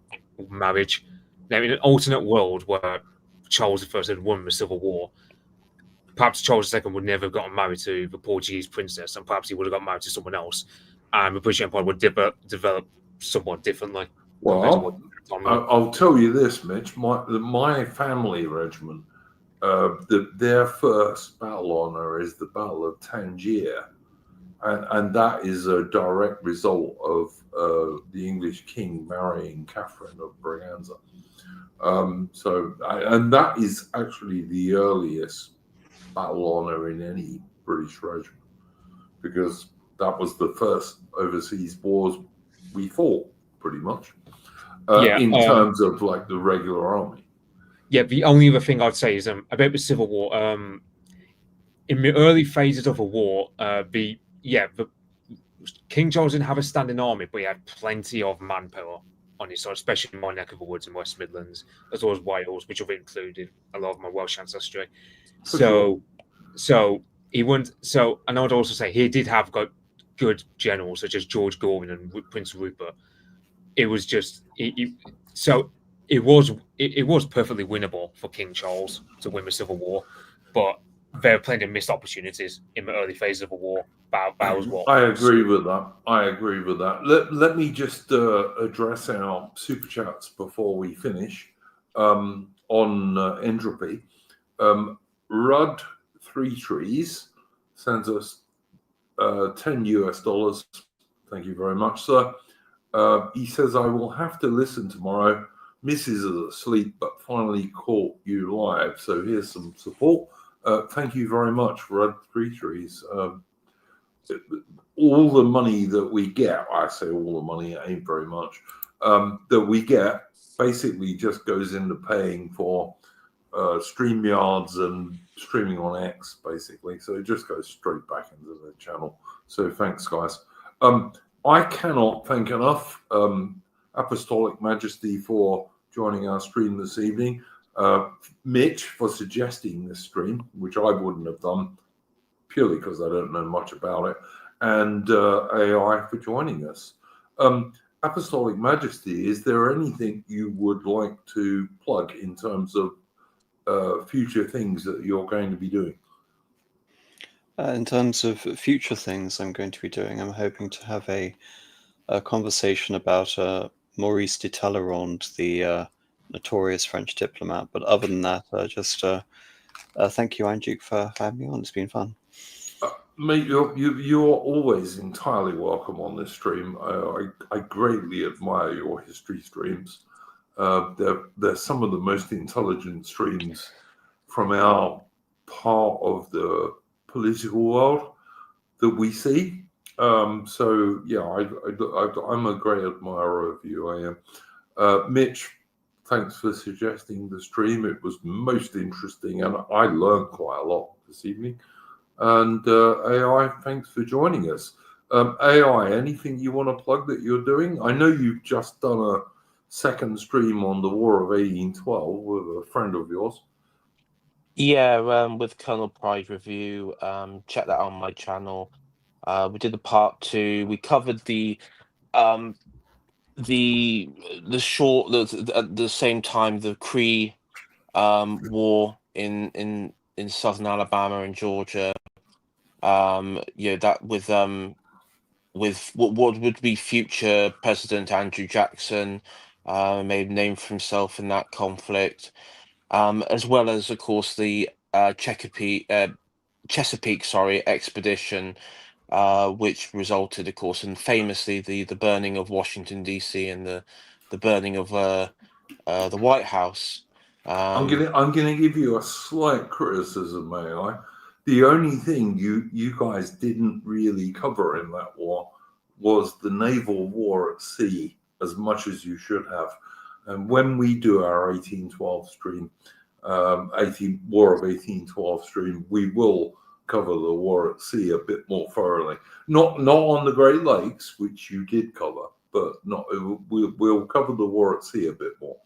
marriage. Now, in an alternate world where Charles I had won the Civil War, perhaps Charles II would never have gotten married to the Portuguese princess, and perhaps he would have got married to someone else, and the British Empire would develop somewhat differently. Well, I'll tell you this, Mitch. My family regiment, their first battle honor is the Battle of Tangier, and that is a direct result of the English king marrying Catherine of Braganza. And that is actually the earliest battle honor in any British regiment, because that was the first overseas wars we fought, pretty much, in terms of like the regular army. Yeah, the only other thing I'd say is about the Civil War. In the early phases of the war, the King Charles didn't have a standing army, but he had plenty of manpower on his side, especially in my neck of the woods in West Midlands, as well as Wales, which I've included a lot of my Welsh ancestry. So he wouldn't. So, and I would also say he did have good generals such as George Gordon and Prince Rupert. It was just it was perfectly winnable for King Charles to win the Civil War, but there are plenty of missed opportunities in the early phases of the war. That was what I agree with that. Let me just address our super chats before we finish on entropy. Rudd Three Trees sends us $10. Thank you very much, sir. He says, I will have to listen tomorrow. Mrs. is asleep, but finally caught you live. So here's some support. Thank you very much, Rudd Three Trees. All the money that we get, I say all the money, it ain't very much, that we get basically just goes into paying for StreamYards and streaming on X, basically. So it just goes straight back into the channel. So thanks, guys. I cannot thank enough Apostolic Majesty for joining our stream this evening. Mitch for suggesting this stream, which I wouldn't have done purely because I don't know much about it, and AI for joining us. Apostolic Majesty, is there anything you would like to plug in terms of future things that you're going to be doing? In terms of future things I'm going to be doing, I'm hoping to have a conversation about Maurice de Talleyrand, the notorious French diplomat. But other than that, just thank you, Anjuk, for having me on. It's been fun. Mate, you're always entirely welcome on this stream. I greatly admire your history streams. They're some of the most intelligent streams from our part of the political world that we see. So yeah, I'm a great admirer of you. I am. Mitch, thanks for suggesting the stream. It was most interesting, and I learned quite a lot this evening. And AI, thanks for joining us. AI, anything you want to plug that you're doing? I know you've just done a second stream on the War of 1812 with a friend of yours. Yeah, with Colonel Pride Review. Check that out on my channel. We did the part 2. We covered the short at the same time the Cree war in southern Alabama and Georgia. That with what would be future President Andrew Jackson made a name for himself in that conflict, as well as, of course, the Chesapeake expedition, which resulted, of course, in famously the burning of Washington D.C. and the burning of the White House. I'm gonna give you a slight criticism, may I? The only thing you guys didn't really cover in that war was the naval war at sea as much as you should have. And when we do our 1812 stream, War of 1812 stream, we will cover the war at sea a bit more thoroughly. Not on the Great Lakes, which you did cover, but we'll cover the war at sea a bit more.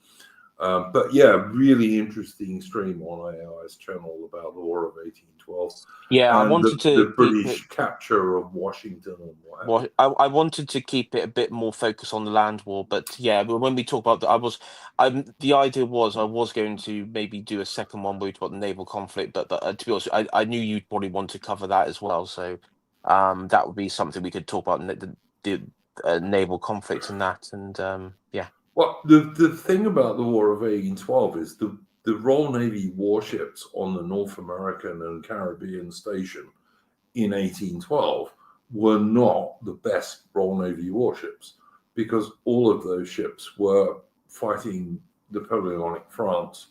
But yeah, really interesting stream on AI's channel about the War of 1812. Yeah, and I wanted the British capture of Washington and what have you. I wanted to keep it a bit more focused on the land war, but yeah, when we talk about the idea was I was going to maybe do a second one where we talk about the naval conflict, but to be honest, I knew you'd probably want to cover that as well, so that would be something we could talk about, the naval conflict and that, and yeah. Well, the thing about the War of 1812 is the Royal Navy warships on the North American and Caribbean station in 1812 were not the best Royal Navy warships, because all of those ships were fighting Napoleonic France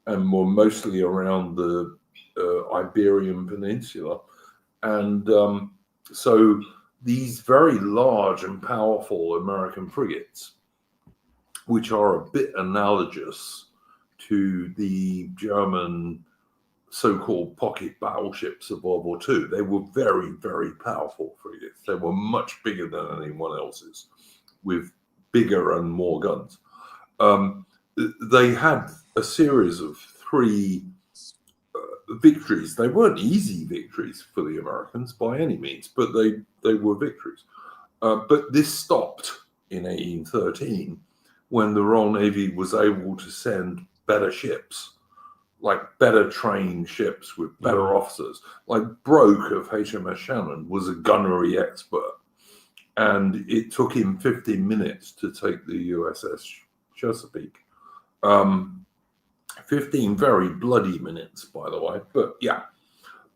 and were mostly around the Iberian Peninsula. And so these very large and powerful American frigates, which are a bit analogous to the German so-called pocket battleships of World War II. They were very, very powerful frigates. They were much bigger than anyone else's, with bigger and more guns. They had a series of 3 victories. They weren't easy victories for the Americans by any means, but they were victories. But this stopped in 1813 when the Royal Navy was able to send better ships, like better trained ships with better officers. Like Broke of HMS Shannon was a gunnery expert, and it took him 15 minutes to take the USS Chesapeake. 15 very bloody minutes, by the way, but yeah.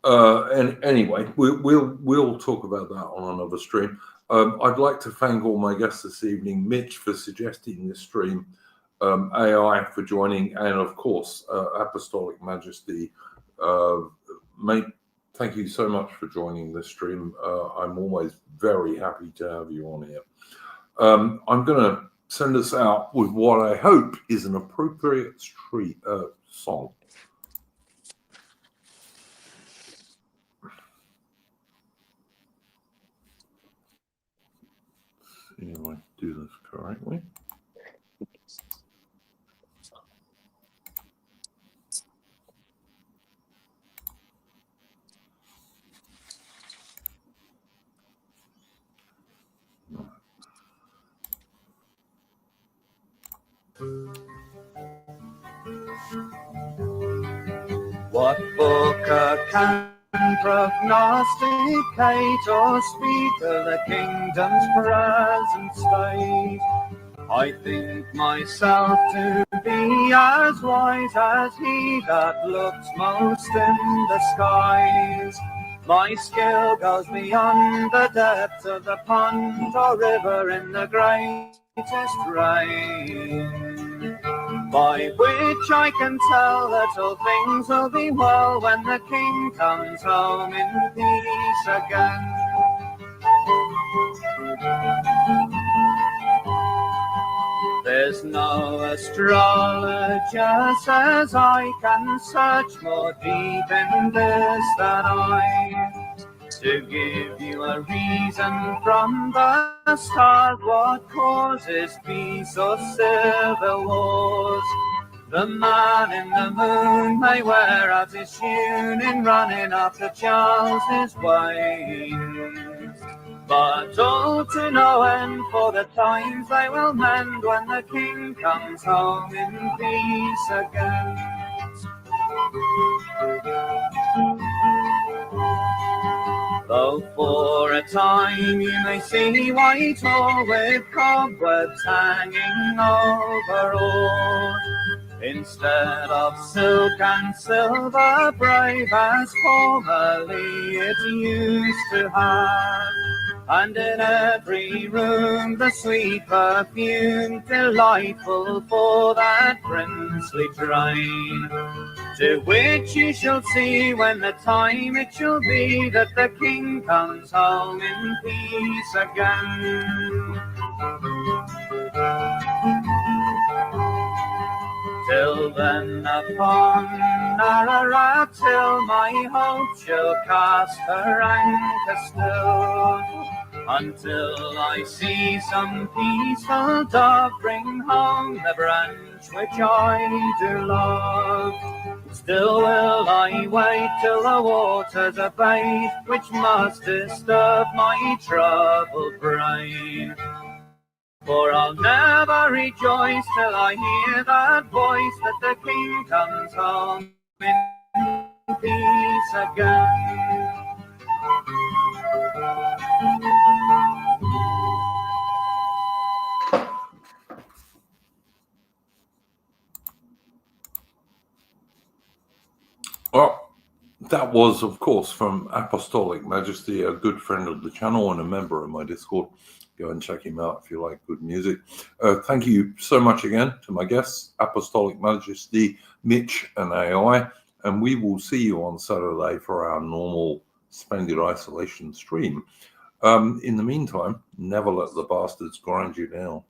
And anyway, we'll talk about that on another stream. I'd like to thank all my guests this evening, Mitch for suggesting this stream, AI for joining, and of course, Apostolic Majesty. Mate, thank you so much for joining this stream. I'm always very happy to have you on here. I'm going to send us out with what I hope is an appropriate song. See if I do this correctly. What booker can prognosticate or speak of the kingdom's present state? I think myself to be as wise as he that looks most in the skies. My skill goes beyond the depths of the pond or river in the greatest rain, by which I can tell that all things will be well when the king comes home in peace again. There's no astrologer says I can search more deep in this than I, to give you a reason from the start what causes peace or civil wars. The man in the moon may wear out his tune in running after Charles's wains, but all to no end, for the times they will mend when the king comes home in peace again. Though for a time you may see Whitehall with cobwebs hanging over all, instead of silk and silver brave as formerly it used to have, and in every room the sweet perfume delightful for that princely train, to which you shall see when the time it shall be that the king comes home in peace again. Till then upon Ararat, till my hope shall cast her anchor still, until I see some peaceful dove bring home the branch which I do love. Still will I wait till the waters abate, which must disturb my troubled brain. For I'll never rejoice till I hear that voice that the king comes home in peace again. Well, that was, of course, from Apostolic Majesty, a good friend of the channel and a member of my Discord. Go and check him out if you like good music. Thank you so much again to my guests, Apostolic Majesty, Mitch, and AI. And we will see you on Saturday for our normal Splendid Isolation stream. In the meantime, never let the bastards grind you down.